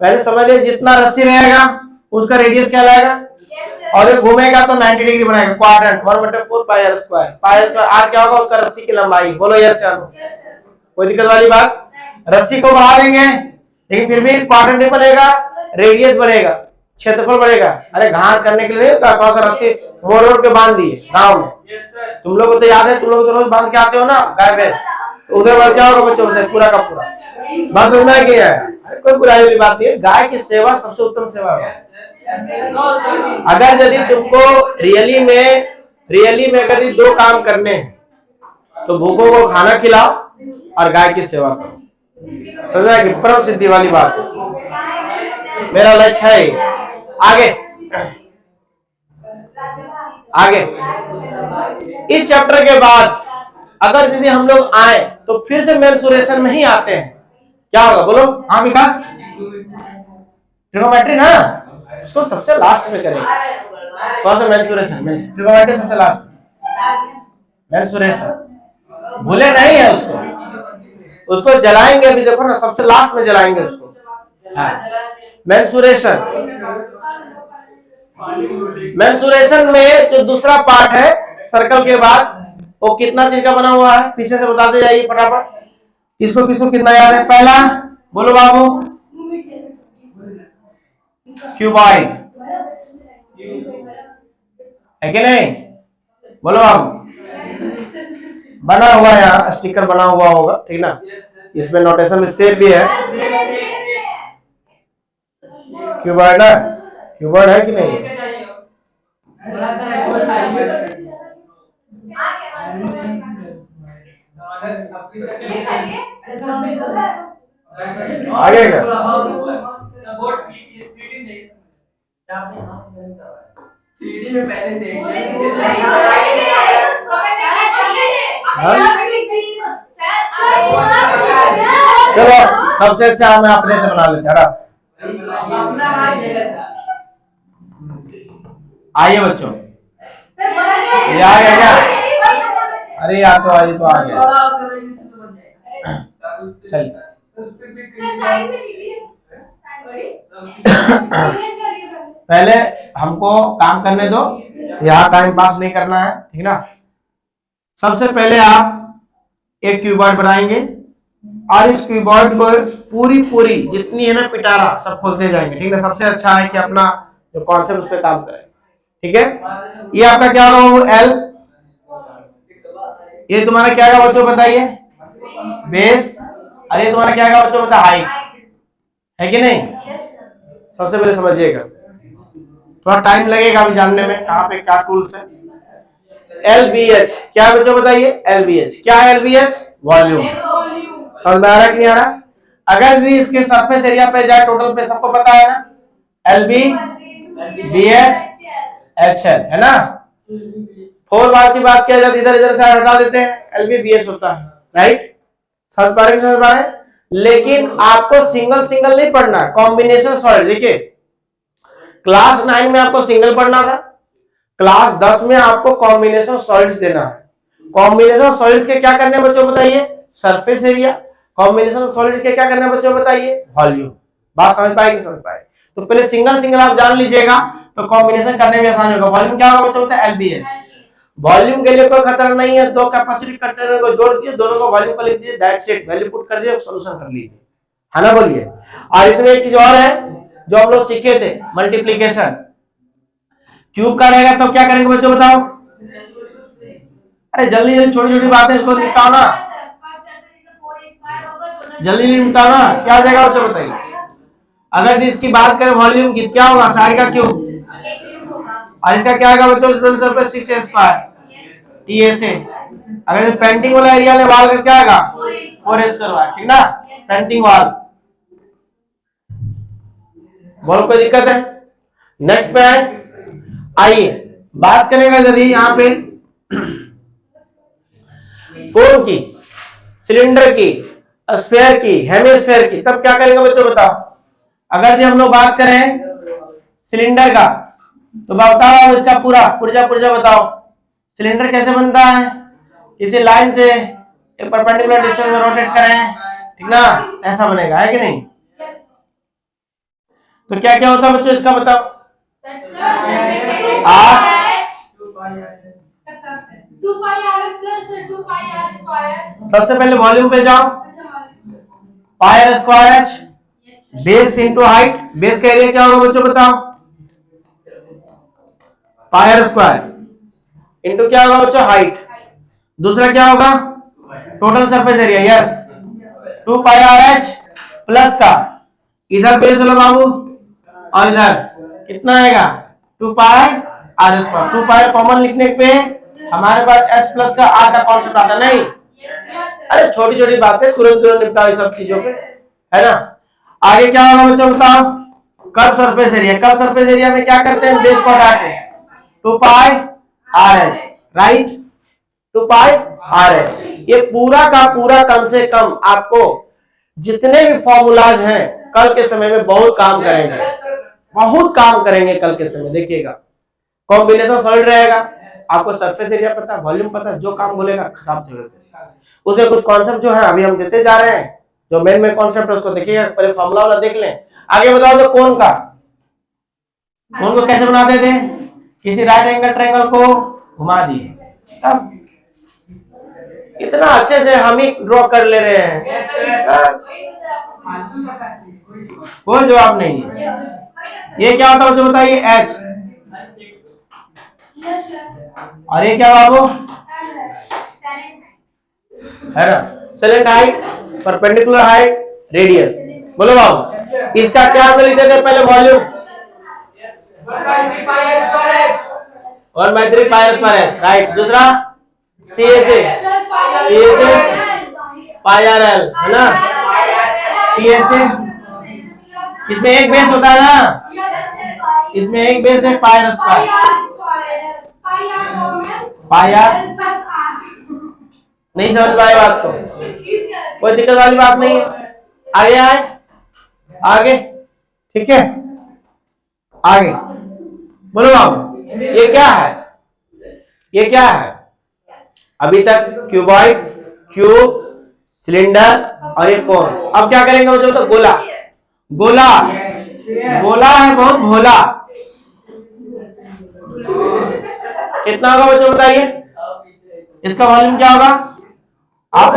पहले समझ लीजिए जितना रस्सी रहेगा उसका रेडियस क्या लाएगा, और ये घूमेगा तो 90 डिग्री बनाएगा, quadrant 1/4 pi are square. Pi are square r क्या होगा, उसका रस्सी की लंबाई, बोलो यस या नो, कोई दिक्कत वाली बात। रस्सी को बढ़ा देंगे लेकिन फिर भी क्वाड्रेंट नहीं बनेगा, रेडियस बढ़ेगा, क्षेत्रफल बढ़ेगा। अरे घास करने के लिए थोड़ा सा रस्सी मोड़ के बांध दिए गाँव में, तुम लोग को तो याद है, तुम लोग तो रोज बांध के आते हो ना गाय भैंस, तो उधर बार क्या होगा बच्चों पूरा का पूरा, बात समझना है कि है, कोई बुराई वाली बात नहीं है, गाय की सेवा सबसे उत्तम सेवा है। अगर यदि तुमको रियली में अगर 2 काम करने हैं तो भूखों को खाना खिलाओ और गाय की सेवा करो, समझा कि परम सिद्धि वाली बात मेरा लक्ष्य है। आगे आगे इस चैप्टर के बाद अगर यदि हम लोग आए तो फिर से मेंसुरेशन में ही आते हैं, क्या होगा बोलो, हाँ विकास, ट्रिगोनोमेट्री ना, इसको सबसे लास्ट में करेंगे, कौन सा मेंसुरेशन, ट्रिगोनोमेट्री सबसे लास्ट, मेंसुरेशन भूले नहीं है उसको जलाएंगे अभी, देखो ना सबसे लास्ट में जलाएंगे उसको, मेंसुरेशन में जो दूसरा पार्ट है सर्कल के बाद, वो कितना चीज का बना हुआ है पीछे से बताते जाइए फटाफट, किसको किसको कितना याद है, पहला बोलो बाबू, क्यूबॉइड है कि नहीं? बोलो अब। बना हुआ है, यहाँ स्टिकर बना हुआ होगा, ठीक ना? इसमें नोटेशन में शेप भी है। क्यूबॉइड है, क्यूबॉइड है कि नहीं? आगे क्या? चलो सबसे अच्छा हमें अपने से बना लेते हैं। आइए बच्चों, ये आ गया क्या? अरे यार तो आज तो आ गया। चलिए पहले हमको काम करने दो, यहाँ टाइम पास नहीं करना है, ठीक ना? सबसे पहले आप एक क्यूबॉइड बनाएंगे और इस क्यूबॉइड को पूरी जितनी है ना पिटारा सब खोलते जाएंगे, ठीक है? सबसे अच्छा है कि अपना जो कॉन्सेप्ट उस पर काम करें, ठीक है? ये आपका क्या होगा? एल। ये तुम्हारा क्या होगा बच्चों बताइए? बेस। और ये तुम्हारा क्या होगा बच्चों बता? हाइट, है कि नहीं? सबसे पहले समझिएगा, थोड़ा टाइम लगेगा अभी जानने में कहाँ पे क्या टूल्स है। LBH क्या है बच्चों बताइए? LBH क्या है? LBH volume. समझ में आ रहा है कि नहीं आ रहा? अगर भी इसके सरफेस एरिया पे जाए टोटल पे सबको पता है ना? LB BH HL है ना? 4 बार की बात किया जाती है, इधर से हटा देते हैं, LB BH होता है, राइट? समझ पा रहे? लेकिन आपको सिंगल नहीं पढ़ना, कॉम्बिनेशन सॉलिड। देखिए क्लास 9 में आपको सिंगल पढ़ना था, क्लास 10 में आपको कॉम्बिनेशन सॉलिड्स देना है। कॉम्बिनेशन सॉलिड्स के क्या करने बच्चों बताइए? Surface area. कॉम्बिनेशन सॉलिड के क्या करने बच्चों बताइए? वॉल्यूम। बात समझ पाएगी? समझ पाए तो पहले सिंगल आप जान लीजिएगा तो कॉम्बिनेशन करने में आसान होगा। वॉल्यूम क्या होगा बच्चों? LBH। वॉल्यूम के लिए कोई खतरा नहीं है, दो कैपेसिटी कंटेनर को जोड़ दीजिए, दोनों को वॉल्यूम पर लिख दीजिए, दैट्स इट, वैल्यू पुट कर दिए, सॉल्यूशन कर लीजिए, है ना? बोलिए। और इसमें एक चीज और है जो हम लोग सीखे थे, मल्टीप्लीकेशन। क्यूब का रहेगा तो क्या करेंगे बच्चों बताओ? अरे जल्दी छोटी बातें इसको निपटाओ ना, जल्दी निपटाओ ना। क्या जाएगा बच्चों बताइए? अगर इसकी बात करें वॉल्यूम की, क्या होगा? साइड का क्यूब। और इसका क्या आएगा बच्चों? टोटल सरफेस 6a², TA से। अगर इस पेंटिंग वाला एरिया में वाल का क्या आएगा? 4a², ठीक ना? पेंटिंग वाल। बोलो कोई दिक्कत है? नेक्स्ट पे आइए बात करेंगे यदि यहाँ पे कोन की, सिलेंडर की, स्फीयर की, हेमिस्फीयर की, तब क्या करेंगे बच्चों बताओ? अगर हम लोग बात करें सिलेंडर का तो बताओ इसका पुर्जा बताओ सिलेंडर कैसे बनता है? किसी लाइन से एक परपेंडिकुलर डिस्टेंस में रोटेट करें, ठीक ना? ऐसा बनेगा, है कि नहीं? तो क्या क्या होता है बच्चों इसका बताओ? सबसे पहले वॉल्यूम पे जाओ, πr²h base into height. Base का एरिया क्या होगा बच्चों बताओ? πr² इंटू क्या होगा बच्चों? हाइट। दूसरा क्या होगा? Total surface area, yes, 2πrh plus का इधर बेस लो बाबू और इधर कितना आएगा? 2πr²। 2π कॉमन लिखने पे हमारे पास h प्लस का r का कॉन्सेप्ट आता नहीं? अरे छोटी बातें तुरंत निपटाओ इस सब चीजों पे, है ना? आगे क्या होगा बच्चों बताओ? Curve surface area. Curve surface area में क्या करते हैं? बेस को हटाते हैं, 2πrh, राइट? 2πrh। ये पूरा का पूरा कम से कम आपको जितने भी फॉर्मूलाज हैं कल के समय में बहुत काम करेंगे कल के समय, देखिएगा। कॉम्बिनेशन सॉलिड रहेगा, आपको सरफेस एरिया पता, वॉल्यूम पता, जो काम बोलेगा खराब जरूरत। उसमें कुछ कॉन्सेप्ट जो है अभी हम देते जा रहे हैं, जो मेन कॉन्सेप्ट है उसको देखिएगा, पहले फॉर्मूला वाला देख लें। आगे बताओ जो कोन को कैसे बनाते थे? किसी राइट एंगल ट्रायंगल को घुमा दिए, तब इतना अच्छे से हम ही ड्रॉ कर ले रहे हैं, कोई जवाब नहीं है। ये क्या होता है मुझे बताइए, एच। Yes, sir. और ये क्या बाबू Silent. है ना, slant height, perpendicular height, radius. बोलो बाबू, इसका क्या हम लिख देते हैं पहले, volume 1/3 pi are square h, right. दूसरा सी ए से पाई आर एल, है ना, पी ए से, इसमें एक बेस होता है ना, इसमें एक बेस है पाई आर स्क्वायर, पाई आर। नहीं समझ पाए बात को, कोई दिक्कत वाली बात नहीं है। आगे आए, आगे, ठीक है, आगे बोलो बाबू, ये क्या है, ये क्या है? अभी तक क्यूबॉइड, क्यूब, सिलेंडर और एक कोन। अब क्या करेंगे मुझे तो, गोला, गोला, गोला है बहुत भोला। कितना होगा बच्चों बताइए, इसका वॉल्यूम क्या होगा? आप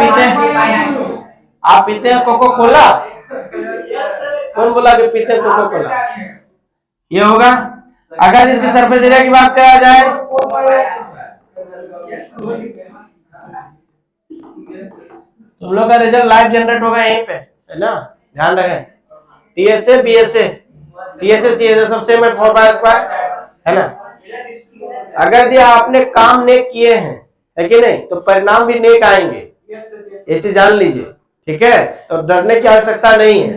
पीते हैं कोको कोला? कौन बोला कि पीते हैं कोको कोला? ये होगा। अगर इसकी सरफेस एरिया की बात करा जाए, तुम लोग का रिजल्ट लाइव जनरेट होगा यहीं पे, है ना, ध्यान रखें। टीएसए, बीएसए, टीएसए सीएसए सबसे में 4 पाई स्क्वायर, है ना। अगर ये आपने काम नेक किए हैं, है कि नहीं, तो परिणाम भी नेक आएंगे, ये चीज जान लीजिए, ठीक है। तो डरने की आवश्यकता नहीं है।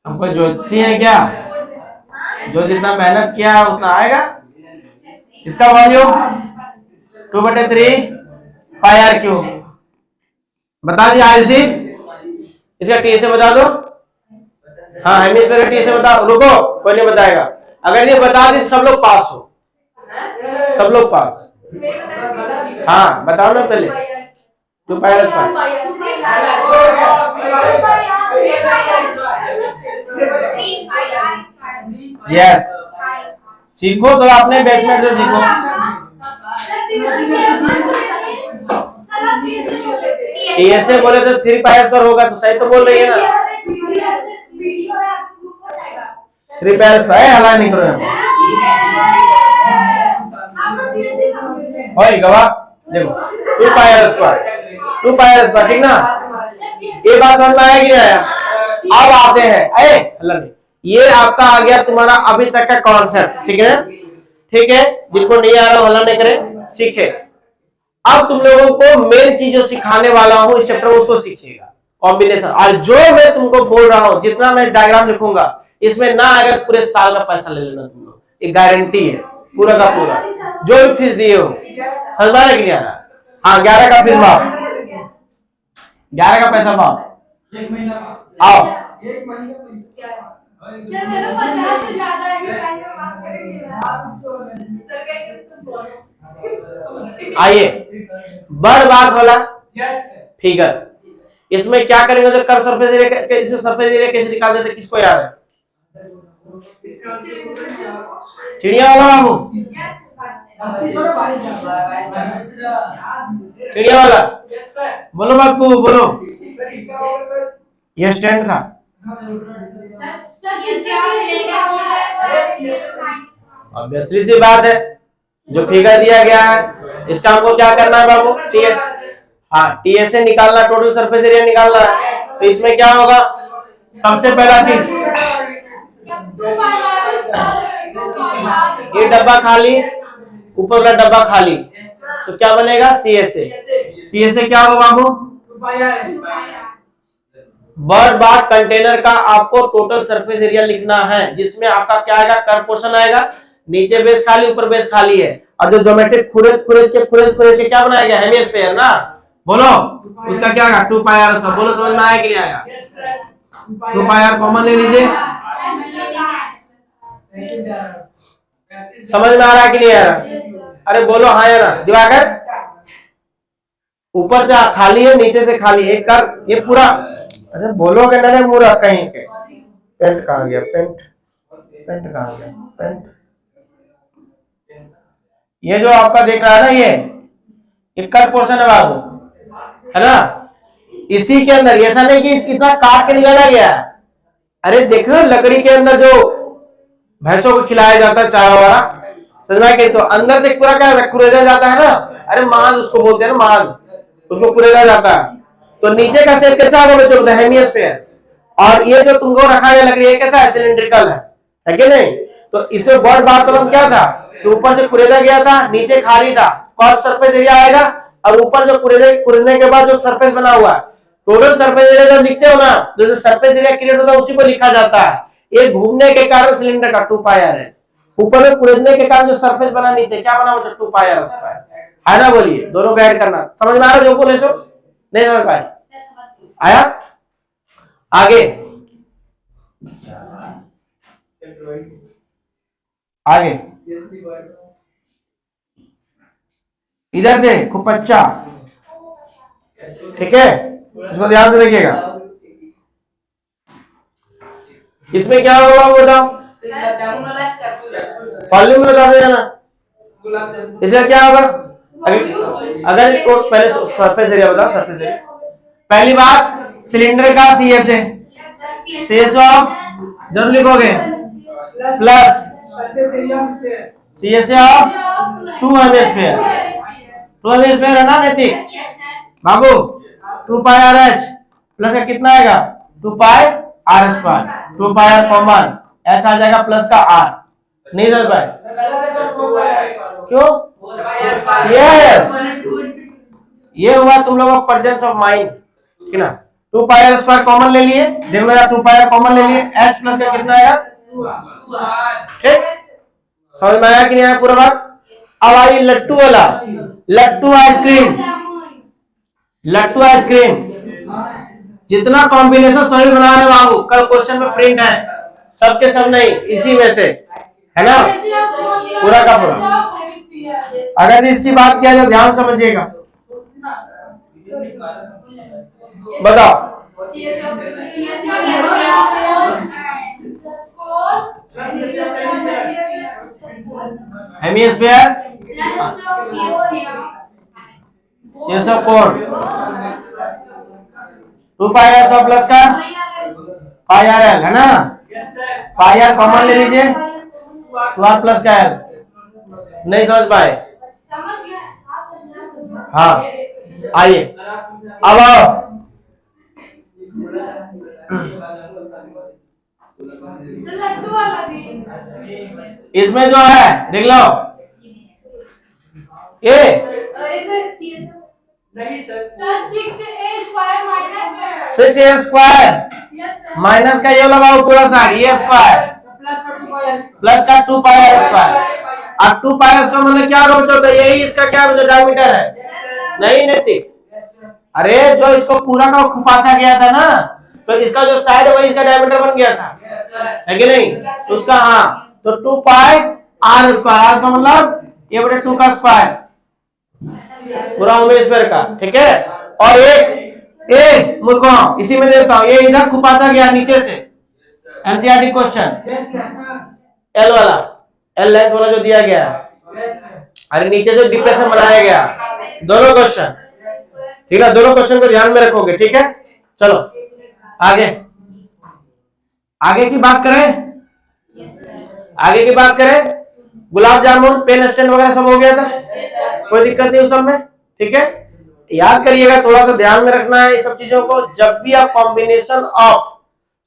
हमको ज्योतिषी है क्या, जो जितना मेहनत किया है उतना आएगा। इसका वॉल्यूम 2/3 पाई आर क्यूब। बता दिया आईसी, इसका टीएसए बता दो। हाँ, हेमिस्फीयर का टीएसए बताओ। रुको, कोई नहीं बताएगा। अगर ये बता दी सब लोग पास हो, सब लोग पास। हाँ बताओ ना पहले, 2 पाई आर स्क्वायर। यस, सीखो तो अपने बैचमेट से सीखो। टीएसए बोले तो 3 पाई आर स्क्वायर होगा, तो सही तो बोल रही है ना। 3 पाई आर स्क्वायर हला नहीं करो गवाह, देखो 2 pi are square, 2 pi are square, ठीक ना। ये बात समझ में आया कि नहीं आया? अब आते हैं, ये आपका आ गया तुम्हारा अभी तक का कॉन्सेप्ट, ठीक है, ठीक है। जिनको नहीं आ रहा हल्ला नहीं करे, सीखे। अब तुम लोगों को मेन चीज जो सिखाने वाला हूं इस चैप्टर में, उसको सीखिएगा, कॉम्बिनेशन। और जो मैं तुमको बोल रहा हूं, जितना मैं डायग्राम लिखूंगा, इसमें ना अगर पूरे साल का पैसा ले लेना तुम लोग, एक गारंटी है पूरा का पूरा, जो भी फीस दिए हो। समझ में नहीं आ रहा? हाँ, 11 का फीस माफ, 11 का पैसा माफ। आओ, आइए, बड़ बात वाला फिगर। इसमें क्या करेंगे तो कर सरफेस एरिया, इसमें सरफेस एरिया कैसे निकाल देते, किसको याद है? चिड़िया वाला बाबू, चिड़िया वाला बोलो बापू, बोलो। ये स्टैंड था, ऑब्वियसली सी बात है, जो फिगर दिया गया है इसका हमको क्या करना है बाबू, टीएस। हाँ, टीएसए निकालना, टोटल सरफेस एरिया निकालना है। तो इसमें क्या होगा, सबसे पहला चीज, ये डब्बा खाली, ऊपर का डब्बा खाली, तो क्या बनेगा, सीएसए। सीएसए क्या होगा बाबू, बर्ड बार कंटेनर का आपको टोटल सरफेस एरिया लिखना है, जिसमें आपका क्या आएगा, कर पोर्शन आएगा, नीचे बेस खाली, ऊपर बेस खाली है। और जो ज्योमेट्रिक खुरेद के क्या बनाया गया, हेमिस्फीयर ना। बोलो उसका क्या आएगा, 2 पाई आर। बोलो समझ में आया कि नहीं आया? 2 पाई आर कॉमन ले लीजिए। समझ में आ रहा है कि नहीं आ रहा? अरे बोलो हाँ या ना। दिवाकर, ऊपर से खाली है, नीचे से खाली है, कर ये पूरा। अरे बोलो कि नहीं, मुरा कहीं के पेंट कहाँ गया, पेंट कहाँ गया, पेंट। ये जो आपका देख रहा है ना, ये कर पोर्शन है बाबू, है ना। इसी के अंदर, ऐसा नहीं कि कितना काट के निकाला गया है। अरे देखो लकड़ी के अंदर जो भैंसों को खिलाया जाता है चारा वाला, समझ में, तो अंदर से पूरा क्या कुरेदा जाता है ना, अरे मांस उसको बोलते हैं ना, मांस, उसको कुरेदा जाता है। तो नीचे का सेट कैसा होगा बच्चों, हेमिस्फीयर। और ये जो तुमको रखा गया लकड़ी, ये कैसा है, सिलिंड्रिकल है कि नहीं। तो इसमें बर्ड बात मतलब क्या था कि ऊपर से कुरेदा गया था, नीचे खाली था, कर्व सरफेस एरिया आएगा, और ऊपर जो कुरेदने के बाद जो सरफेस बना हुआ है, टोटल सरफेस एरिया जब लिखते हो ना, तो जो सरफेस एरिया क्रिएट होता है उसी को लिखा जाता है। ये घूमने के कारण सिलेंडर का 2 पाई आर एस, ऊपर में कुरेदने के कारण जो सरफेस बना, नीचे क्या बना, 2 पाई आर स्क्वायर, है ना। बोलिए, दोनों को ऐड करना, समझ में आ रहा है जो बोले सो, नहीं समझ पाए, आया। आगे आगे इधर से खूब अच्छा, ठीक है, इसको ध्यान से देखिएगा। इसमें क्या होगा बताओ, वॉल्यूम में बता देना ना, इसमें क्या होगा, अगर इसको पहले सरफेस एरिया बताओ, सरफेस एरिया। पहली बात, सिलेंडर का सीएस है, सीएस ऑफ जब लिखोगे plus CS of 2 hemisphere, 2 hemisphere है ना नैतिक बाबू, 2 पाई आर एच प्लस का कितना आएगा, 2 pi are square, 2 pi R common, H आ जाएगा प्लस का आर, नहीं समझ पाए क्यों, यस, ये हुआ तुम लोगों का प्रेजेंस ऑफ माइंड, ठीक ना। 2 पाई आर स्क्वायर कॉमन ले लिए, देखो यार 2 पाई आर कॉमन ले लिए, एच प्लस का कितना आया, ठीक, समझ में आया कि नहीं आया पूरा बात। अब आई लट्टू वाला, लट्टू आइसक्रीम, लट्टू आइसक्रीम, जितना कॉम्बिनेशन सभी बना रहे बाबू, कल क्वेश्चन में प्रिंट है, सबके सब नहीं, इसी में से, है ना, पूरा का पूरा। अगर इसकी बात किया जाए, ध्यान समझिएगा, बताओ, हेमिस्फीयर, सीएस ऑफ कोण, 2 पाई आर का प्लस का पाई आर एल, है ना, पाई आर कॉमन ले लीजिए, 2 आर प्लस का एल, नहीं समझ पाए, हाँ आइए अब आओ, इसमें जो है देख लो, ये नहीं sir 6a square minus 6a square minus का ये वाला बाबू पूरा साइड, ये स्क्वायर प्लस का 2 पाई आर स्क्वायर। अब 2 पाई आर स्क्वायर मतलब क्या होता है, यही इसका क्या डायमीटर है, नहीं नहीं, अरे जो इसको पूरा का खुपाता गया था ना, तो इसका जो साइड है वही इसका डायमीटर बन गया था, है कि नहीं, तो उसका, हाँ, तो 2 पाई आर स्क्वायर, आर का मतलब ये बटे 2 का स्क्वायर पूरा हेमिस्फीयर का, ठीक है। और एक मुर्गो इसी में देता हूं, ये इधर खुपाता गया नीचे से, एमसीईआरटी क्वेश्चन, एल वाला, एल लेंथ वाला जो दिया गया है, अरे नीचे से डिप्रेशन बनाया गया, दोनों क्वेश्चन, ठीक है, दोनों क्वेश्चन को ध्यान में रखोगे, ठीक है। चलो आगे, आगे की बात करें, आगे की बात करें, गुलाब जामुन पेन स्टैंड वगैरह सब हो गया था, कोई दिक्कत नहीं उस सब में, ठीक है। याद करिएगा, थोड़ा सा ध्यान में रखना है ये सब चीजों को, जब भी आप कॉम्बिनेशन ऑफ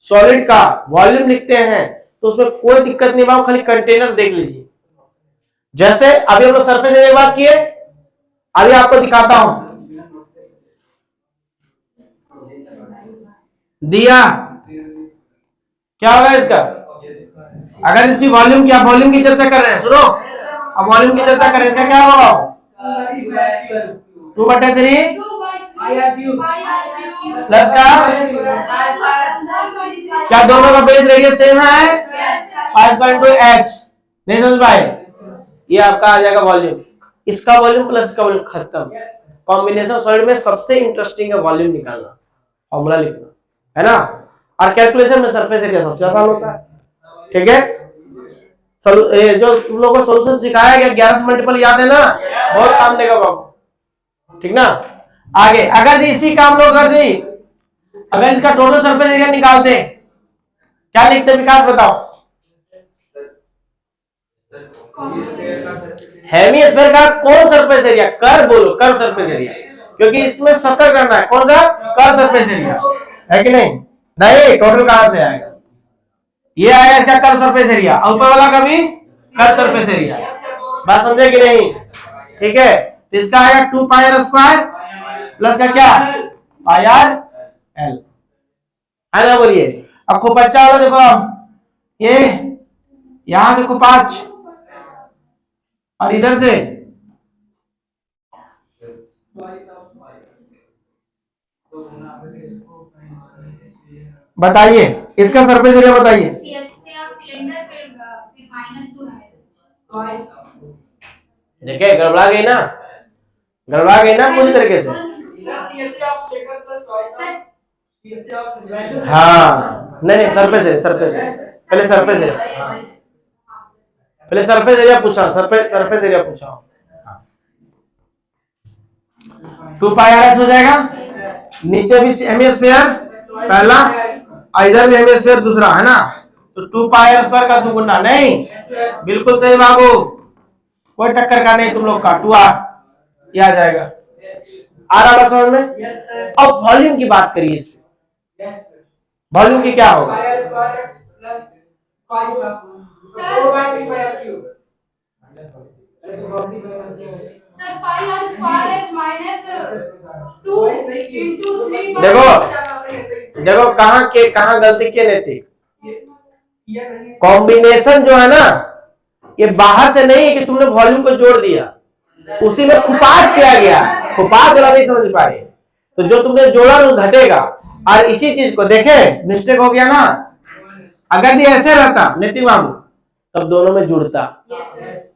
सॉलिड का वॉल्यूम लिखते हैं तो उसमें कोई दिक्कत नहीं, खाली कंटेनर देख लीजिए। जैसे अभी हम लोग सरफेस एरिया बात किए, अभी आपको दिखाता हूं, दिया क्या होगा इसका, अगर इसकी वॉल्यूम की, वॉल्यूम की चर्चा कर रहे हैं, सुनो, अब वॉल्यूम की चर्चा करें, इसका क्या होगा 2/3 प्लस का, क्या दोनों का बेस रेडियस सेम है, 5.2h, नहीं समझ पाए, ये आपका आ जाएगा वॉल्यूम, इसका वॉल्यूम प्लस इसका वॉल्यूम, खत्म। कॉम्बिनेशन सॉलिड में सबसे इंटरेस्टिंग है वॉल्यूम निकालना, फॉर्मूला लिखना, है ना, और कैलकुलेशन में सरफेस एरिया सबसे आसान होता है, ठीक है। जो तुम लोगों को सॉल्यूशन सिखाया गया 11 से मल्टीपल याद है ना, बहुत काम देगा बाबू, ठीक ना। आगे अगर इसी काम लोग कर दी, अगर इसका टोटल सरफेस एरिया निकालते क्या लिखते विकास बताओ? हेमीस्फीयर का कौन सरफेस एरिया? कर बोलो, कर सरफेस एरिया, क्योंकि इसमें 70 करना है। कौन सा? कर सरफेस एरिया है कि नहीं? नहीं, टोटल कहां से आएगा? ये आएगा इसका कर सरफेस एरिया, ऊपर वाला का भी कर सरफेस एरिया। बात समझे कि नहीं? ठीक है, तो इसका आएगा 2 पाई आर स्क्वायर प्लस का क्या? पाई आर एल, है ना? बोलिए। अब खूब बच्चा वाला देखो, अब ये यहां देखो 5 और इधर से बताइए इसका सरफेस एरिया बताइए। देखिए गड़बड़ा गई ना, गड़बड़ा गई ना पूरी तरीके से। हाँ नहीं सरफेस है, सरफेस है, पहले सरफेस है, पहले सरफेस एरिया पूछा, सरफेस एरिया पूछा। 2 पाई आर एस हो जाएगा, नीचे भी हेमिस्फीयर पहला, इधर भी हेमिस्फीयर दूसरा, है ना? तो 2 पाई आर स्क्वायर का 2 गुना नहीं, बिल्कुल सही बाबू, कोई टक्कर का नहीं तुम लोग का। 2 आर ये आ जाएगा। आ रहा समझ में? अब वॉल्यूम की बात करिए, इसमें वॉल्यूम की क्या होगा? Sir, pi r square is minus 2 into 3 by देखो कहाँ गलती किए नहीं थी। कॉम्बिनेशन जो है ना, ये बाहर से नहीं है कि तुमने वॉल्यूम को जोड़ दिया, उसी में खुपाज किया गया। खुपाज वाला नहीं समझ पाए, तो जो तुमने जोड़ा वो घटेगा। और इसी चीज को देखे मिस्टेक हो गया ना, अगर ये ऐसे रहता नितिन बाबू तब दोनों में जुड़ता,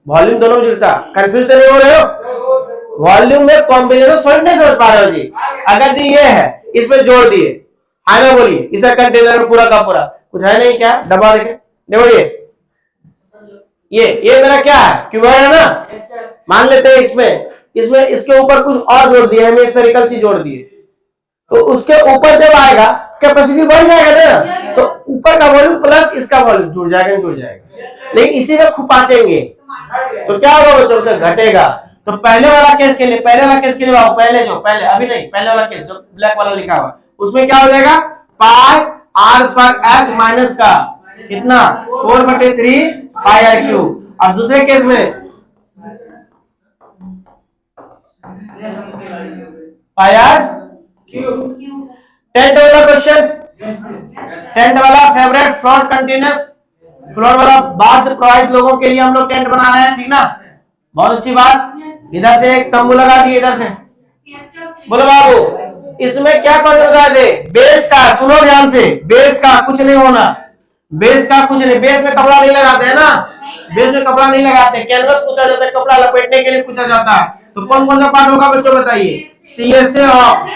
वॉल्यूम दोनों में जुड़ता। कंफ्यूज नहीं हो रहे हो? वॉल्यूम में कॉम्बिनेशन सॉल्व नहीं समझ पा रहे हो जी? अगर ये है इसमें जोड़ दिए, हाँ ना बोलिए, इसका कंटेनर में पूरा का पूरा कुछ है नहीं क्या? दबा देखे देखो, ये मेरा क्या है? क्यूबॉइड है ना? मान लेते हैं इसमें इसके ऊपर कुछ और जोड़ दिए, हमें स्फेरिकल चीज जोड़ दिए, तो उसके ऊपर जब आएगा कैपेसिटी बढ़ जाएगा ना, तो ऊपर का वॉल्यूम प्लस इसका वॉल्यूम जुड़ जाएगा, जुड़ जाएगा। लेकिन इसी में खुपाचेंगे तो क्या होगा बच्चों? तो घटेगा। तो पहले वाला केस के लिए पहले अभी नहीं, पहले वाला केस जो ब्लैक वाला लिखा हुआ, उसमें क्या हो जाएगा? पाई आर स्क्वायर एक्स माइनस का कितना? 4/3 पाई आर क्यूब। और दूसरे केस में पाई आर क्यूब। 10th वाला क्वेश्चन, 10th वाला फेवरेट फ्लोट कंटिन्यूअस फ्लोट वाला, बाहर से प्रोवाइड लोगों के लिए हम लोग टेंट बना रहे हैं, ठीक ना? बहुत अच्छी बात। इधर से एक तंबू लगा दिए, इधर से बोलो बाबू, इसमें क्या कर दे? बेस का, सुनो ध्यान से, बेस का कुछ नहीं होना, बेस का कुछ नहीं। बेस में कपड़ा नहीं लगाते है ना, बेस में कपड़ा नहीं लगाते, कैनवस पूछा जाता है, कपड़ा लपेटने के लिए पूछा जाता है। तो कौन कौन सा पार्ट होगा बच्चों बताइए? CSA of,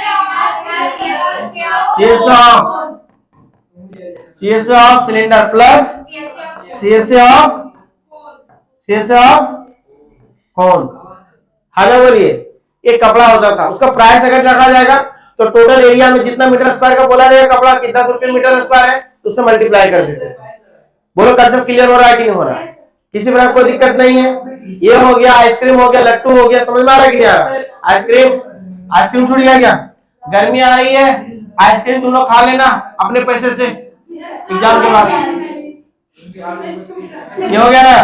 CSA of cylinder plus CSA of कौन, हाँ बोलिए। एक कपड़ा होता था, उसका प्राइस अगर रखा जाएगा तो टोटल एरिया में जितना मीटर स्क्वायर का बोला जाएगा कपड़ा कितना 10 रुपये मीटर स्क्वायर है, उससे मल्टीप्लाई कर देते। बोलो कंसेप्ट क्लियर हो रहा है कि नहीं हो रहा है? किसी प्रकार कोई दिक्कत नहीं है। ये हो गया, आइसक्रीम हो गया, लट्टू हो गया, समझ में आ रहा है कि नहीं आ रहा? आइसक्रीम छूट गया क्या? गर्मी आ रही है, आइसक्रीम तुम लोग खा लेना अपने पैसे से एग्जाम के बाद। ये हो गया ना?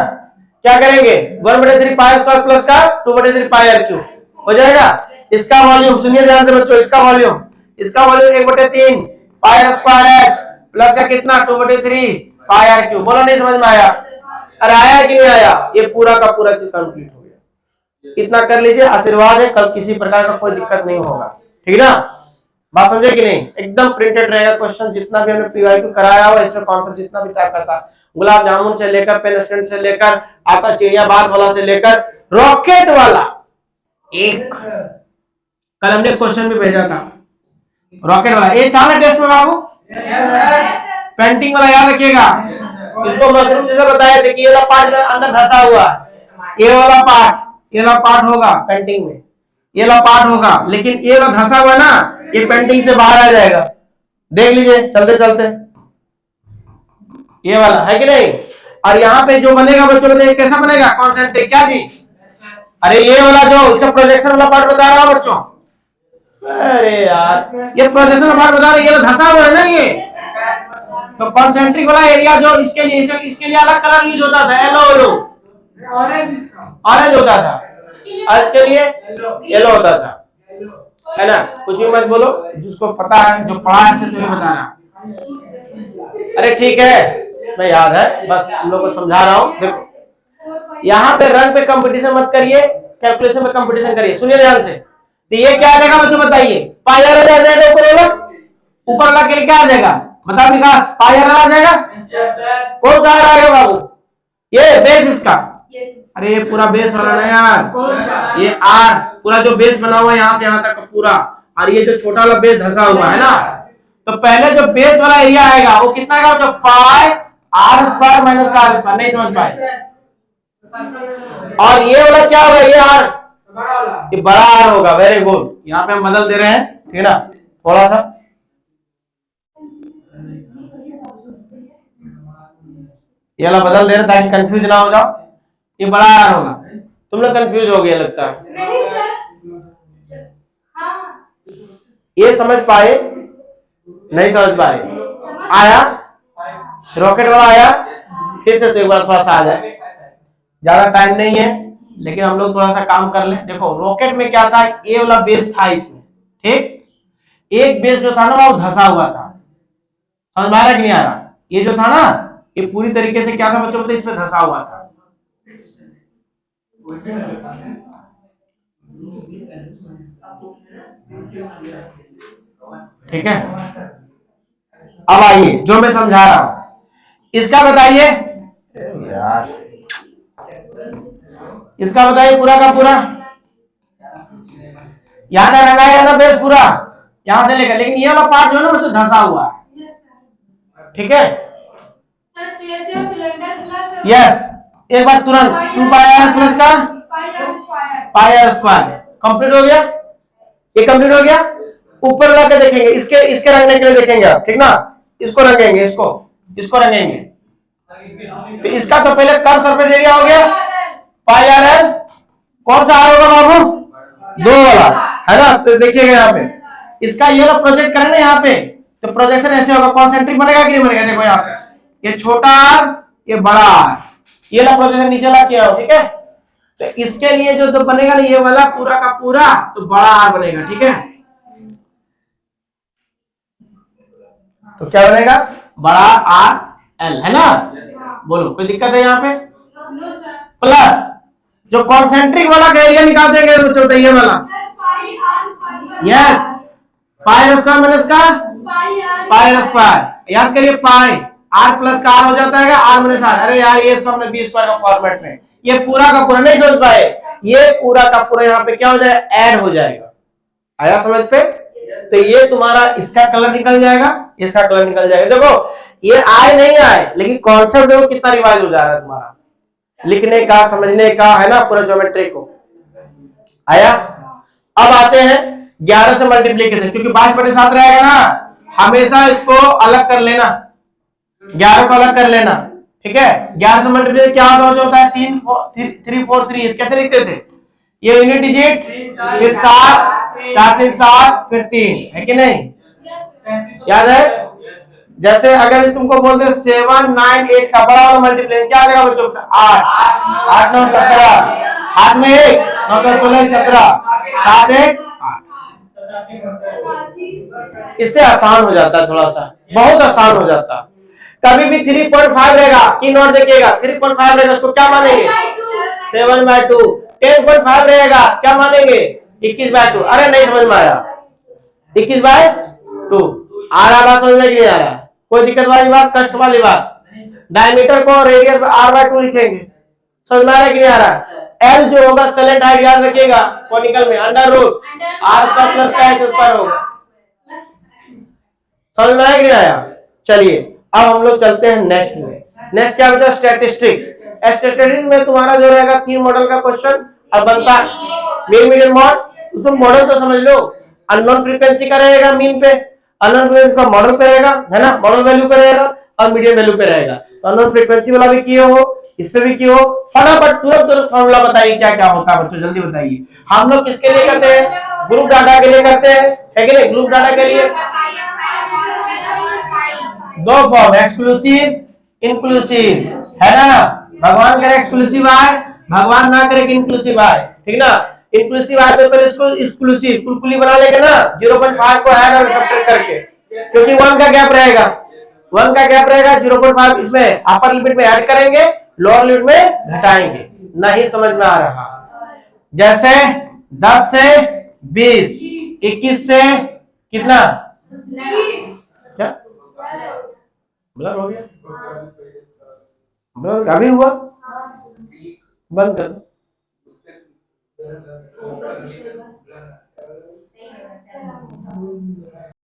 क्या करेंगे? 1/3 पाई आर स्क्वायर प्लस का 2/3 पाई आर क्यूब हो जाएगा। इसका वॉल्यूम सुनिए ध्यान से बच्चों, इसका volume 1/3 pi are square x plus का कितना? 2/3 पाई आर क्यूब। बोलो नहीं समझ में आया? अरे आया कि नहीं आया? ये पूरा का पूरा चीज कंप्लीट हो गया। इतना कर लीजिए, आशीर्वाद है, कल किसी प्रकार का कोई दिक्कत नहीं होगा, ठीक ना? बात समझे कि नहीं? एकदम प्रिंटेड रहेगा क्वेश्चन, जितना भी हमने पीवाईक्यू कराया हुआ इसका कॉन्सेप्ट जितना भी टाइप का था, गुलाब जामुन से लेकर पेन स्टैंड से लेकर आपका चिड़िया बाग वाला से लेकर रॉकेट वाला, एक कल हमने क्वेश्चन भी भेजा था रॉकेट वाला, एक था ना टेस्ट में बाबू? पेंटिंग वाला याद रखिएगा। इसको मशरूम जैसा बताया था कि ये वाला पार्ट अंदर धंसा हुआ, ये वाला पार्ट होगा पेंटिंग में, ये वाला पार्ट होगा, लेकिन ये वाला धंसा हुआ ना, ये पेंटिंग से बाहर आ जाएगा। देख लीजिए चलते चलते, ये वाला है कि नहीं। और यहाँ पे जो बनेगा बच्चों को कैसा बनेगा, कॉन्सेंट्रिक, क्या जी, अरे ये वाला जो इसका प्रोजेक्शन वाला पार्ट बता रहा हूं बच्चों, अरे यार ये प्रोजेक्शन वाला पार्ट बता रहा है, ये धंसा हुआ है ना ये, तो कॉन्सेंट्रिक वाला एरिया जो इसके लिए अलग कलर यूज होता था, येलो ऑरेंज होता था, और इसके लिए येलो होता था, है ना। कुछ भी मत बोलो, जिसको पता है, जो पढ़ा है अच्छे से बता रहा। अरे ठीक है, मैं याद है, बस तुम लोग को समझा रहा हूँ। देखो यहाँ पे रंग पे कंपटीशन मत करिए, कैलकुलेशन में कंपटीशन करिए। सुनिए ध्यान से, तो ये क्या आ जाएगा बच्चों बताइए, पायर आ जाएगा ऊपर वाला के लिए क्या आ जाएगा, बता विकास, पायर आ जाएगा। कौन सा आ जाएगा बाबू, ये बेस इसका, अरे ये पूरा बेस वाला ना यार, ये आर पूरा जो बेस बना हुआ है यहाँ से यहाँ तक पूरा, और ये जो छोटा वाला बेस धंसा हुआ है ना, तो पहले जो बेस वाला एरिया आएगा वो कितना का, जो pi are square minus R square, नहीं समझ पाए। और ये वाला क्या होगा, ये आर, ये बड़ा आर होगा। वेरी गुड, यहाँ पे हम बदल दे रहे हैं, ठीक है ना, थोड़ा सा ये वाला बदल दे रहे ताकि कंफ्यूज ना हो जाओ। ये बड़ा आर होगा, तुम लोग कंफ्यूज हो गए लगता है। नहीं सर, हाँ ये समझ पाए, नहीं समझ पाए, आया रॉकेट वाला आया, फिर से तो एक बार थोड़ा सा आ जाए, ज्यादा टाइम नहीं है, लेकिन हम लोग थोड़ा सा काम कर लें। देखो रॉकेट में क्या था, ये वाला बेस था इसमें, ठीक, एक बेस जो था ना वो धंसा हुआ था, समझ में आ रहा कि नहीं आ रहा। ये जो था ना, ये पूरी तरीके से क्या था बच्चों, इसमें धंसा हुआ था। ठीक है, अब आइए जो मैं समझा रहा हूं इसका बताइए यार, इसका बताइए पूरा का पूरा, यहाँ का रंगाएगा ना बेस पूरा, यहां से लेकर, लेकिन ये वाला पार्ट जो है ना बच्चों धंसा हुआ है, ठीक है। सर सीएससी और सिलेंडर प्लस यस, एक बार तुरंत 2 पाई आर प्लस का पाई आर स्क्वायर कंप्लीट हो गया, ये कंप्लीट हो गया। ऊपर लगा के देखेंगे, इसके रंगने के लिए देखेंगे आप, ठीक ना, इसको रंगेंगे, इसको रंगेंगे, तो इसका तो पहले कर्व सरफेस एरिया हो गया पाई आर एल, कौन सा आर होगा बाबू, 2 वाला, है ना। तो देखिएगा यहाँ पे इसका ये लोग प्रोजेक्ट करें ना यहाँ पे, तो प्रोजेक्शन ऐसे होगा, कॉन्सेंट्रिक बनेगा कि नहीं बनेगा, देखो यहाँ पे ये छोटा आर, ये बड़ा आर, ये लोग प्रोजेक्शन नीचे ला किया हो, ठीक है। तो इसके लिए जो तो बनेगा ना ये वाला पूरा का पूरा, तो बड़ा आर बनेगा, ठीक है। तो क्या बनेगा, बड़ा आर एल, है ना। बोलो कोई दिक्कत है यहाँ पे, प्लस जो कॉन्सेंट्रिक वाला का एरिया निकाल देंगे बच्चों, तो ये वाला, yes, pi are square minus का पाई आर स्क्वायर, याद करिए पाई आर प्लस का आर हो जाता है आर माइनस आर। अरे यार ये सब हमने बी स्क्वायर का फॉर्मेट में, ये पूरा का पूरा नहीं समझ पाए, ये पूरा का पूरा यहाँ पे क्या हो जाएगा, ऐड हो जाएगा, आया समझ पे। तो ये तुम्हारा इसका कलर निकल जाएगा, इसका कलर निकल जाएगा। देखो ये आए नहीं आए, लेकिन कॉन्सेप्ट देखो कितना रिवाइज हो जा रहा है तुम्हारा, लिखने का, समझने का, है ना, पूरा ज्योमेट्री को आया। अब आते हैं 11 से मल्टीप्लीकेशन, क्योंकि 22/7 रहेगा ना, हमेशा इसको अलग कर लेना, 11 को अलग कर लेना, ठीक है। 11 से मल्टीप्लीकेशन क्या होता है, 3 3 4 3, कैसे लिखते थे, ये यूनिट डिजिट, फिर 7 4 3 7, फिर 3, है कि नहीं, याद है। जैसे अगर तुमको बोलते 7 9 8 का बड़ा वाला मल्टीप्लिकेशन क्या आ जाएगा बच्चों, 8 8 9 17, हाथ में 1 9 16 17 7 1 8, इससे आसान हो जाता है, थोड़ा सा बहुत आसान हो जाता। कभी भी 3.5 रहेगा की नोट देखिएगा, 3.5 रहेगा उसको क्या मानेंगे, 7/2, 10.5 रहेगा क्या मानेंगे, 21/2। अरे नहीं समझ में आया, 21/2 आ रहा, समझ में नहीं आ रहा, कोई दिक्कत वाली बात, कष्ट वाली बात। डायमीटर को रेडियस r/2 लिखेंगे, समझ में आ रहा है कि नहीं आ रहा। एल जो होगा सेलेंट हाइट याद रखिएगा, कोनिकल में under root r square plus h square होगा, समझ में आया कि नहीं आया। चलिए अब हम लोग चलते हैं नेक्स्ट में। नेक्स्ट क्या बचा, स्टैटिस्टिक्स। स्टैटिस्टिक्स में तुम्हारा जो रहेगा 3 मॉडल का क्वेश्चन अब बनता है, मीन मीडियन मॉड, उसको मॉडल तो समझ लो। अननोन फ्रीक्वेंसी का रहेगा मीन पे, अननोन फ्रीक्वेंसी का मॉडल पे रहेगा, है ना, मॉडल वैल्यू पे रहेगा और मीडियन वैल्यू पे रहेगा। तो अननोन फ्रीक्वेंसी वाला भी किए हो, इस पे भी किए हो। फटाफट तुरंत फॉर्मूला बताइए क्या क्या होता है बच्चों, जल्दी बताइए। हम लोग किसके लिए करते हैं? ग्रुप डाटा के लिए करते हैं, है कि नहीं? ग्रुप डाटा के लिए दो फॉर्म, एक्सक्लूसिव इंक्लूसिव, है ना। भगवान करे एक्सक्लूसिव आए, भगवान ना करे इंक्लूसिव आए, ठीक ना। इंक्लूसिव आए तो पहले इसको एक्सक्लूसिव कुलकुली बना लेंगे ना, 0.5 को ऐड और सब्ट्रैक्ट करके, क्योंकि 1 का गैप रहेगा, 1 का गैप रहेगा। 0.5 इसमें अपर लिमिट में ऐड करेंगे, लोअर लिमिट में घटाएंगे। नहीं समझ में आ रहा? जैसे 10 से 20, 21 से कितना, क्या ब्लर हो गया? ब्लर अभी हुआ, बंद कर दो।